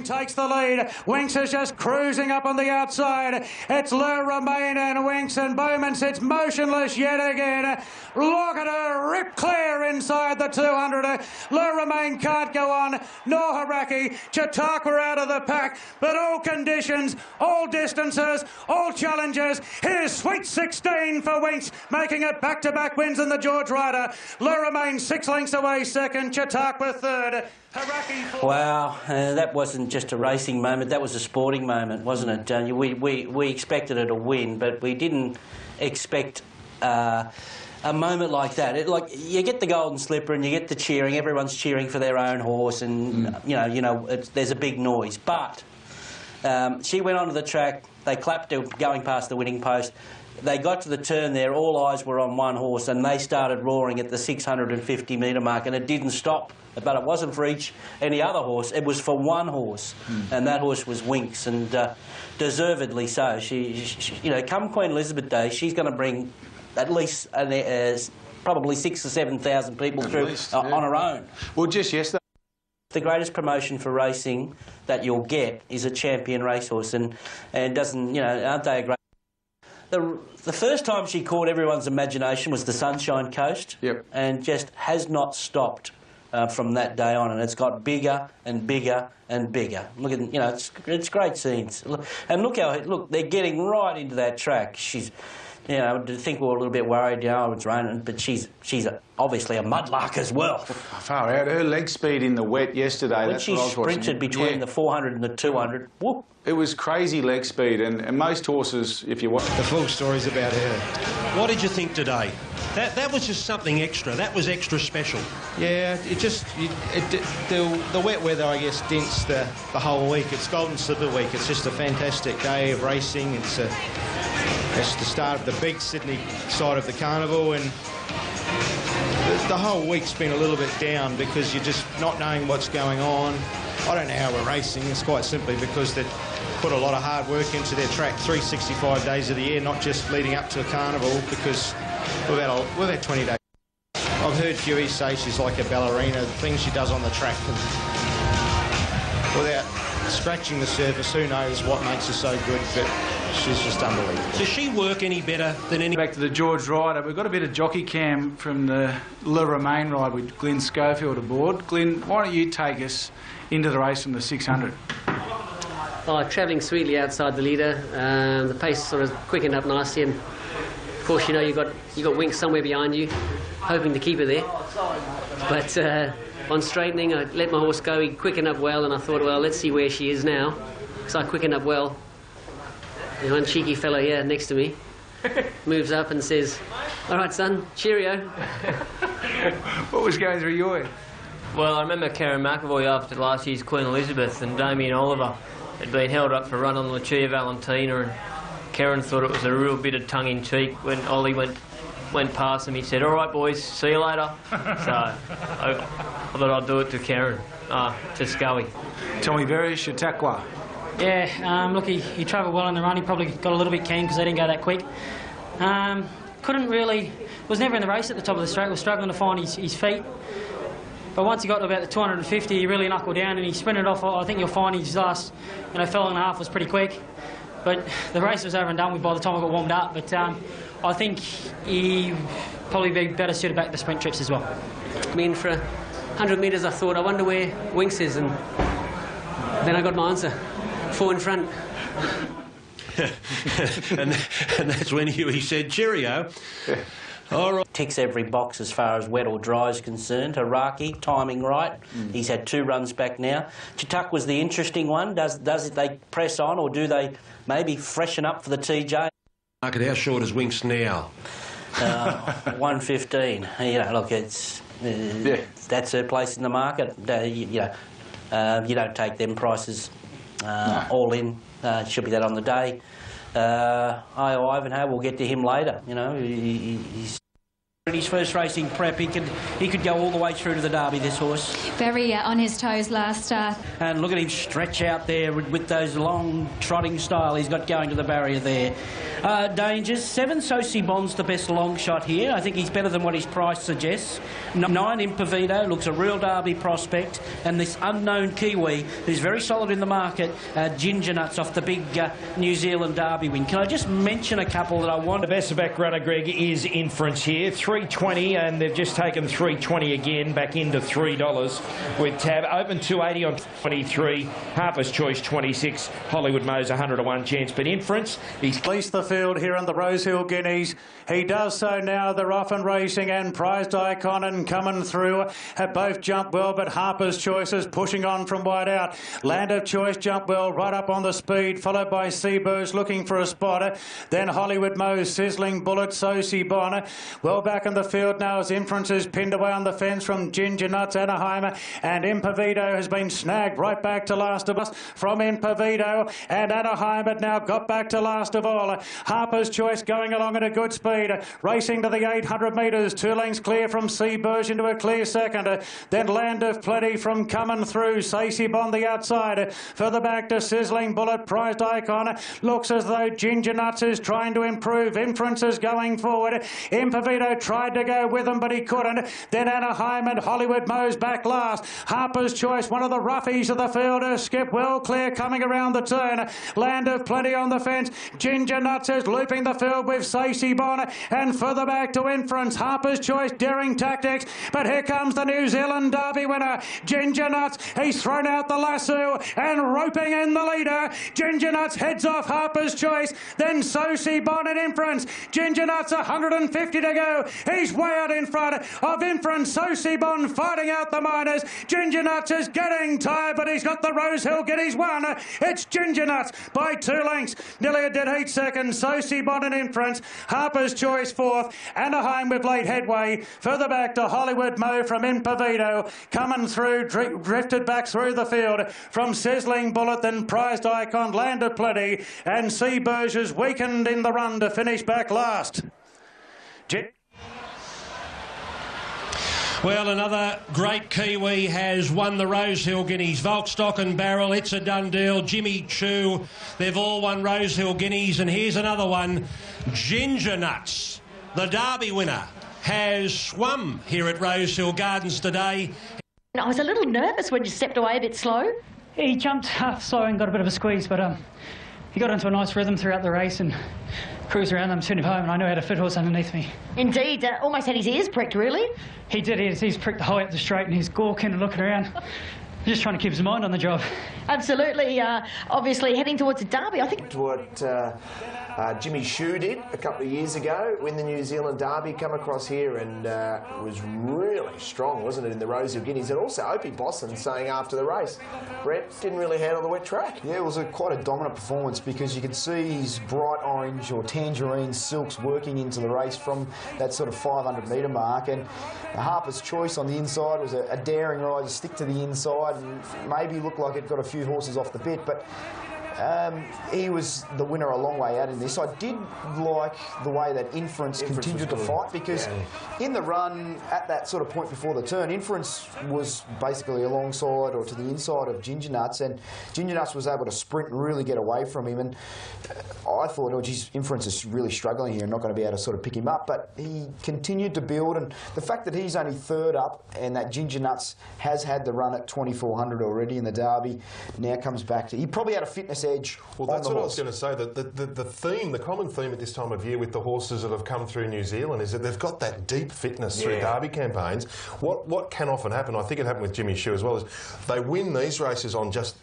Takes the lead. Winx is just cruising up on the outside. It's Le Romain and Winx, and Bowman sits motionless yet again. Look at her rip clear inside the 200. Le Romain can't go on, nor Haraki. Chautauqua out of the pack, but all conditions, all distances, all challenges. Here's Sweet 16 for Winx, making it back-to-back wins in the George Rider. Le Romain 6 lengths away second, Chautauqua third. Wow, that wasn't just a racing moment, that was a sporting moment, wasn't it? We expected her to win, but we didn't expect a moment like that. Like, you get the golden slipper and you get the cheering, everyone's cheering for their own horse, and you know, there's a big noise. But she went onto the track, they clapped her going past the winning post. They got to the turn there, all eyes were on one horse, and they started roaring at the 650 metre mark, and it didn't stop. But it wasn't for any other horse, it was for one horse, and that horse was Winx, and deservedly so. She, you know, come Queen Elizabeth Day, she's going to bring at least probably 6,000 or 7,000 people through on her own. Well, just yesterday... The greatest promotion for racing that you'll get is a champion racehorse, and doesn't, you know, aren't they a great... The first time she caught everyone's imagination was the Sunshine Coast, and just has not stopped from that day on, and it's got bigger and bigger and bigger. Look at, you know, it's great scenes, and look they're getting right into that track. She's, you know, I think we were a little bit worried, you know, it's raining, but she's obviously a mudlark as well. Far out. Her leg speed in the wet yesterday. When she sprinted between the 400 and the 200, whoop. It was crazy leg speed, and most horses, if you watch... The full story's about her. What did you think today? That was just something extra. That was extra special. Yeah, it just... the wet weather, I guess, dents the whole week. It's Golden Slipper week. It's just a fantastic day of racing. It's the start of the big Sydney side of the carnival, and the whole week's been a little bit down because you're just not knowing what's going on. I don't know how we're racing. It's quite simply because they put a lot of hard work into their track 365 days of the year, not just leading up to a carnival, because we've had 20 days. I've heard Huey say she's like a ballerina, the things she does on the track. Without scratching the surface, who knows what makes her so good, but she's just unbelievable. Does she work any better than any... Back to the George Rider, we've got a bit of jockey cam from the Le Romain ride with Glenn Schofield aboard. Glenn, why don't you take us into the race from the 600? Travelling sweetly outside the leader, the pace sort of quickened up nicely, and of course, you know, you got Winx somewhere behind you, hoping to keep her there. But on straightening, I let my horse go. He quickened up well, and I thought, well, let's see where she is now. So I quickened up well. And one cheeky fellow here next to me moves up and says, "All right, son, cheerio." What was going through your head? Well, I remember Karen McAvoy after last year's Queen Elizabeth, and Damien Oliver had been held up for a run on Lucia Valentina, and Karen thought it was a real bit of tongue-in-cheek when Ollie went past him. He said, "All right, boys, see you later." So I thought I'd do it to Karen, to Scully. Tommy Berry, Chautauqua. Yeah, look, he travelled well in the run. He probably got a little bit keen because they didn't go that quick. Couldn't really... was never in the race at the top of the straight. Was struggling to find his feet. But once he got to about the 250, he really knuckled down and he sprinted off. I think you'll find his last, furlong and a half was pretty quick. But the race was over and done with by the time I got warmed up. But I think he probably be better suited back to sprint trips as well. I mean, for 100 metres, I thought, I wonder where Winx is, and then I got my answer. 4 in front. and that's when he said, "Cheerio." All right. Ticks every box as far as wet or dry is concerned. Haraki, timing right. He's had 2 runs back now. Chituck was the interesting one. Does they press on, or do they maybe freshen up for the TJ? Market, how short is Winks now? 115. You know, look, it's that's her place in the market. You don't take them prices all in. Should be that on the day. Ivanhoe, we'll get to him later. You know, he's In his first racing prep, he could go all the way through to the Derby, this horse. Very on his toes last start. And look at him stretch out there with those long trotting style he's got going to the barrier there. Dangers. 7 Sosi Bond's the best long shot here. I think he's better than what his price suggests. 9 Impavito looks a real Derby prospect. And this unknown Kiwi, who's very solid in the market, Ginger Nuts off the big New Zealand Derby win. Can I just mention a couple that I want? The Besseback runner, Greg, is Inference here. 3.20, and they've just taken 3.20 again back into $3 with Tab. Open 280 on 23. Harper's Choice 26. Hollywood Mo's 100 to 1 chance. But Inference, he's Fleece the field here in the Rosehill Guineas. He does so now. They're off and racing, and Prized Icon and coming through have both jumped well, but Harper's Choice is pushing on from wide out. Land of Choice jumped well right up on the speed, followed by Seabirds looking for a spotter. Then Hollywood Mo's Sizzling Bullet, Sosi Bonner. Well back in the field now as Inference is pinned away on the fence from Ginger Nuts, Anaheim, and Impavito has been snagged right back to last of us from Impavito, and Anaheim had now got back to last of all. Harper's Choice going along at a good speed, racing to the 800 metres, 2 lengths clear from Seabirds into a clear second. Then Land of Plenty from coming through, Sosi Bond the outside, further back to Sizzling Bullet, Prized Icon. Looks as though Ginger Nuts is trying to improve. Inference is going forward. Impavito tried to go with him, but he couldn't. Then Anaheim and Hollywood Mo's back last. Harper's Choice, one of the roughies of the field, skip well clear coming around the turn. Land of Plenty on the fence. Ginger Nuts is looping the field with Sosi Bonner, and further back to Inference. Harper's Choice, daring tactics, but here comes the New Zealand Derby winner, Ginger Nuts. He's thrown out the lasso and roping in the leader. Ginger Nuts heads off Harper's Choice, then Sosi Bonner and Inference. Ginger Nuts 150 to go. He's way out in front of Inference. Sosi Bond fighting out the miners. Ginger Nuts is getting tired, but he's got the Rosehill Guineas won. It's Ginger Nuts by 2 lengths. Nearly a dead heat second. Sosi Bond and Inference. Harper's Choice 4th. Anaheim with late headway. Further back to Hollywood Mo from Impavito. Coming through, drifted back through the field from Sizzling Bullet, then Prized Icon, Land of Plenty, and Seabirds is weakened in the run to finish back last. Well, another great Kiwi has won the Rosehill Guineas. Volkstock and Barrel, it's a done deal. Jimmy Choo, they've all won Rosehill Guineas. And here's another one. Ginger Nuts, the Derby winner, has swum here at Rosehill Gardens today. I was a little nervous when you stepped away a bit slow. He jumped half slow and got a bit of a squeeze, but he got into a nice rhythm throughout the race and cruised around them, sent him home, and I knew I had a fit horse underneath me. Indeed, almost had his ears pricked, really. He did. He's pricked the high up the straight and he's gawking and looking around. Just trying to keep his mind on the job. Absolutely. Obviously heading towards the Derby, I think. What Jimmy Choo did a couple of years ago, win the New Zealand Derby, come across here and was really strong, wasn't it, in the Rosehill Guineas? And also Opie Boston saying after the race, Brett didn't really handle the wet track. Yeah, it was quite a dominant performance because you could see his bright orange or tangerine silks working into the race from that sort of 500 metre mark. And Harper's Choice on the inside was a daring ride to stick to the inside and maybe looked like it got a few horses off the bit, but he was the winner a long way out in this. I did like the way that Inference continued to fight because in the run at that sort of point before the turn, Inference was basically alongside or to the inside of Ginger Nuts, and Ginger Nuts was able to sprint and really get away from him. And I thought, oh geez, Inference is really struggling here and not going to be able to sort of pick him up, but he continued to build, and the fact that he's only 3rd up and that Ginger Nuts has had the run at 2400 already in the Derby now comes back to, he probably had a fitness edge. Well, that's what I was going to say. The common theme at this time of year with the horses that have come through New Zealand is that they've got that deep fitness through Derby campaigns. What can often happen, I think it happened with Jimmy Shue as well, is they win these races on just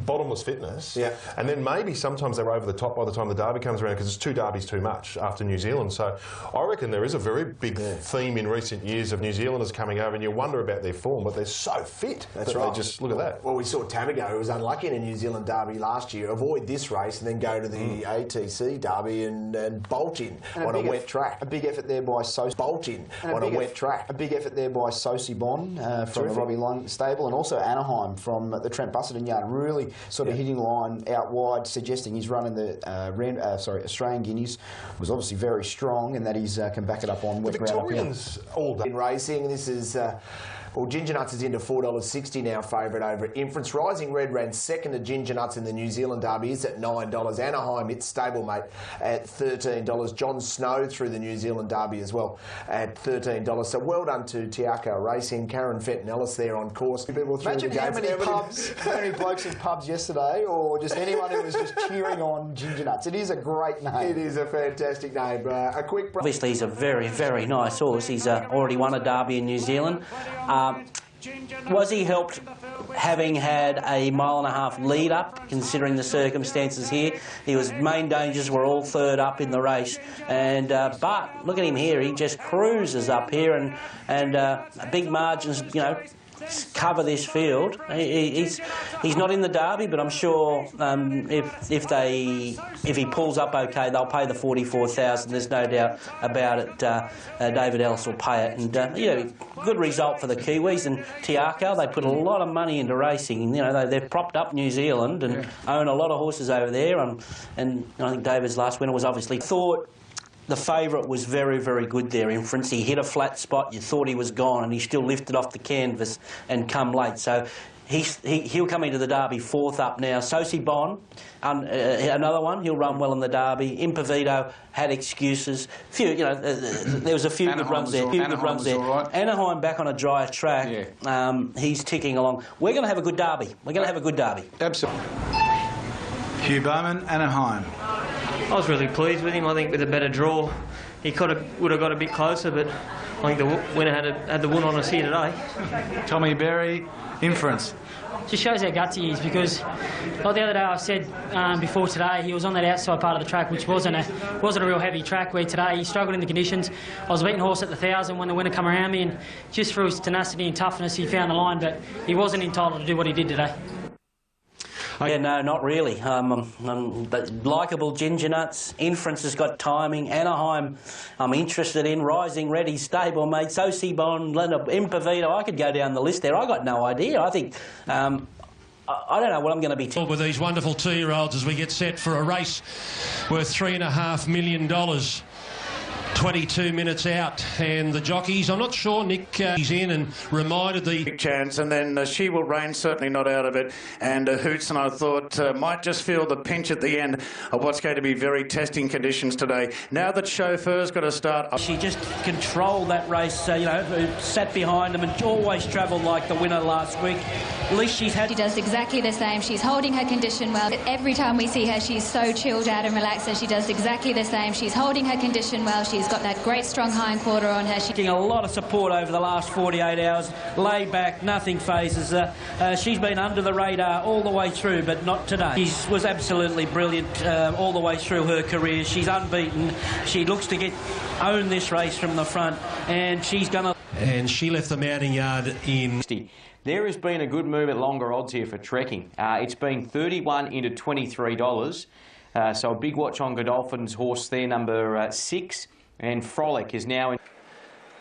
bottomless fitness, and then maybe sometimes they're over the top by the time the Derby comes around because it's 2 Derbies too much after New Zealand. So I reckon there is a very big theme in recent years of New Zealanders coming over, and you wonder about their form, but they're so fit. That's right. Just look at that. Well, we saw Tamago, who was unlucky in a New Zealand Derby last year, avoid this race and then go to the ATC Derby and bolt in on a wet track. A big effort there by Sosi. Bolt in on a wet track. A big effort there by Sosi Bon from the Robbie Lund stable, and also Anaheim from the Trent Busselton yard, really sort of hitting the line out wide, suggesting he's running the Australian Guineas, was obviously very strong, and that he's can back it up on wet ground. Victorians all day in racing. This is. Well, Ginger Nuts is into $4.60 now, favourite over at Inference. Rising Red ran second to Ginger Nuts in the New Zealand Derby, is at $9. Anaheim, its stablemate, at $13. John Snow through the New Zealand Derby as well at $13. So well done to Tiaco Racing. Karen Fenton Ellis there on course. People through Imagine the how many blokes in pubs yesterday, or just anyone who was just cheering on Ginger Nuts. It is a great name. It is a fantastic name. A quick break. Obviously, he's a very, very nice horse. He's already won a Derby in New Zealand. Was he helped having had a 1.5 mile lead up, considering the circumstances here? He was main dangers were all third up in the race, and but look at him here. He just cruises up here, and big margins, you know, cover this field. He's not in the Derby, but I'm sure if he pulls up okay, they'll pay the $44,000. There's no doubt about it. David Ellis will pay it, and you know, good result for the Kiwis and Tiaco. They put a lot of money into racing. You know, they've propped up New Zealand and own a lot of horses over there. And I think David's last winner was obviously thought. The favourite was very, very good there, Inference. He hit a flat spot, you thought he was gone, and he still lifted off the canvas and come late. So he'll come into the Derby 4th up now. Sosi Bon, another one, he'll run well in the Derby. Impovito had excuses. There was a few good runs there. Anaheim back on a drier track. He's ticking along. We're going to have a good Derby. We're going to have a good Derby. Absolutely. Hugh Bowman, Anaheim. I was really pleased with him. I think with a better draw, he would have got a bit closer, but I think the winner had the wood on us here today. Tommy Berry, Inference. Just shows how gutsy he is, because like the other day I said before today, he was on that outside part of the track, which wasn't a real heavy track, where today he struggled in the conditions. I was beating horse at the 1,000 when the winner come around me, and just through his tenacity and toughness he found the line, but he wasn't entitled to do what he did today. Yeah, no, not really. Likeable Ginger Nuts. Inference has got timing. Anaheim, I'm interested in. Rising Red, his stablemate. Sosi Bon, Impovito. I could go down the list there. I got no idea. I think. I don't know what I'm going to be. With these wonderful 2-year-olds as we get set for a race worth $3.5 million. 22 minutes out, and the jockeys, I'm not sure, Nick, he's in and reminded the... Big chance, and then She Will Reign, certainly not out of it, and Hootson, I thought, might just feel the pinch at the end of what's going to be very testing conditions today. Now that Chauffeur's got to start... She just controlled that race, you know, sat behind them and always travelled like the winner last week. At least she's had... She does exactly the same. She's holding her condition well. Every time we see her, she's so chilled out and relaxed, and she does exactly the same. She's holding her condition well. She's got that great strong hind quarter on her. She's getting a lot of support over the last 48 hours. Laid back, nothing phases her. She's been under the radar all the way through, but not today. She was absolutely brilliant all the way through her career. She's unbeaten. She looks to own this race from the front, and she's going to... And she left the mounting yard in... There has been a good move at longer odds here for trekking. It's been 31 into $23. So a big watch on Godolphin's horse there, number 6. And Frolic is now in...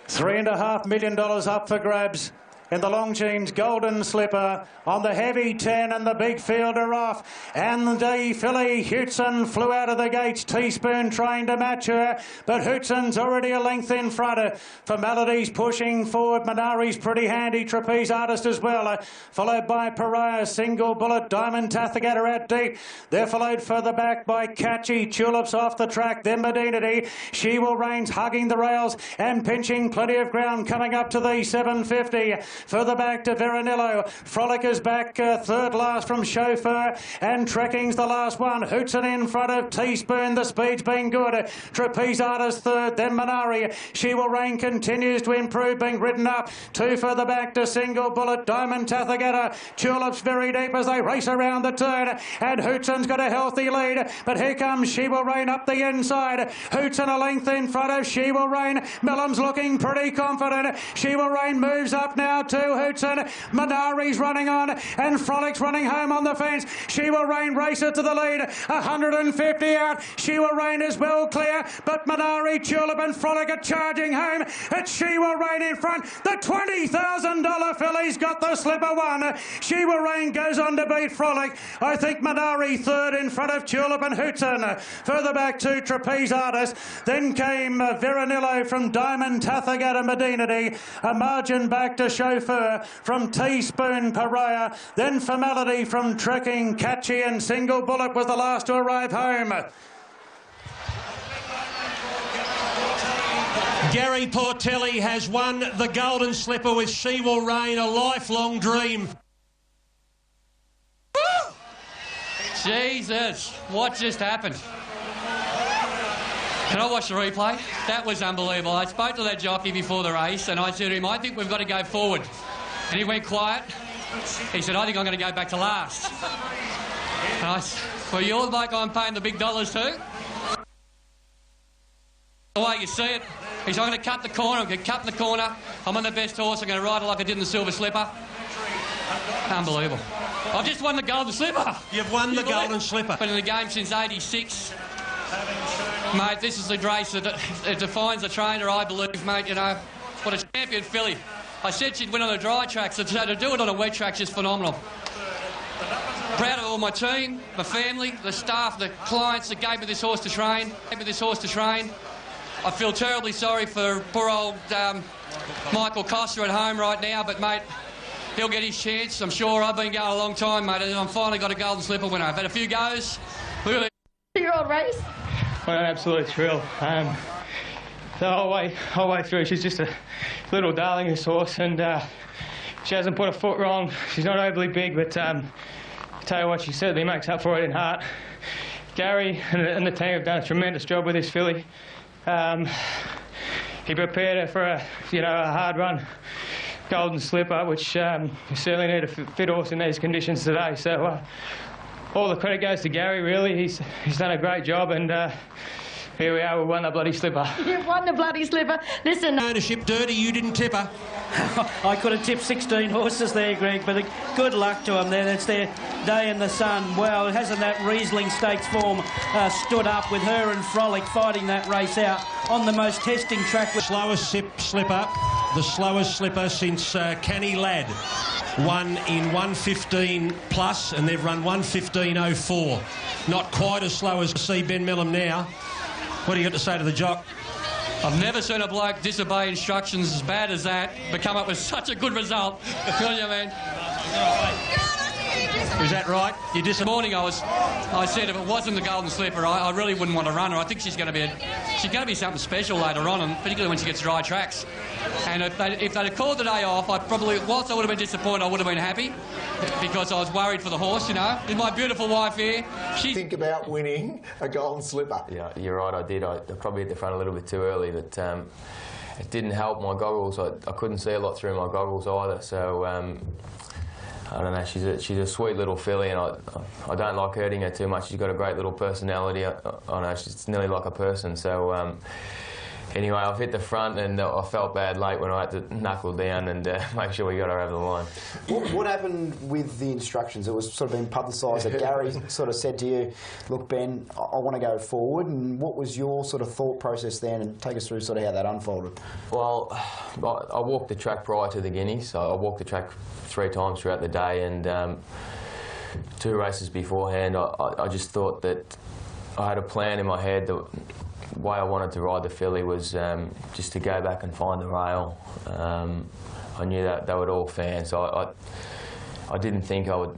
$3.5 million up for grabs. In the Longines Golden Slipper, on the heavy 10 and the big fielder off. And the filly Hootson flew out of the gates. Teaspoon trying to match her, but Hootson's already a length in front. Formality's pushing forward. Minari's pretty handy. Trapeze Artist as well. Followed by Pariah, Single Bullet, Diamond Tathagata out deep. They're followed further back by Catchy. Tulips off the track. Then Medinity. She Will Reign hugging the rails and pinching plenty of ground coming up to the 750. Further back to Veronillo. Frolic is back third last from Chauffeur, and Trekking's the last one. Hootson in front of Teaspoon. The speed's been good. Trapeze Artist third, then Minari. She Will Reign continues to improve, being ridden up. Two further back to Single Bullet, Diamond Tathagata. Tulips very deep as they race around the turn, and Hootson's got a healthy lead, but here comes She Will Reign up the inside. Hootson a length in front of She Will Reign. Millam's looking pretty confident. She Will Reign moves up now to Hootson. Minari's running on, and Frolic's running home on the fence. She Will Reign races to the lead. 150 out. She Will Reign is well clear, but Minari, Tulip and Frolic are charging home. It's She Will Reign in front. The $20,000 filly's got the slipper one. She Will Reign goes on to beat Frolic. I think Minari third in front of Tulip and Hootson. Further back to Trapeze Artist. Then came Veronillo from Diamond Tathagata Medinity. A margin back to Chauffeur from Teaspoon Pariah. Then Formality from Trekking Catchy, and Single Bullet was the last to arrive home. Gary Portelli has won the Golden Slipper with She Will Reign, a lifelong dream. Jesus, what just happened? Can I watch the replay? That was unbelievable. I spoke to that jockey before the race and I said to him, I think we've got to go forward. And he went quiet. He said, I think I'm going to go back to last. And I said, well, you're like I'm paying the big dollars too? The way you see it, he's I'm going to cut the corner, I'm going to cut in the corner. I'm on the best horse, I'm going to ride it like I did in the Silver Slipper. Unbelievable. I've just won the Golden Slipper. You've won the Golden Slipper. Been in the game since '86. Mate, this is the race that it defines a trainer, I believe, mate. You know, what a champion filly. I said she'd win on the dry tracks, so to do it on a wet track's just phenomenal. Proud of all my team, my family, the staff, the clients that gave me this horse to train. I feel terribly sorry for poor old Michael Costa at home right now, but, mate, he'll get his chance. I'm sure. I've been going a long time, mate, and I've finally got a Golden Slipper winner. I've had a few goes. Look at it. 2-year-old race? What an absolute thrill. The whole way through, she's just a little darling, this horse, and she hasn't put a foot wrong. She's not overly big, but I tell you what, she certainly makes up for it in heart. Gary and the team have done a tremendous job with this filly. He prepared her for a hard run Golden Slipper, which you certainly need a fit horse in these conditions today. So all the credit goes to Gary, really. He's done a great job, and here we are, we won the bloody slipper. You've won the bloody slipper. Listen. Ownership dirty, you didn't tip her. I could have tipped 16 horses there, Greg, but good luck to them there. That's their day in the sun. Well, hasn't that Riesling Stakes form stood up with her and Frolic fighting that race out on the most testing track? Slowest slipper, the slowest slipper since Canny Ladd. Won in 1:15 plus, and they've run 1:15.04. Not quite as slow as see Ben Millam now. What do you got to say to the jock? I've never seen a bloke disobey instructions as bad as that, but come up with such a good result. Good on you, man. Is that right? This morning I said if it wasn't the Golden Slipper, I really wouldn't want to run her. I think she's going to be something special later on, and particularly when she gets dry tracks. And if they'd have called the day off, whilst I would have been disappointed, I would have been happy because I was worried for the horse, you know. With my beautiful wife here, Think about winning a Golden Slipper. Yeah, you're right, I did. I probably hit the front a little bit too early, but it didn't help my goggles. I couldn't see a lot through my goggles either, so I don't know, she's a sweet little filly, and I don't like hurting her too much. She's got a great little personality. I know, she's nearly like a person, so anyway, I've hit the front, and I felt bad late when I had to knuckle down and make sure we got her over the line. What happened with the instructions? It was sort of been publicised that Gary sort of said to you, look, Ben, I want to go forward, and what was your sort of thought process then, and take us through sort of how that unfolded? Well, I walked the track prior to the Guineas, so I walked the track 3 times throughout the day, and 2 races beforehand, I just thought that I had a plan in my head. The way I wanted to ride the filly was just to go back and find the rail. I knew that they would all fan, so I didn't think I would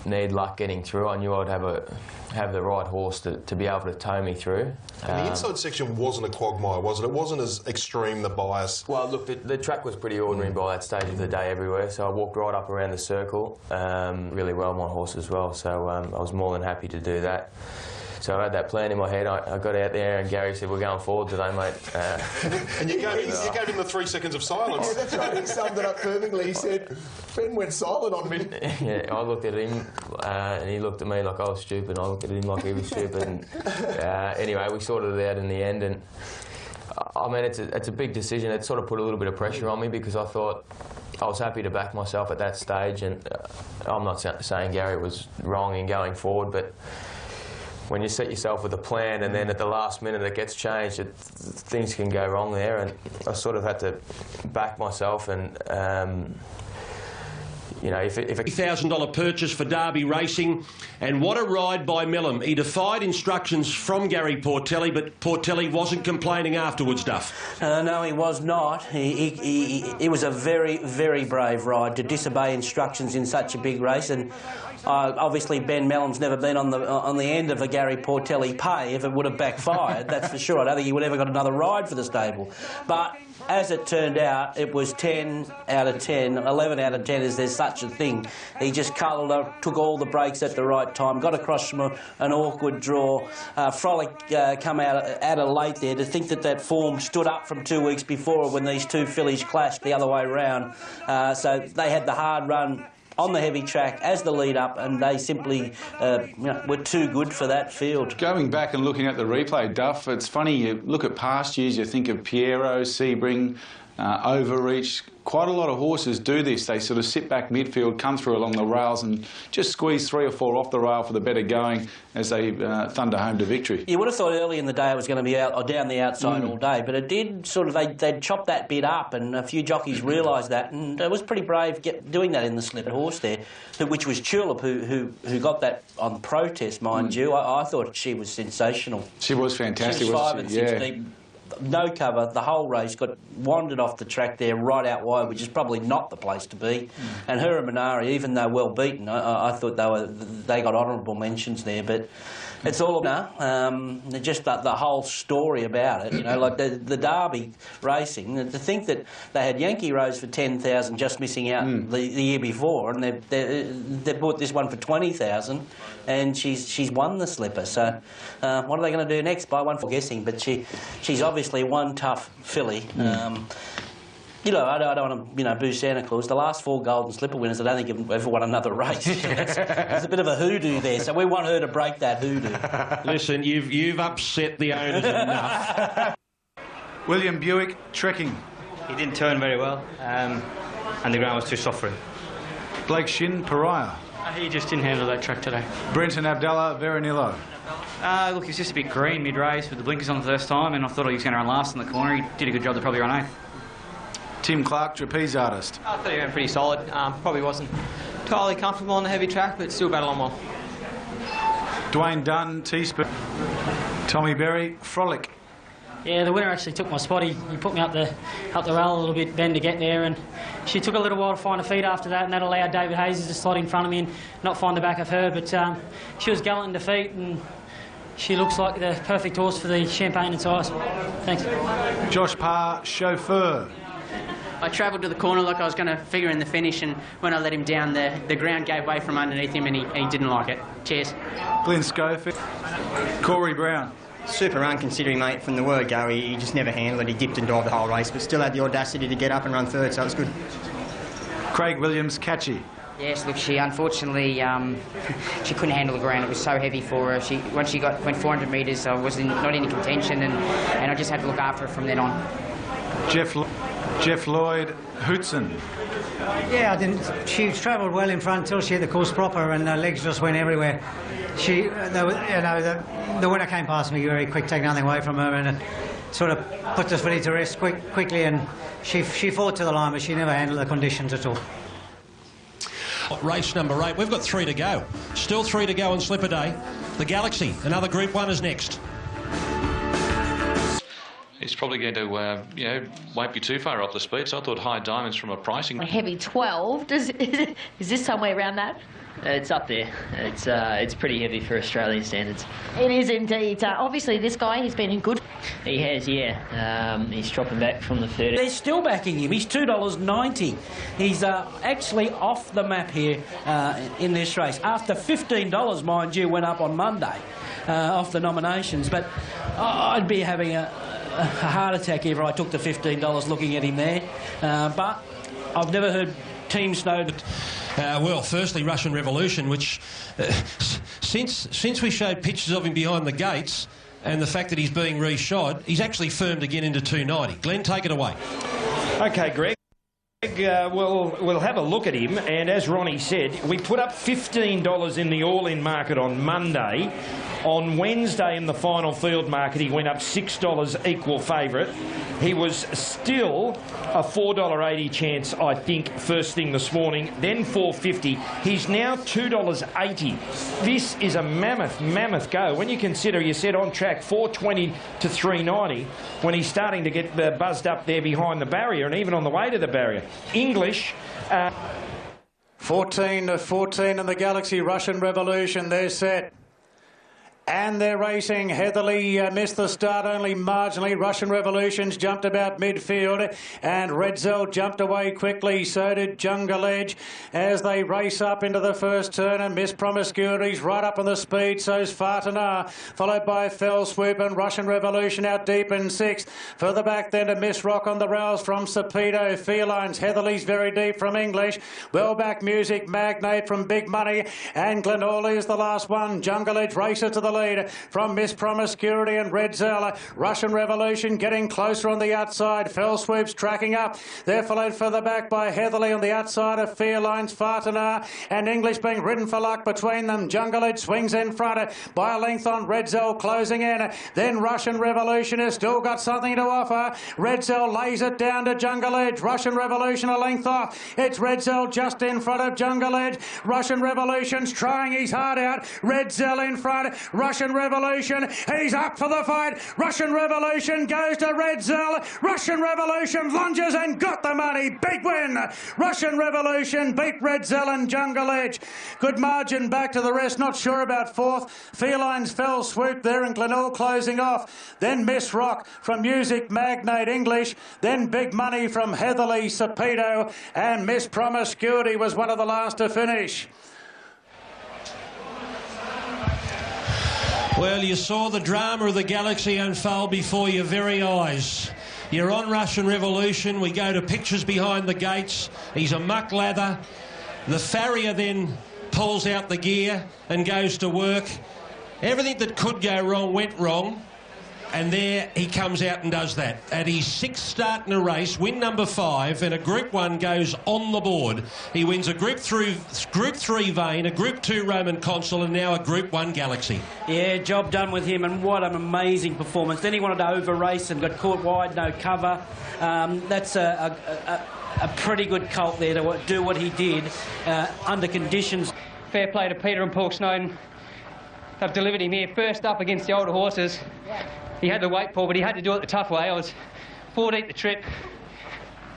need luck getting through. I knew I'd have the right horse to be able to tow me through. And the inside section wasn't a quagmire, was it? It wasn't as extreme, the bias. Well, look, the track was pretty ordinary by that stage of the day everywhere, so I walked right up around the circle, really well, my horse as well, so I was more than happy to do that. So I had that plan in my head. I got out there and Gary said, "We're going forward today, mate." And you gave him the 3 seconds of silence. Yeah, that's right. He summed it up perfectly. He said, "Ben went silent on me." Yeah, I looked at him and he looked at me like I was stupid. I looked at him like he was stupid. And anyway, we sorted it out in the end. And I mean, it's a big decision. It sort of put a little bit of pressure on me because I thought I was happy to back myself at that stage. And I'm not saying Gary was wrong in going forward, but when you set yourself with a plan and then at the last minute it gets changed, things can go wrong there, and I sort of had to back myself and, you know, if $1,000 purchase for Derby Racing, and what a ride by Mellum. He defied instructions from Gary Portelli, but Portelli wasn't complaining afterwards, Duff. No, he was not. It was a very, very brave ride to disobey instructions in such a big race, and obviously Ben Mellum's never been on the end of a Gary Portelli pay if it would have backfired, that's for sure. I don't think he would have ever got another ride for the stable. But as it turned out, it was 10 out of 10, 11 out of 10 as there's such a thing. He just cuddled up, took all the breaks at the right time, got across from an awkward draw. Frolic come out of late there. To think that form stood up from 2 weeks before when these two fillies clashed the other way round. So they had the hard run on the heavy track as the lead up, and they simply were too good for that field. Going back and looking at the replay, Duff, it's funny, you look at past years, you think of Piero, Sebring, Overreach. Quite a lot of horses do this. They sort of sit back midfield, come through along the rails and just squeeze 3 or 4 off the rail for the better going as they thunder home to victory. You would have thought early in the day it was going to be out or down the outside all day, but it did sort of, they'd chopped that bit up, and a few jockeys realised that, and it was pretty brave doing that in the slip horse there, which was Tulip, who got that on protest, mind you. I thought she was sensational. She was fantastic, she was 5 and 6 yeah. deep. No cover, the whole race, got wandered off the track there right out wide, which is probably not the place to be. And her and Minari, even though well beaten, I thought they got honourable mentions there, but it's all just the whole story about it, you know, like the Derby racing. To think that they had Yankee Rose for 10,000 just missing out the year before, and they bought this one for 20,000, and she's won the slipper. So what are they going to do next? Buy one for guessing, but she's obviously one tough filly. You know, I don't want to, boo Santa Claus. The last 4 Golden Slipper winners, I don't think have ever won another race. There's a bit of a hoodoo there, so we want her to break that hoodoo. Listen, you've upset the owners enough. William Buick, trekking. He didn't turn very well, and the ground was too soft for him. Blake Shin, Pariah. He just didn't handle that track today. Brenton Abdallah, Veronillo. Look, he was just a bit green mid-race with the blinkers on the first time, and I thought he was going to run last in the corner. He did a good job to probably run 8th. Tim Clark, trapeze artist. I thought he went pretty solid. Probably wasn't entirely comfortable on the heavy track, but still battled on well. Dwayne Dunn, Teaspoon. Tommy Berry, Frolic. Yeah, the winner actually took my spot. He put me up the rail a little bit, Ben, to get there, and she took a little while to find her feet after that, and that allowed David Hayes to slot in front of me and not find the back of her. But she was gallant in defeat, and she looks like the perfect horse for the Champagne and Size. Thanks. Josh Parr, Chauffeur. I travelled to the corner like I was going to figure in the finish, and when I let him down, the ground gave way from underneath him, and he didn't like it. Cheers. Glenn Schofield. Corey Brown. Super run considering, mate, from the word go. He just never handled it. He dipped and dived the whole race, but still had the audacity to get up and run 3rd, so it was good. Craig Williams, Catchy. Yes, look, she unfortunately she couldn't handle the ground. It was so heavy for her. Once she went 400 metres, I was not in contention, and I just had to look after her from then on. Jeff Lloyd, Hootson. Yeah, she travelled well in front until she hit the course proper, and her legs just went everywhere. The winner came past me very quick, taking nothing away from her, and it sort of put the filly to rest quickly, and she fought to the line, but she never handled the conditions at all. Race number 8. We've got 3 to go. Still 3 to go on Slipper Day. The Galaxy, another Group 1 is next. he's probably going to, you know, won't be too far off the speed. So I thought High Diamonds from a pricing. A heavy 12. Is this somewhere around that? It's up there. It's pretty heavy for Australian standards. It is indeed. Obviously, this guy, he's been in good. He has, yeah. He's dropping back from the 30. They're still backing him. He's $2.90. He's actually off the map here in this race. After $15, mind you, went up on Monday off the nominations. But I'd be having a heart attack if I took the $15 looking at him there. But I've never heard Team Snowden. Well, firstly, Russian Revolution, which since we showed pictures of him behind the gates and the fact that he's being reshod, he's actually firmed again into 290. Glenn, take it away. OK, Greg. We'll have a look at him, and as Ronnie said, we put up $15 in the all-in market on Monday. On Wednesday in the final field market, he went up $6 equal favourite. He was still a $4.80 chance, I think, first thing this morning, then $4.50. He's now $2.80. This is a mammoth go. When you consider, you said on track $4.20 to $3.90, when he's starting to get buzzed up there behind the barrier and even on the way to the barrier. English... 14 to 14 in the Galaxy. Russian Revolution, they're set. And they're racing. Heatherly missed the start only marginally. Russian Revolutions jumped about midfield, and Redzel jumped away quickly. So did Jungle Edge as they race up into the first turn, and Miss Promiscuity's right up on the speed. So's Fartanar, followed by Fell Swoop and Russian Revolution out deep in sixth. Further back then to Miss Rock on the rails from Sapedo. Felines, Heatherly's very deep from English. Well back Music Magnate from Big Money, and Glenolly is the last one. Jungle Edge races to the lead from Miss Promiscuity and Redzel. Russian Revolution getting closer on the outside. Fell Swoop's tracking up. They're followed further back by Heatherly on the outside of Fearlines, Fartanar, and English being ridden for luck between them. Jungle Edge swings in front by a length on Redzel closing in. Then Russian Revolution has still got something to offer. Redzel lays it down to Jungle Edge. Russian Revolution a length off. It's Redzel just in front of Jungle Edge. Russian Revolution's trying his heart out. Redzel in front. Russian Revolution, he's up for the fight. Russian Revolution goes to Redzel. Russian Revolution lunges and got the money. Big win. Russian Revolution beat Redzel and Jungle Edge. Good margin back to the rest. Not sure about fourth. Felines Fell Swoop there, and Glenelg closing off. Then Miss Rock from Music Magnate English. Then Big Money from Heatherly Sapedo, and Miss Promiscuity was one of the last to finish. Well, you saw the drama of the Galaxy unfold before your very eyes. You're on Russian Revolution. We go to pictures behind the gates. He's a muck lather. The farrier then pulls out the gear and goes to work. Everything that could go wrong went wrong. And there he comes out and does that. At his sixth start in a race, win number 5, and a Group 1 goes on the board. He wins a Group 3 Vane, a Group 2 Roman Consul, and now a Group 1 Galaxy. Yeah, job done with him, and what an amazing performance. Then he wanted to over-race and got caught wide, no cover. That's a pretty good colt there to do what he did under conditions. Fair play to Peter and Paul Snowden. They've delivered him here, first up against the older horses. He had to wait, Paul, but he had to do it the tough way. I was 4 deep the trip,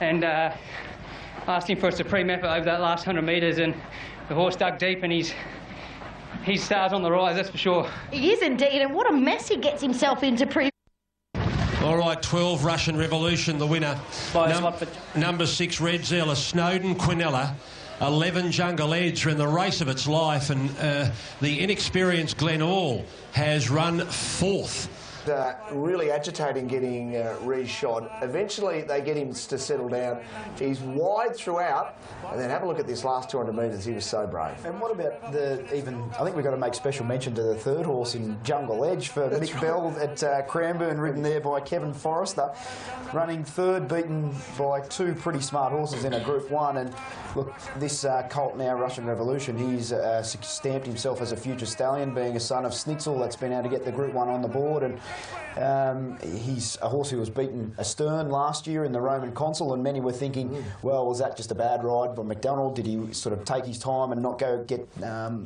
and asked him for a supreme effort over that last 100 metres, and the horse dug deep, and his star's on the rise, that's for sure. He is indeed, and what a mess he gets himself into All right, 12 Russian Revolution, the winner. Number 6 Redzel, Snowden Quinella. 11 Jungle Edge are in the race of its life, and the inexperienced Glenall has run 4th. Really agitating getting reshod. Eventually they get him to settle down. He's wide throughout, and then have a look at this last 200 metres. He was so brave. And what about I think we've got to make special mention to the third horse in Jungle Edge for Mick Bell at Cranbourne, ridden there by Kevin Forrester, running third, beaten by 2 pretty smart horses in a Group 1. And look, this colt now, Russian Revolution, he's stamped himself as a future stallion, being a son of Snitzel that's been able to get the Group 1 on the board, and He's a horse who was beaten astern last year in the Roman Consul, and many were thinking, well, was that just a bad ride by McDonald? Did he sort of take his time and not go get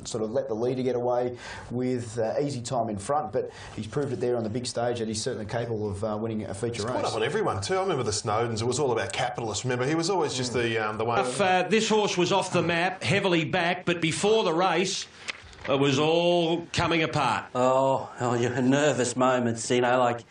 sort of let the leader get away with easy time in front? But he's proved it there on the big stage that he's certainly capable of winning a feature race. Caught up on everyone too. I remember the Snowdens. It was all about capitalists. Remember, he was always just the one. This horse was off the map, heavily backed, but before the race, it was all coming apart. Oh, you're nervous moments, you know, like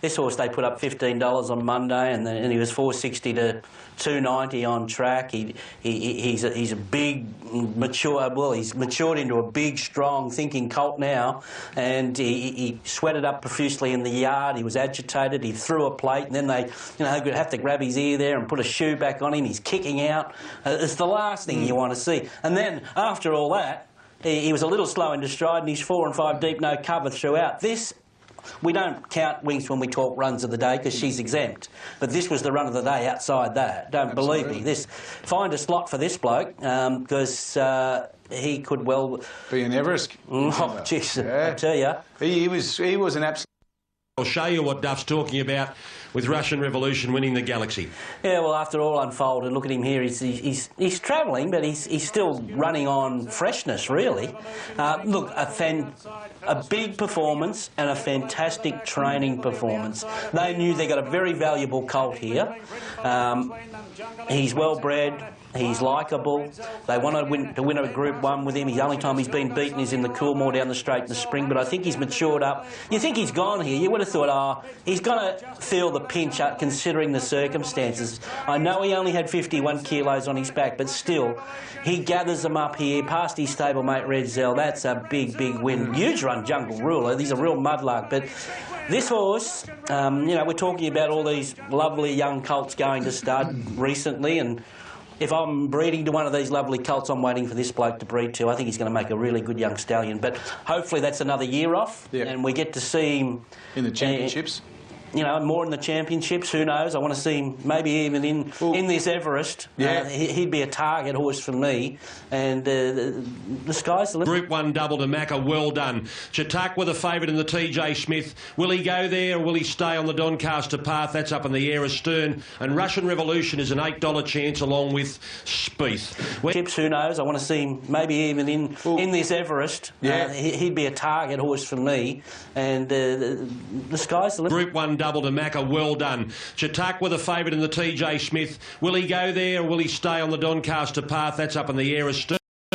this horse they put up $15 on Monday, and he was $460 to $290 on track. He's a big, mature. Well, he's matured into a big, strong, thinking colt now, and he sweated up profusely in the yard. He was agitated. He threw a plate, and then they have to grab his ear there and put a shoe back on him. He's kicking out. It's the last thing you want to see. And then after all that, he was a little slow into stride, and he's 4 and 5 deep, no cover throughout. This, we don't count Winks when we talk runs of the day because she's exempt. But this was the run of the day outside that. Don't believe me. Find a slot for this bloke because he could well be an Everest. Oh, jeez, I tell you, he was an absolute. I'll show you what Duff's talking about with Russian Revolution winning the Galaxy. Yeah, well, after all unfolded, look at him here. He's travelling, but he's still running on freshness, really. Look, a big performance and a fantastic training performance. They knew they got a very valuable colt here. He's well bred. He's likeable. They want to win a Group 1 with him. The only time he's been beaten is in the Coolmore down the straight in the spring, but I think he's matured up. You think he's gone here, you would have thought, oh, he's going to feel the pinch considering the circumstances. I know he only had 51 kilos on his back, but still, he gathers them up here past his stablemate Red Zell. That's a big, big win. Huge run, Jungle Ruler. He's a real mudlark, but this horse, we're talking about all these lovely young colts going to stud recently, and if I'm breeding to one of these lovely colts I'm waiting for this bloke to breed to, I think he's going to make a really good young stallion. But hopefully that's another year off, and we get to see him in the championships. More in the championships, who knows? I want to see him maybe even in this Everest. Yeah. He'd be a target horse for me, and the sky's the limit. Group 1 double to Macca, well done. Chautauqua with a favourite in the TJ Smith. Will he go there or will he stay on the Doncaster path? That's up in the air astern. And Russian Revolution is an $8 chance along with Spieth. Chips, who knows? I want to see him maybe even in this Everest. Yeah. He'd be a target horse for me, and the sky's the limit. Group 1 double to Macca, well done. Chautauqua with a favourite in the TJ Smith. Will he go there or will he stay on the Doncaster path? That's up in the air astern.